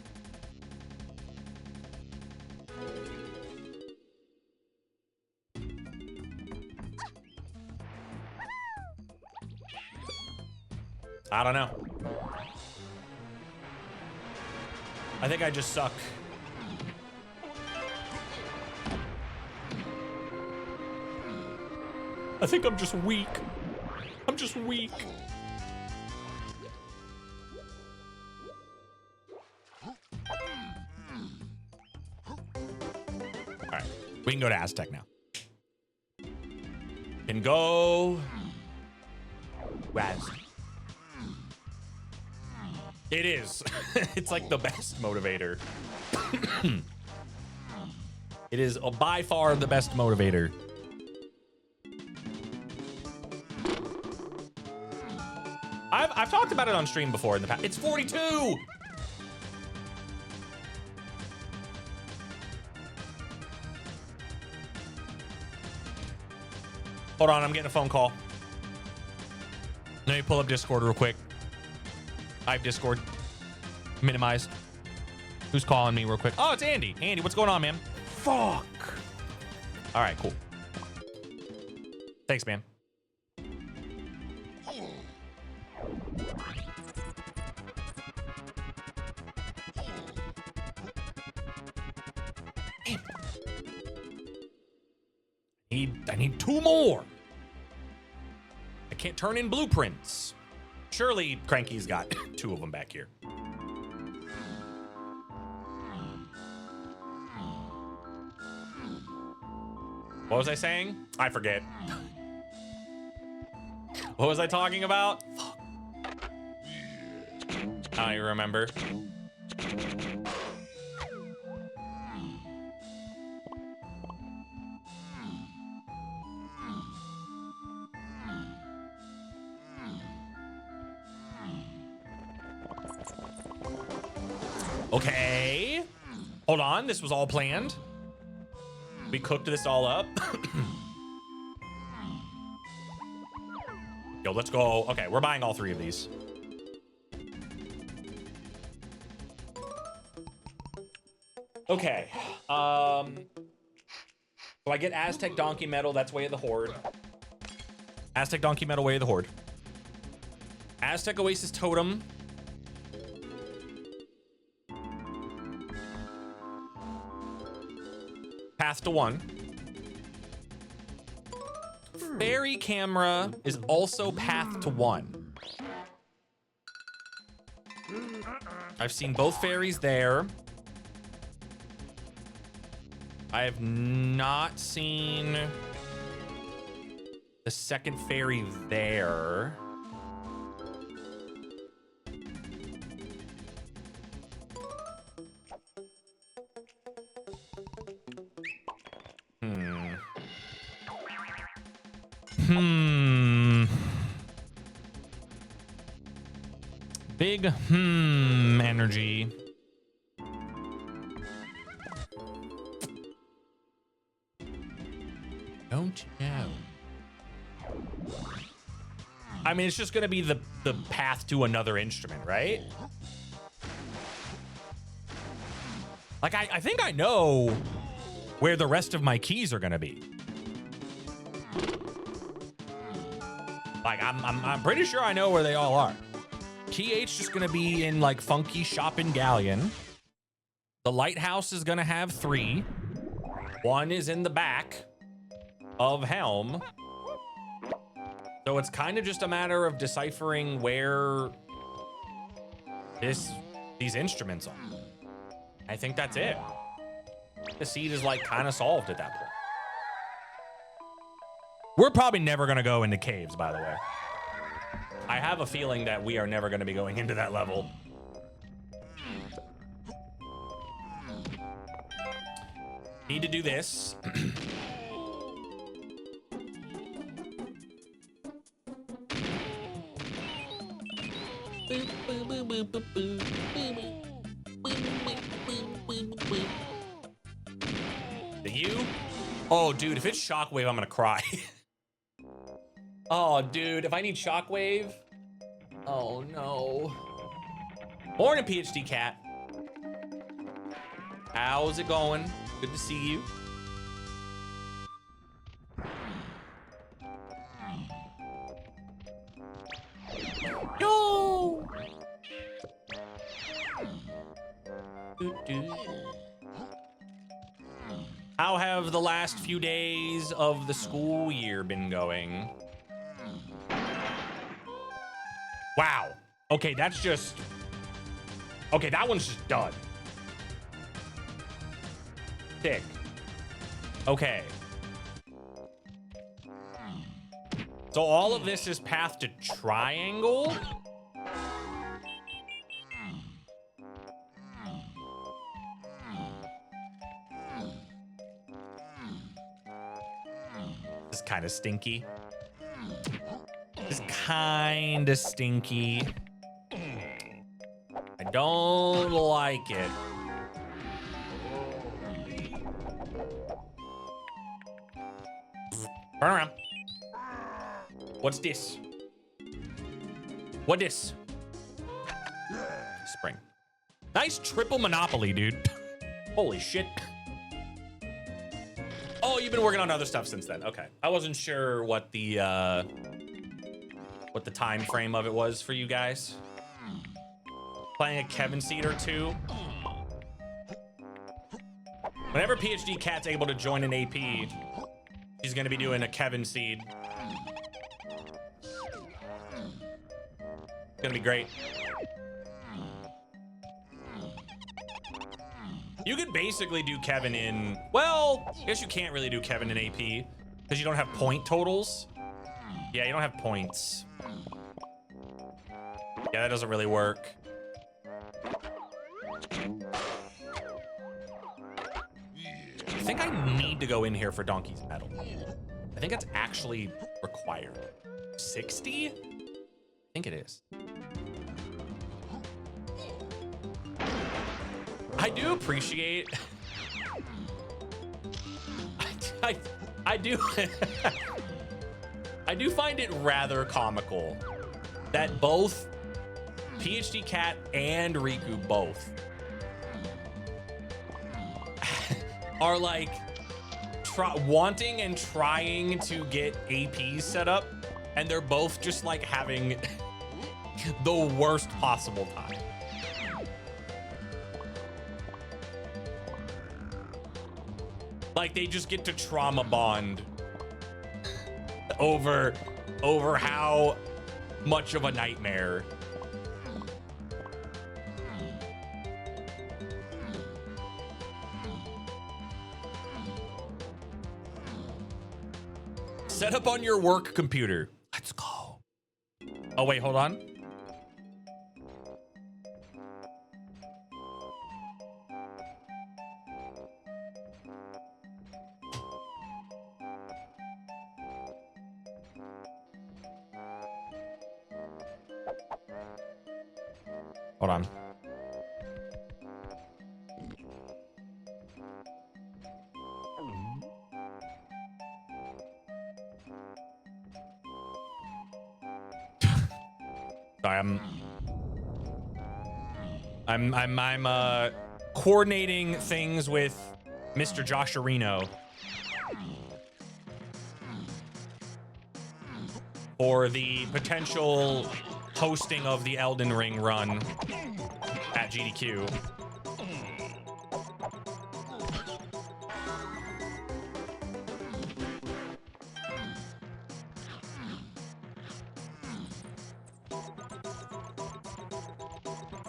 Speaker 1: I don't know. I think I just suck. I think I'm just weak. I'm just weak. All right, we can go to Aztec now. Can go Raz. It is. It's like the best motivator. It is by far the best motivator. I've talked about it on stream before in the past. It's 42. Hold on, I'm getting a phone call. Let me pull up Discord real quick. I have Discord minimized. Who's calling me real quick? Oh, it's Andy. Andy, what's going on, man? Fuck. All right, cool. Thanks, man. I need 2 more. I can't turn in blueprints. Surely Cranky's got 2 of them back here. What was I saying? I forget. What was I talking about? Fuck. I don't even remember. Okay. Hold on. This was all planned. We cooked this all up. Yo, let's go. Okay, we're buying all 3 of these. Okay. So I get Aztec Donkey Metal. That's Way of the Horde. Aztec Donkey Metal, Way of the Horde. Aztec Oasis Totem. Path to 1. Fairy Camera is also Path to 1. I've seen both fairies there. I have not seen the second fairy there. Big energy. Don't know. I mean, it's just gonna be the path to another instrument, right? Like, I think I know where the rest of my keys are gonna be. Like, I'm pretty sure I know where they all are. Key 8's just gonna be in like Funky Shopping Galleon. The lighthouse is gonna have 3. 1 is in the back of Helm. So it's kind of just a matter of deciphering where these instruments are. I think that's it. The seed is like kind of solved at that point. We're probably never gonna go into caves, by the way. I have a feeling that we are never going to be going into that level. Need to do this. You? Oh, dude, if it's Shockwave, I'm going to cry. Oh, dude, if I need Shockwave. Oh, no. Morning, PhD Cat. How's it going? Good to see you. Yo! How have the last few days of the school year been going? Wow. Okay, that's just... Okay, that one's just done. Sick. Okay. So all of this is path to triangle? This is kind of stinky. This is kind of stinky. I don't like it. Turn around. What's this? What this? Spring. Nice triple Monopoly, dude. Holy shit. Oh, you've been working on other stuff since then. Okay. I wasn't sure what the time frame of it was for you guys. Playing a Kevin seed or two. Whenever PhD Cat's able to join an AP, she's gonna be doing a Kevin seed. It's gonna be great. You could basically do Kevin in, well, I guess you can't really do Kevin in AP because you don't have point totals. Yeah, you don't have points. Yeah, that doesn't really work. I think I need to go in here for Donkey's Medal. I think that's actually required. 60? I think it is. I do appreciate. I do. I do find it rather comical that both PhD Cat and Riku both are like wanting and trying to get APs set up, and they're both just like having the worst possible time. Like they just get to trauma bond over how much of a nightmare. Set up on your work computer. Let's go. Oh wait, hold on. Hold on. Sorry, I'm coordinating things with Mr. Josh Areno for the potential hosting of the Elden Ring run at GDQ.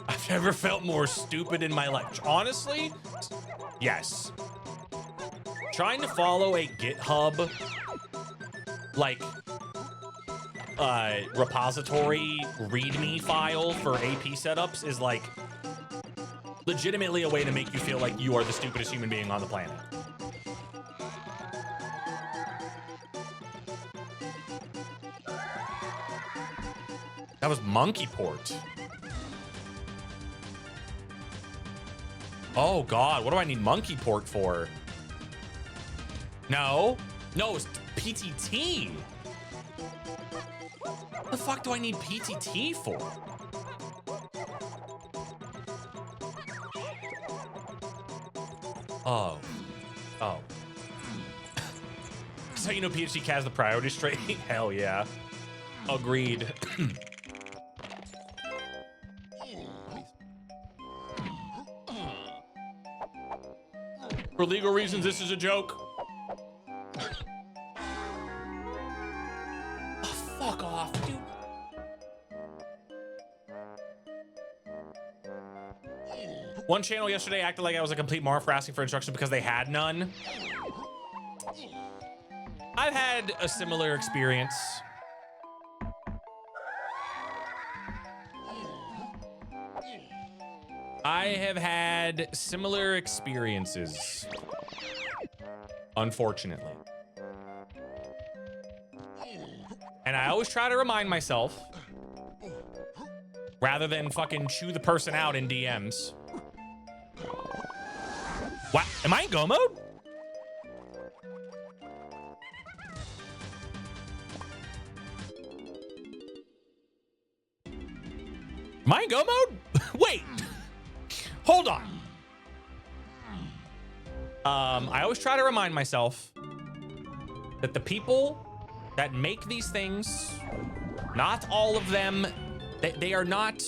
Speaker 1: I've never felt more stupid in my life. Honestly, yes. Trying to follow a GitHub like repository README file for AP setups is like legitimately a way to make you feel like you are the stupidest human being on the planet. That was Monkey Port. Oh God, what do I need Monkey Port for? No, it's PTT. What the fuck do I need PTT for? Oh. So you know PhD Cat has the priority straight? Hell yeah. Agreed. For legal reasons, this is a joke. Oh, fuck off, dude. One channel yesterday acted like I was a complete mark for asking for instructions because they had none. I've had a similar experience. I have had similar experiences, unfortunately. And I always try to remind myself, rather than fucking chew the person out in DMs. What? Am I in go mode? Am I in go mode? Wait. Hold on. I always try to remind myself that the people that make these things, not all of them, they are not.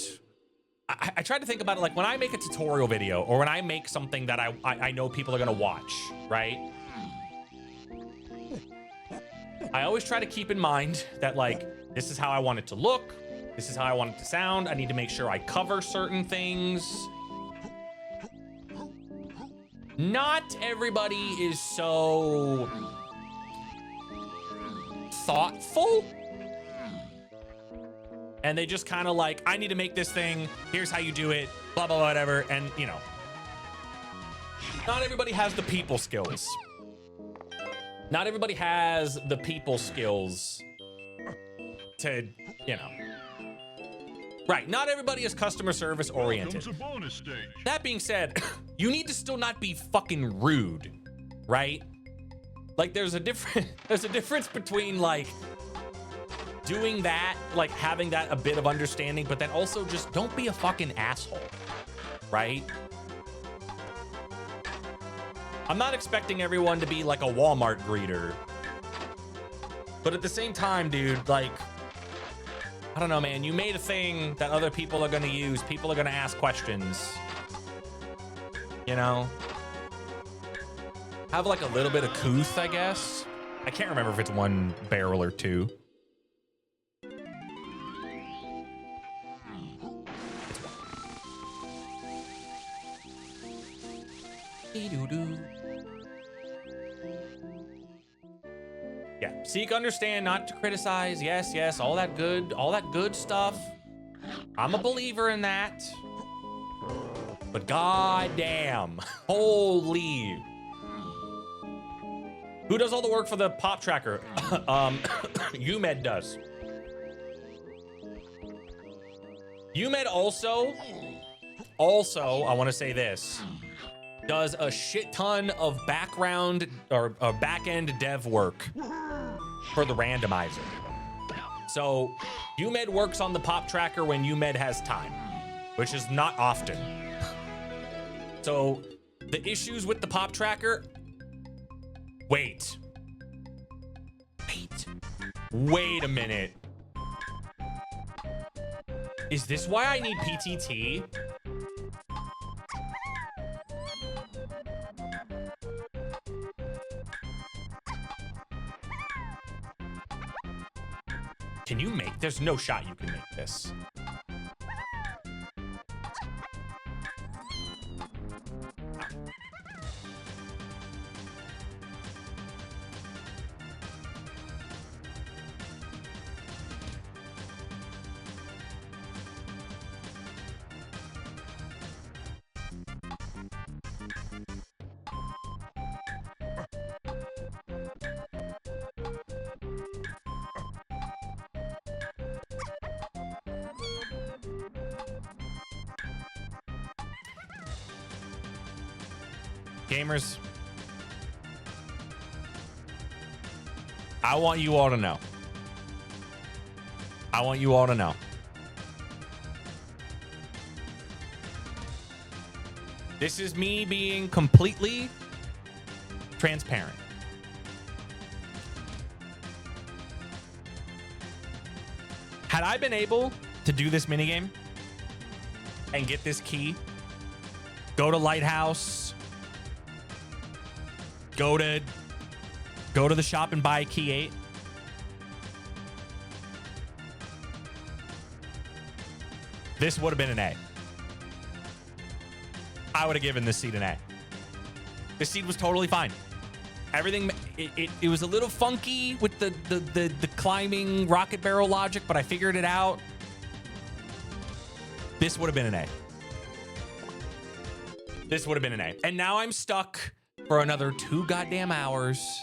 Speaker 1: I try to think about it like when I make a tutorial video or when I make something that I know people are gonna watch, right? I always try to keep in mind that like, this is how I want it to look. This is how I want it to sound. I need to make sure I cover certain things. Not everybody is so thoughtful. And they just kind of like, I need to make this thing. Here's how you do it, blah, blah, blah, whatever. And you know, not everybody has the people skills. Not everybody has the people skills to, you know. Right, not everybody is customer service oriented. That being said, you need to still not be fucking rude, right? Like there's a difference between like doing that, like having that a bit of understanding, but then also just don't be a fucking asshole, right? I'm not expecting everyone to be like a Walmart greeter, but at the same time, dude, like, I don't know, man. You made a thing that other people are gonna use. People are gonna ask questions. You know? Have like a little bit of couth, I guess. I can't remember if it's one barrel or two. Yeah, seek, understand, not to criticize. Yes, yes, all that good stuff. I'm a believer in that. But goddamn, holy. Who does all the work for the pop tracker? UMed does. UMed also, I want to say this, does a shit ton of background or back-end dev work for the randomizer. So UMed works on the pop tracker when UMed has time, which is not often. So the issues with the pop tracker, wait a minute. Is this why I need PTT? Can you make, there's no shot you can make this. Gamers, I want you all to know. This is me being completely transparent. Had I been able to do this minigame and get this key, go to Lighthouse, go to the shop and buy a key 8. This would have been an A. I would have given this seed an A. This seed was totally fine. Everything, it was a little funky with the climbing rocket barrel logic, but I figured it out. This would have been an A. This would have been an A. And now I'm stuck for another 2 goddamn hours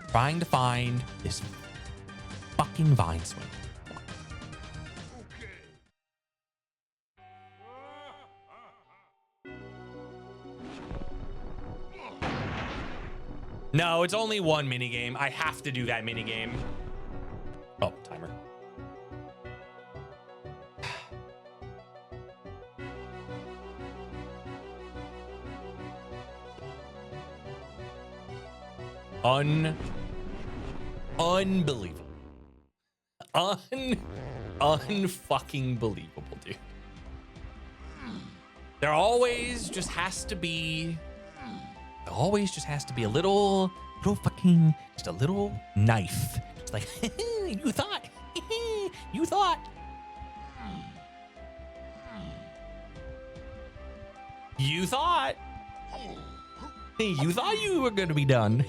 Speaker 1: trying to find this fucking vine swing. No, it's only one minigame. I have to do that minigame. Oh, timer. Unbelievable. Unfucking believable, dude. There always just has to be a little fucking, just a little knife. It's like, you thought, you thought. You thought. You thought you were gonna be done.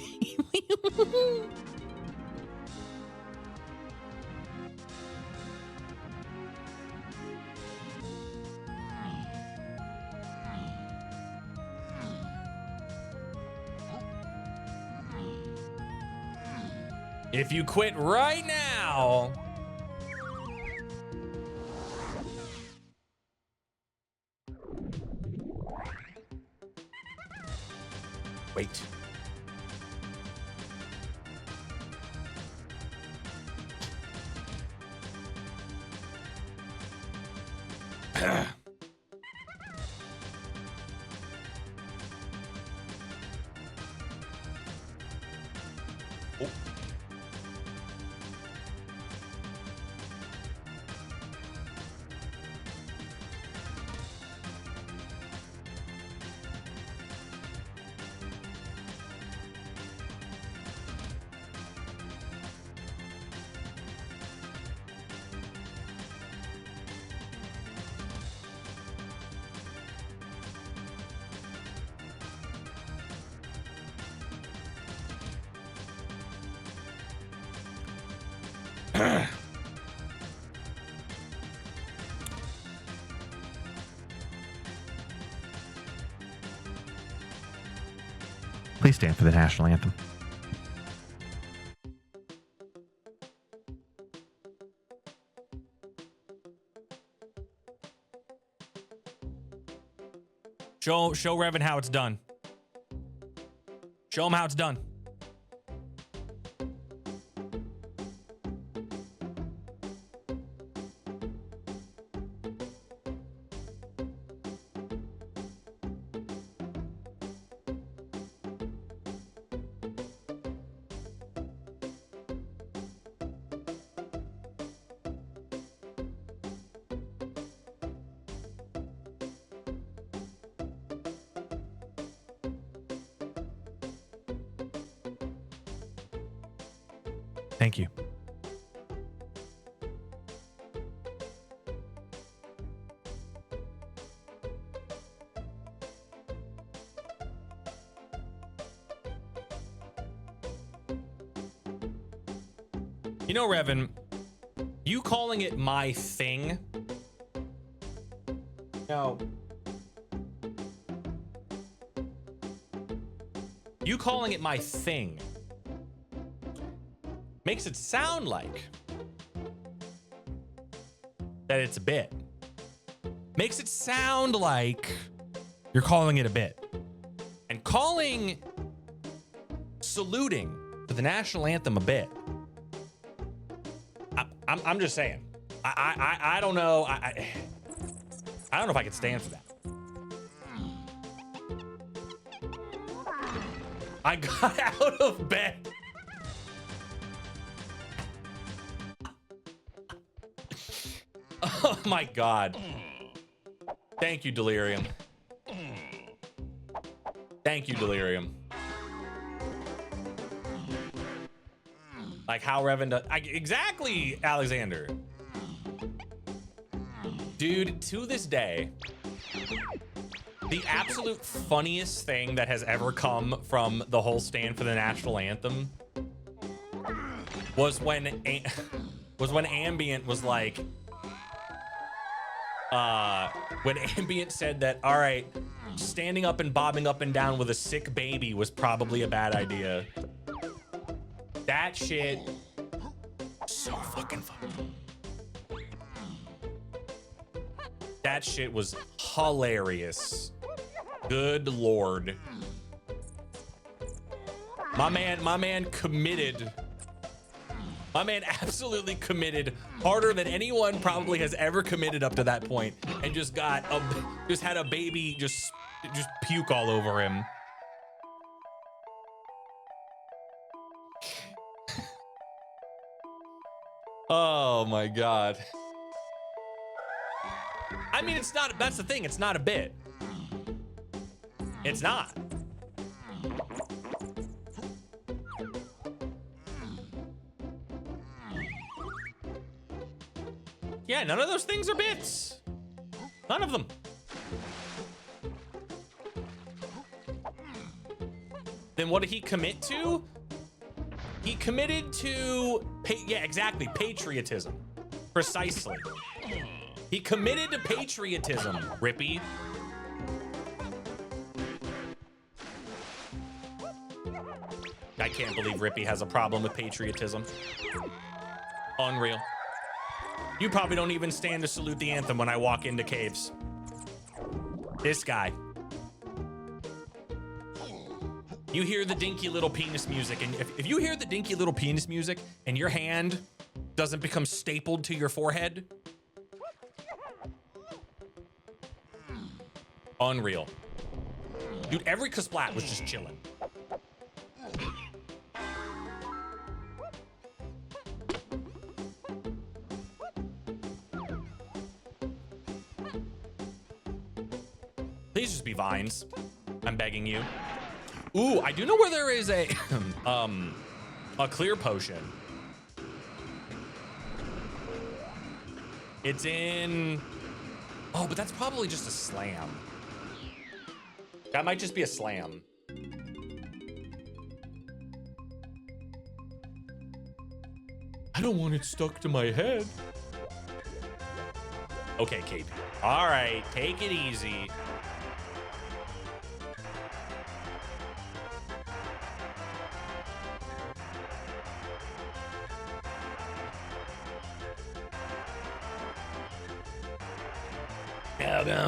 Speaker 1: If you quit right now. Wait. Oh.
Speaker 3: Please stand for the national anthem.
Speaker 1: Show Revin how it's done. Show him how it's done.
Speaker 3: Thank you.
Speaker 1: You know, Revin, you calling it my thing. No. You calling it my thing makes it sound like that it's a bit. Makes it sound like you're calling it a bit. And calling saluting to the national anthem a bit. I'm just saying. I don't know. I don't know if I could stand for that. I got out of bed. Oh my God. Thank you, Delirium. Thank you, Delirium. Like how Revin does. Exactly, Alexander. Dude, to this day, the absolute funniest thing that has ever come from the whole stand for the national anthem was when Ambient was like, when Ambient said that, all right, standing up and bobbing up and down with a sick baby was probably a bad idea. That shit, so fucking funny. That shit was hilarious. Good Lord. My man committed. My man absolutely committed harder than anyone probably has ever committed up to that point, and just had a baby just puke all over him. Oh my God. I mean, it's not, that's the thing. It's not a bit. It's not. Yeah, none of those things are bits. None of them. Then what did he commit to? He committed to, yeah, exactly, patriotism. Precisely. He committed to patriotism, Rippy. I can't believe Rippy has a problem with patriotism. Unreal. You probably don't even stand to salute the anthem when I walk into caves. This guy. You hear the dinky little penis music, and if you hear the dinky little penis music and your hand doesn't become stapled to your forehead, unreal. Dude, every Kasplat was just chilling. Please just be vines. I'm begging you. Ooh, I do know where there is a clear potion. It's in, oh, but that's probably just a slam. That might just be a slam. I don't want it stuck to my head. Okay, KP. All right, take it easy.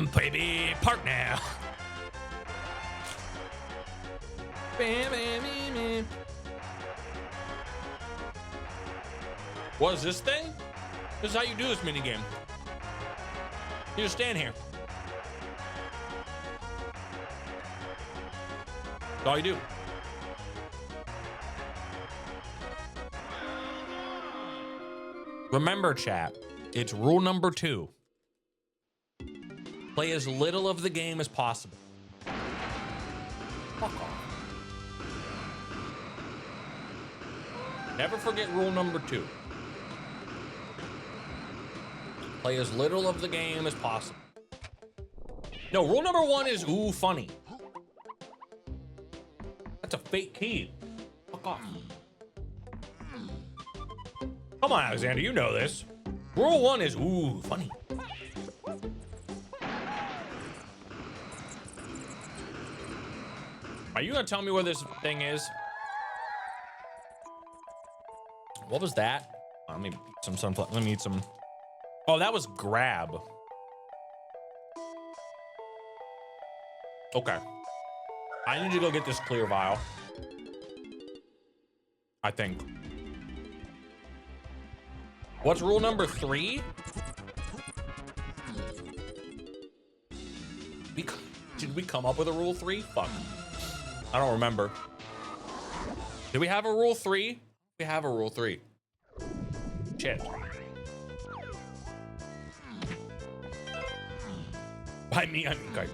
Speaker 1: Welcome, baby, park now. What is this thing? This is how you do this minigame. You just stand here. That's all you do. Remember, chat, it's rule number 2. Play as little of the game as possible. Fuck off. Never forget rule number 2. Play as little of the game as possible. No, rule number 1 is, ooh, funny. That's a fake key. Fuck off. Come on, Alexander, you know this. Rule 1 is, ooh, funny. Are you gonna tell me where this thing is? What was that? Let me eat some sunflower. Let me eat some. Oh, that was grab. Okay. I need to go get this clear vial. I think. What's rule number 3? Did we come up with a rule 3? Fuck. I don't remember. Did we have a rule 3? We have a rule 3. Shit. By me, I mean Kuiper.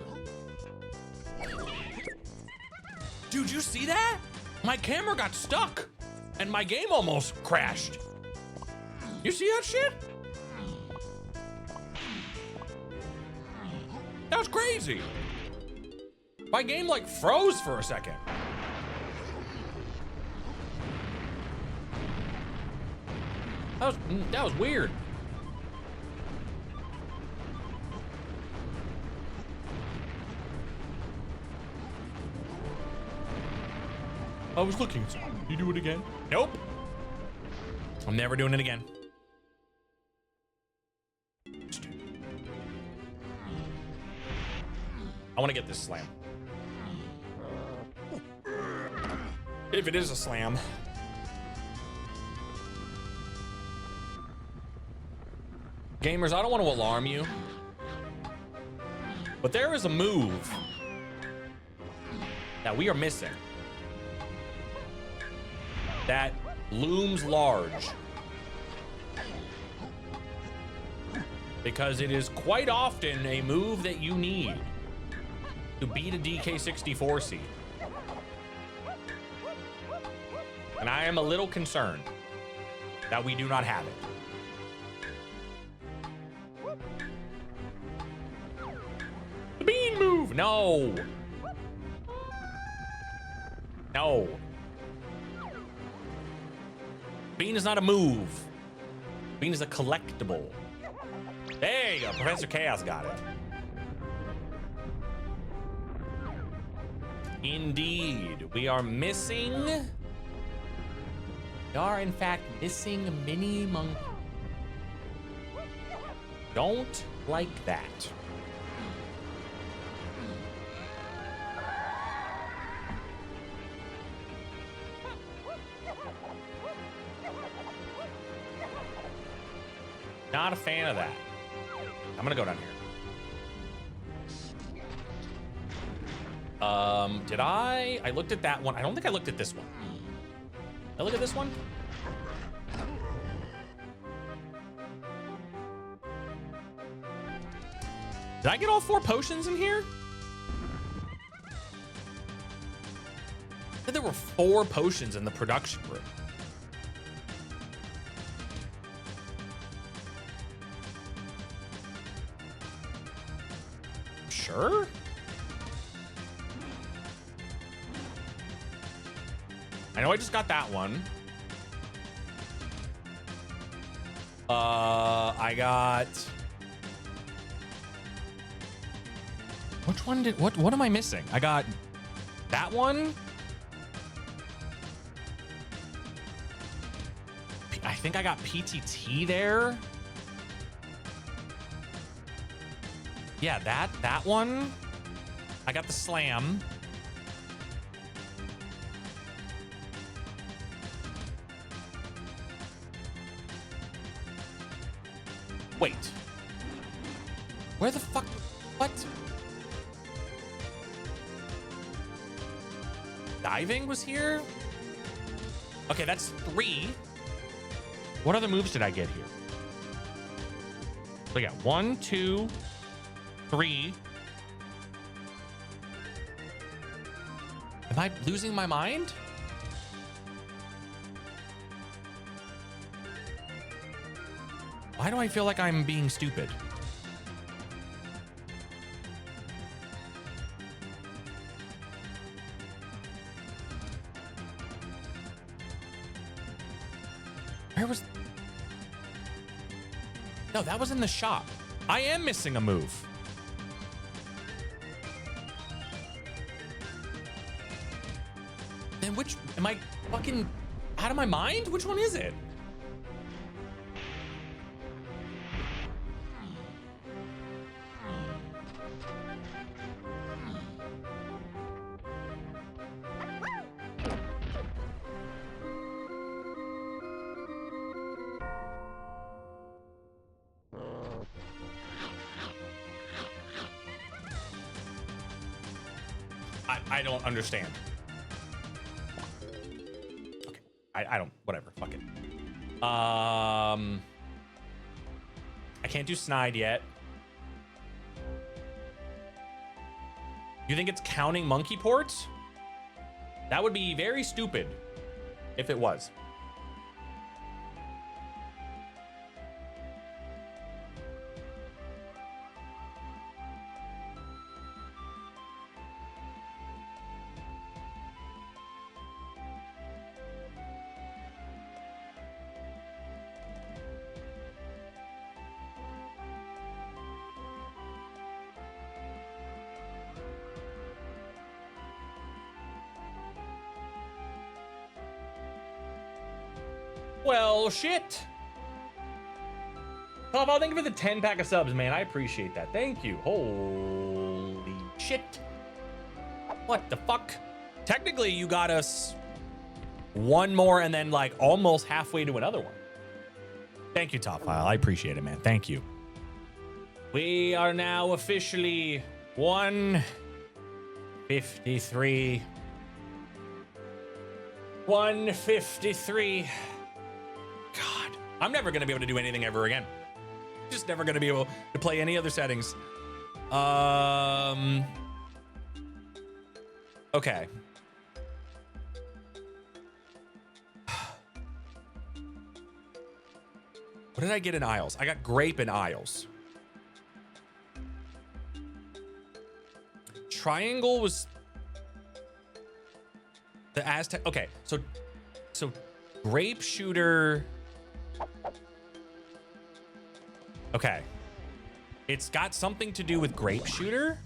Speaker 1: Dude, you see that? My camera got stuck and my game almost crashed. You see that shit? That was crazy. My game like froze for a second. That was weird. I was looking at something. You do it again? Nope. I'm never doing it again. I want to get this slam. If it is a slam. Gamers, I don't want to alarm you, but there is a move that we are missing that looms large. because it is quite often a move that you need to beat a DK64 seed. And I am a little concerned that we do not have it. The bean move! No! No. Bean is not a move. Bean is a collectible. There you go. Professor Chaos got it. Indeed. We are missing... We are, in fact, missing a mini monkey. Don't like that. Not a fan of that. I'm gonna go down here. Did I looked at that one. I don't think I looked at this one. Did I look at this one? Did I get all 4 potions in here? I said there were 4 potions in the production room. Sure. I know I just got that one. I got... Which one did... What am I missing? I got that one. I think I got PTT there. Yeah, that one. I got the slam. Wait. Where the fuck? What? Diving was here? Okay, that's 3. What other moves did I get here? So yeah, 1, 2, 3. Am I losing my mind? Why do I feel like I'm being stupid? Where was... No, that was in the shop. I am missing a move. Then which... Am I fucking out of my mind? Which one is it? I don't understand. Okay, I don't, whatever, fuck it. I can't do snide yet. You think it's counting monkey ports? That would be very stupid if it was. Well, shit. Paul, thank you for the 10 pack of subs, man. I appreciate that. Thank you. Holy shit. What the fuck? Technically, you got us one more and then like almost halfway to another one. Thank you, Top File. I appreciate it, man. Thank you. We are now officially 153. 153. God, I'm never going to be able to do anything ever again. Just never gonna be able to play any other settings. Okay. What did I get in Isles? I got grape in Isles. Triangle was the Aztec. Okay, so grape shooter. Okay, it's got something to do with grape shooter.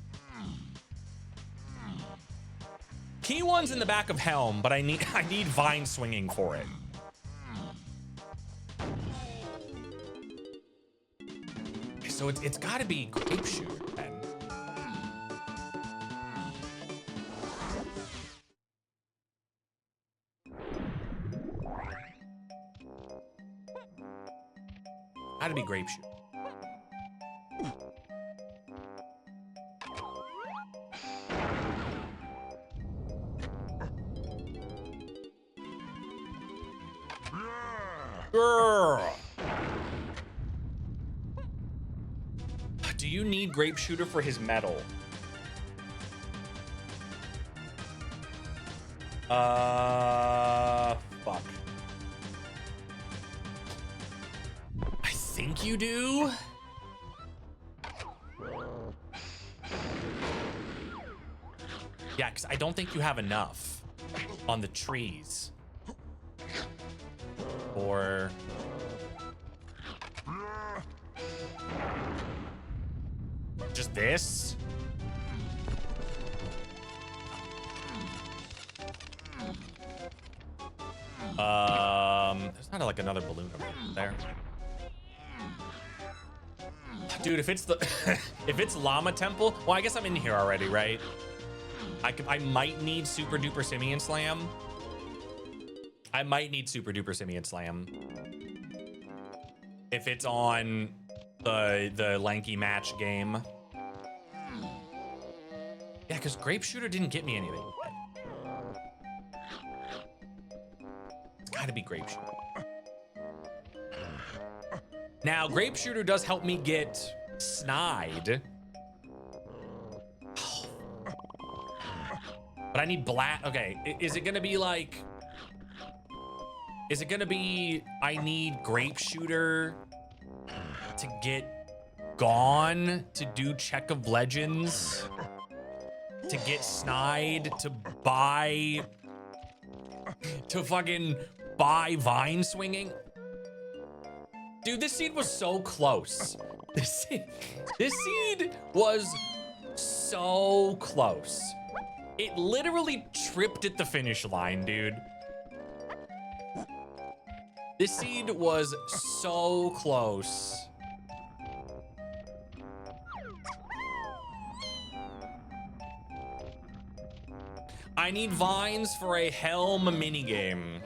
Speaker 1: Key one's in the back of Helm, but I need vine swinging for it. So it's got to be grape shooter then. Got to be grape shooter. Girl. Do you need grape shooter for his medal? Fuck. I think you do. Yeah, because I don't think you have enough on the trees. Or just this? There's not like another balloon over there. Dude, if it's the if it's Llama Temple, well, I guess I'm in here already, right? I might need Super Duper Simian Slam. I might need Super Duper Simian Slam if it's on the lanky match game. Yeah, because Grape Shooter didn't get me anything yet. It's gotta be Grape Shooter. Now, Grape Shooter does help me get Snide. But I need Black. Okay, is it gonna be like... Is it gonna be I need Grape Shooter to get Gone to do Check of Legends? To get Snide to buy... To fucking buy Vine Swinging? Dude, this seed was so close. This seed was so close. It literally tripped at the finish line, dude. This seed was so close. I need vines for a Helm minigame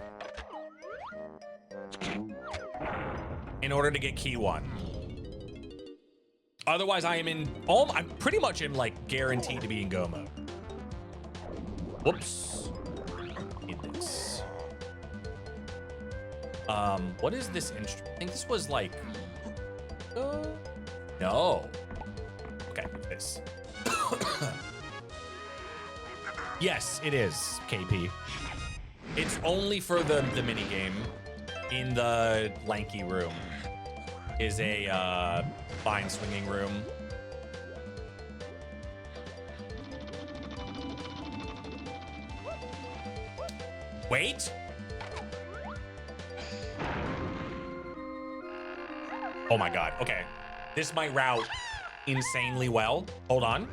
Speaker 1: in order to get key 1. Otherwise, I am in I'm pretty much in like guaranteed to be in go mode. Whoops. Need this. What is this instrument? I think this was like no. Okay, this. Yes, it is, KP. It's only for the mini game in the lanky room. Is a vine swinging room. Wait. Oh my God. Okay. This might route insanely well. Hold on.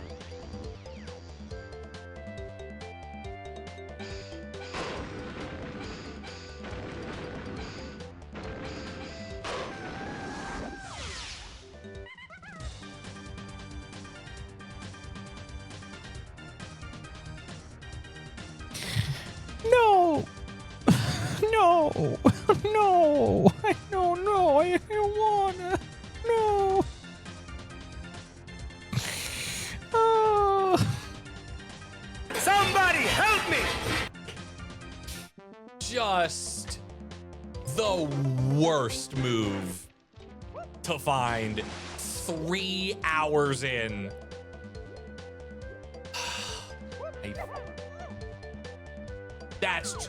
Speaker 3: No! No! No! I don't know. I don't wanna. No! Oh.
Speaker 2: Somebody help me!
Speaker 1: Just the worst move to find 3 hours in.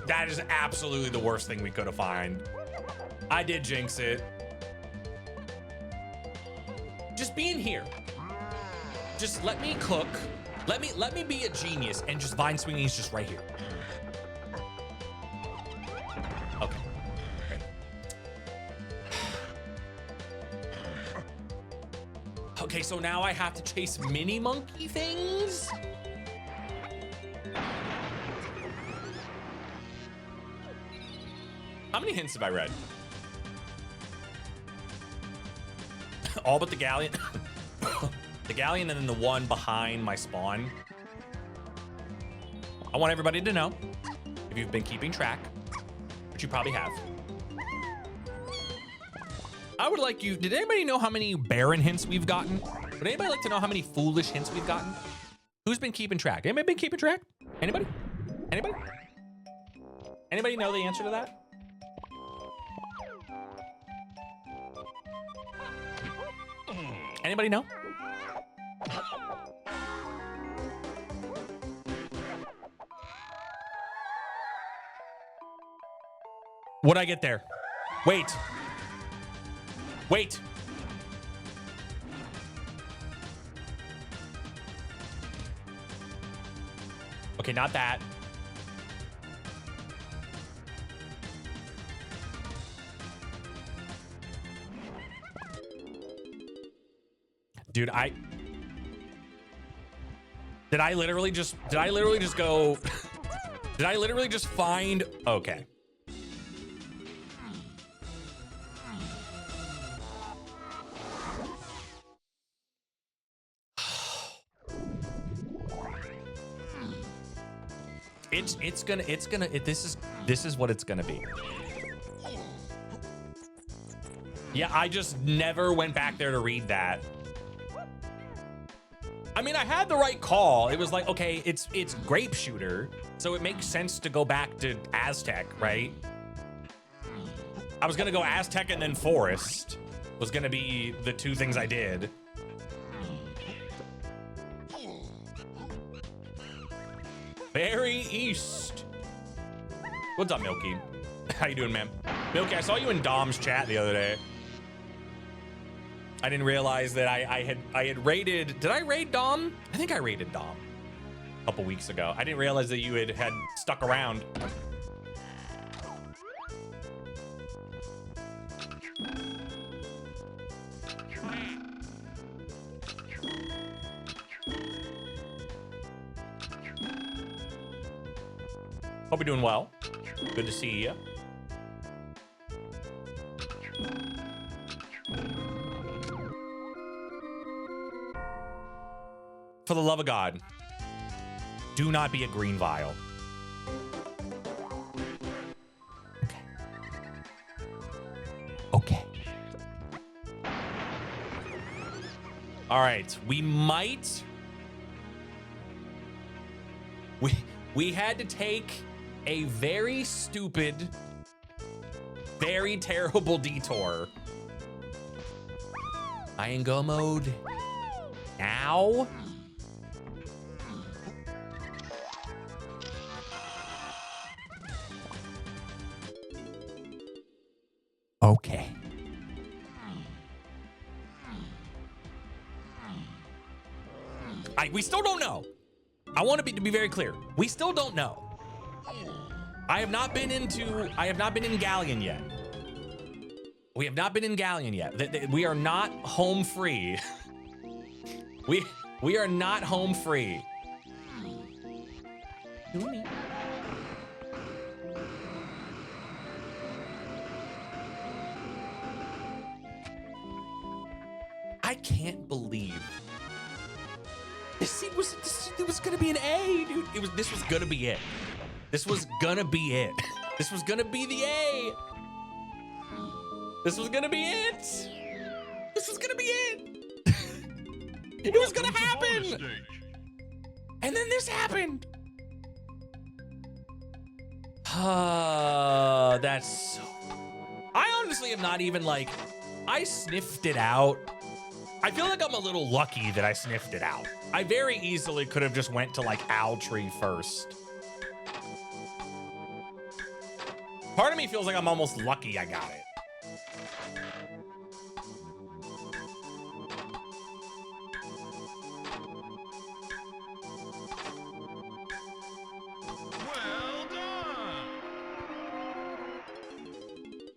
Speaker 1: That is absolutely the worst thing we could have found. I did jinx it. Just being here. Just let me cook. Let me be a genius and just vine swinging is just right here. Okay. Okay, so now I have to chase mini monkey things? How many hints have I read? All but the galleon. The galleon and then the one behind my spawn. I want everybody to know, if you've been keeping track, which you probably have. I would like you, did anybody know how many Baron hints we've gotten? Would anybody like to know how many foolish hints we've gotten? Who's been keeping track? Anybody been keeping track? Anybody? Anybody? Anybody know the answer to that? Anybody know? What'd I get there? Wait. Wait. Okay, not that. Dude, did I literally just go, did I literally just find, okay. This is what it's gonna be. Yeah, I just never went back there to read that. I mean, I had the right call. It was like, okay, it's grape shooter, so it makes sense to go back to Aztec, right? I was gonna go Aztec and then forest was gonna be the two things I did. Very east. What's up, Milky? How you doing, man? Milky, I saw you in Dom's chat the other day. I didn't realize that I had raided. Did I raid Dom? I think I raided Dom a couple weeks ago. I didn't realize that you had stuck around. Hope you're doing well. Good to see you. For the love of God, do not be a green vial. Okay. Okay. All right, we might. We had to take a very stupid, very terrible detour. I in go mode now. Okay. We still don't know. I want to be very clear. We still don't know. I have not been in Galleon yet. We have not been in Galleon yet. We are not home free. We are not home free. I can't believe this was gonna be an A, dude. This was gonna be it. This was gonna be it. This was gonna be the A. This was gonna be it. This was gonna be it. It was gonna happen. And then this happened. That's so. I honestly am not even like I sniffed it out. I feel like I'm a little lucky that I sniffed it out. I very easily could have just went to like Owl Tree first. Part of me feels like I'm almost lucky I got it.
Speaker 2: Well done.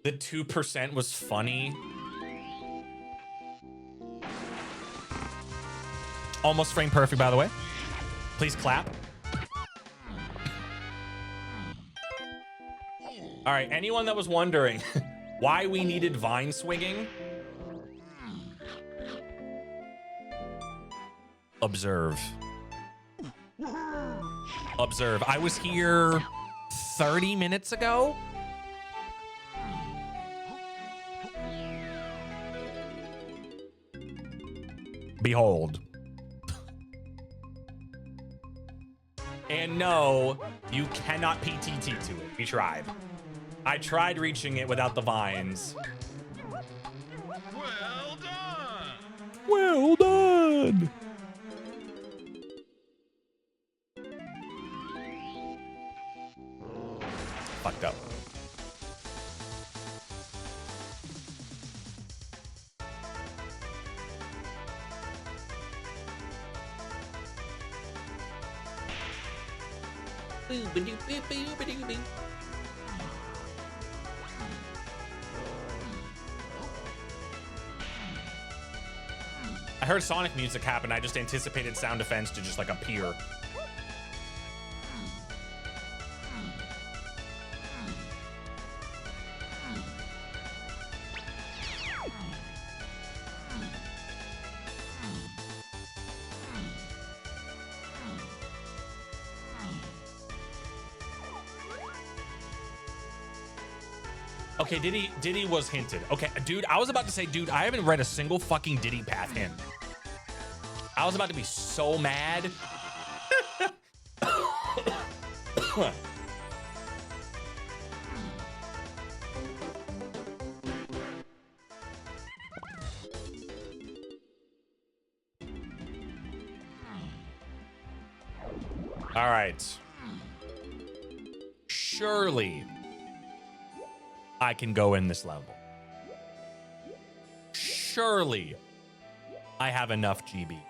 Speaker 1: The 2% was funny. Almost frame perfect, by the way. Please clap. All right, anyone that was wondering why we needed vine swinging, observe. Observe. I was here 30 minutes ago. Behold. And no, you cannot PTT to it. We tried. I tried reaching it without the vines.
Speaker 2: Well done.
Speaker 3: Well done.
Speaker 1: Fucked up. I heard Sonic music happen. I just anticipated sound effects to just like appear. Okay, Diddy was hinted. Okay, dude, I was about to say, dude, I haven't read a single fucking Diddy path hint. I was about to be so mad. All right. Surely I can go in this level. Surely I have enough GBs.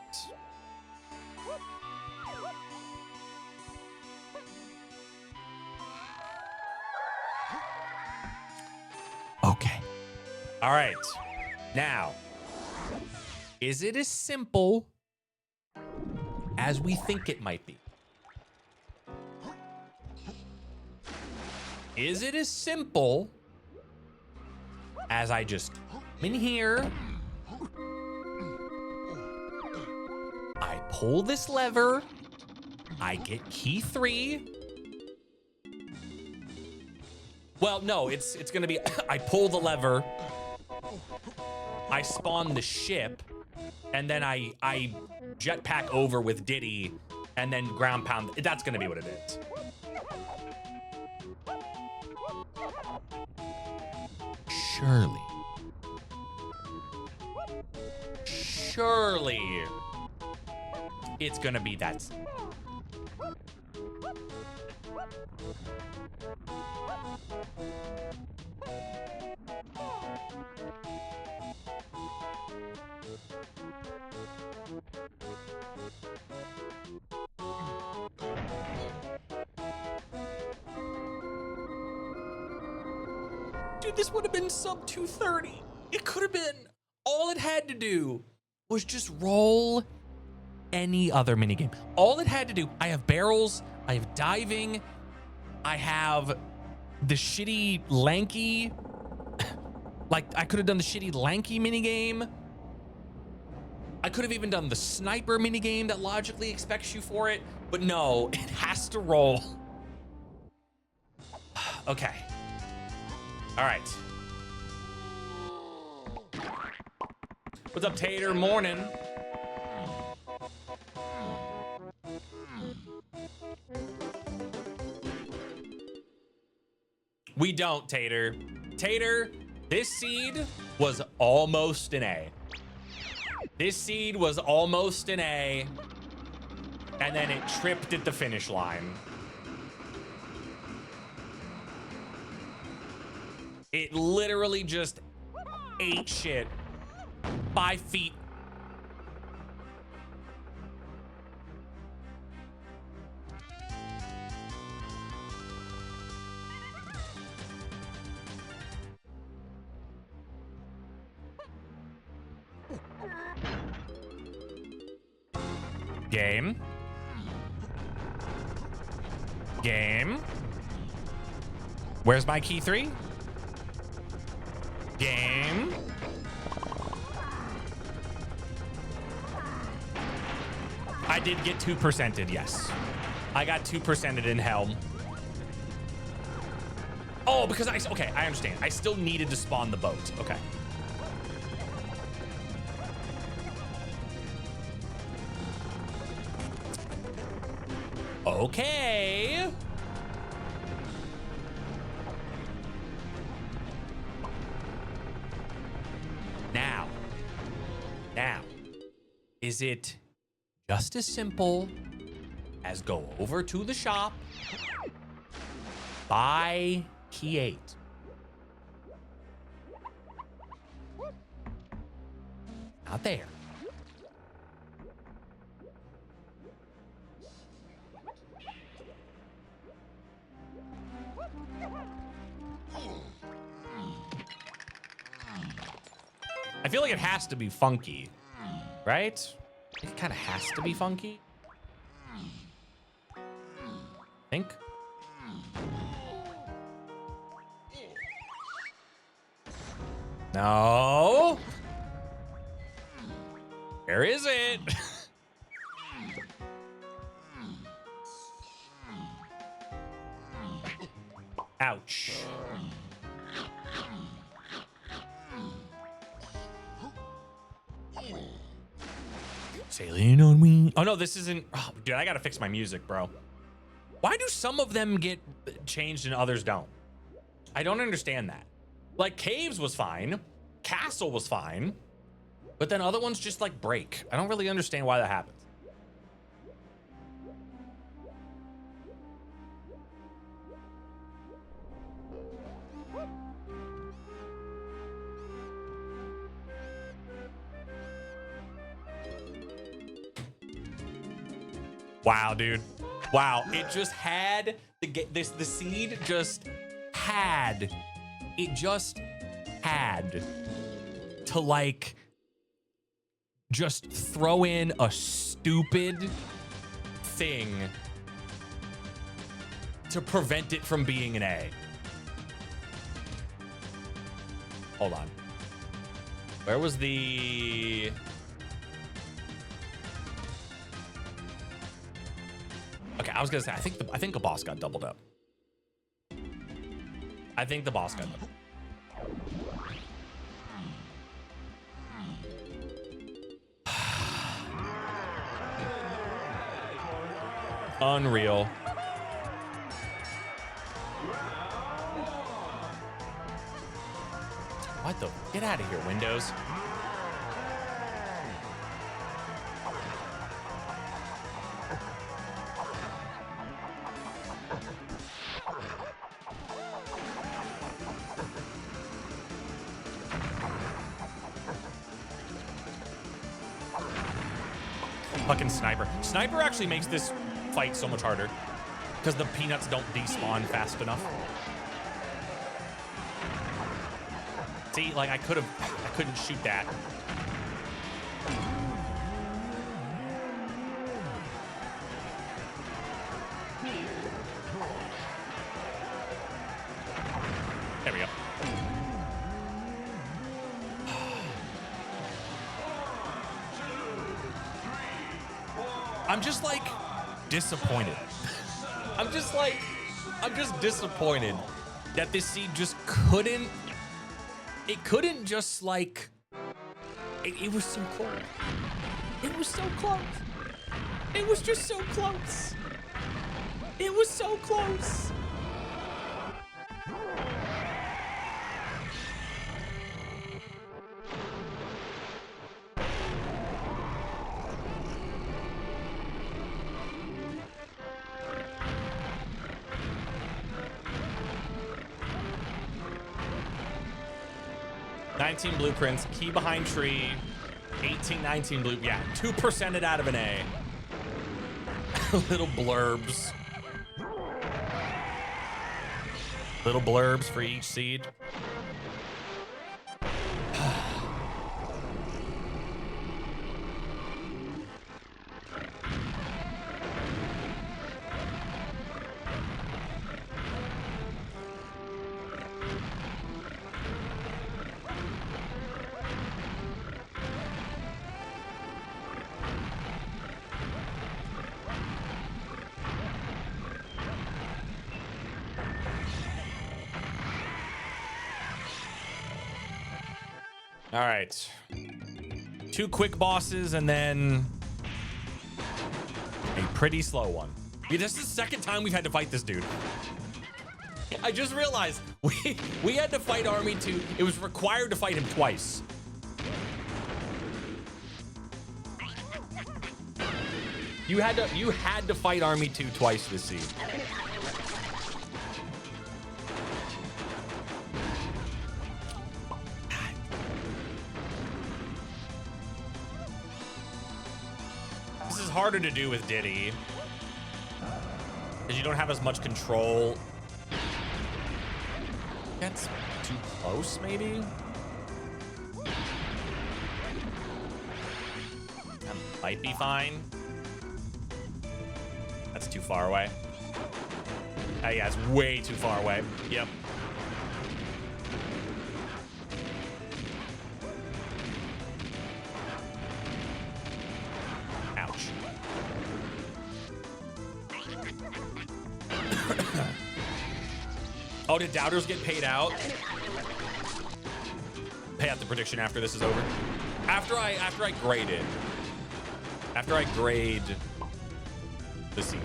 Speaker 1: Okay. All right. Now, is it as simple as we think it might be? Is it as simple as I just come in here, I pull this lever, I get key 3. Well, no, it's gonna be I pull the lever, I spawn the ship, and then I jetpack over with Diddy, and then ground pound. That's gonna be what it is. Surely it's gonna be that simple. Dude, this would have been sub 230. It could have been. All it had to do was just roll any other minigame. All it had to do, I have barrels, I have diving, I have the shitty lanky, like I could have done the shitty lanky minigame. I could have even done the sniper minigame that logically expects you for it, but no, it has to roll. Okay. All right. What's up, Tater? Morning. We don't, Tater. Tater, This seed was almost an A. This seed was almost an A. And then it tripped at the finish line. It literally just ate shit. 5 feet. Game. Game. Where's my key 3? Game. I did get 2%ed, yes. I got 2%ed in Helm. Oh, because okay, I understand. I still needed to spawn the boat. Okay. Okay. Now, is it just as simple as go over to the shop, buy key 8? Not there. I feel like it has to be funky, right? It kind of has to be funky. Think. No. Where is it? Ouch. Sailing on me. Oh no, this isn't. Oh, dude, I gotta fix my music, bro. Why do some of them get changed and others don't? I don't understand that. Like Caves was fine, Castle was fine, but then other ones just like break. I don't really understand why that happens. Wow, dude. Wow, it just had the seed just had to like just throw in a stupid thing to prevent it from being an A. Hold on. Where was the... Okay, I was gonna say, I think the boss got doubled up. I think the boss got doubled. Unreal. What the? Get out of here, Windows. Fucking sniper. Sniper actually makes this fight so much harder because the peanuts don't despawn fast enough. See, like I couldn't shoot that. There we go. I'm just like disappointed. I'm just disappointed that this seed just couldn't. It couldn't just like. It was so close. It was so close. It was just so close. It was so close. 19 blueprints, key behind tree, 18, 19 blue. Yeah, 2%ed out of an A. Little blurbs. Little blurbs for each seed. All right. 2 quick bosses and then a pretty slow one. Yeah, this is the second time we've had to fight this dude. I just realized we had to fight Army 2. It was required to fight him twice. You had to fight Army 2 twice this season. This is harder to do with Diddy because you don't have as much control. That's too close, maybe. That might be fine. That's too far away. Oh, yeah, it's way too far away. Yep. Ouch. Oh, did doubters get paid out? Pay out the prediction after this is over. After I grade it. After I grade the seed.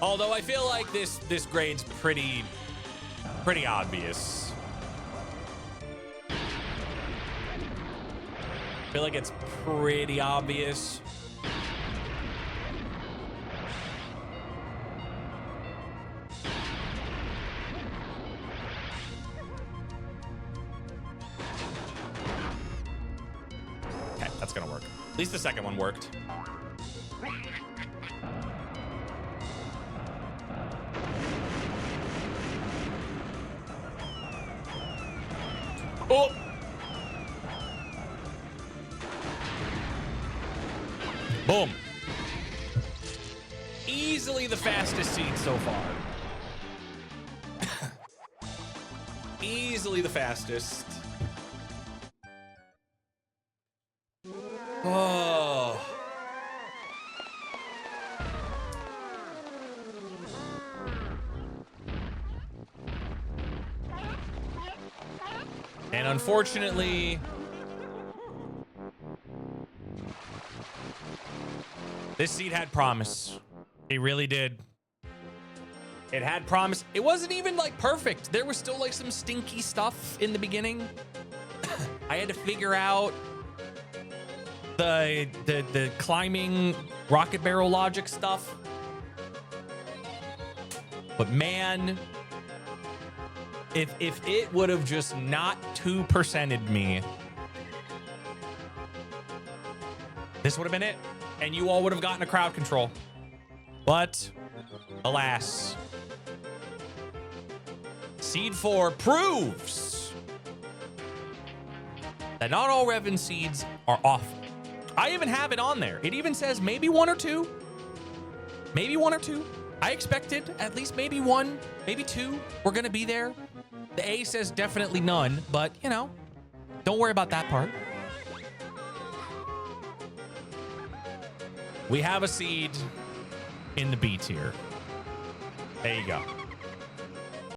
Speaker 1: Although I feel like this grade's pretty obvious. I feel like it's pretty obvious. Okay, that's gonna work. At least the second one worked. Oh! Boom. Easily the fastest seed so far. Easily the fastest. Oh. And unfortunately, this seed had promise. It really did. It had promise. It wasn't even like perfect. There was still like some stinky stuff in the beginning. I had to figure out the climbing rocket barrel logic stuff. But man, if it would have just not 2%ed me, this would have been it. And you all would have gotten a crowd control. But alas, Seed 4 proves that not all REVIN seeds are awful. I even have it on there. It even says maybe 1 or 2. Maybe 1 or 2. I expected at least maybe 1, maybe 2 were gonna be there. The A says definitely none, but you know, don't worry about that part. We have a seed in the B tier. There you go.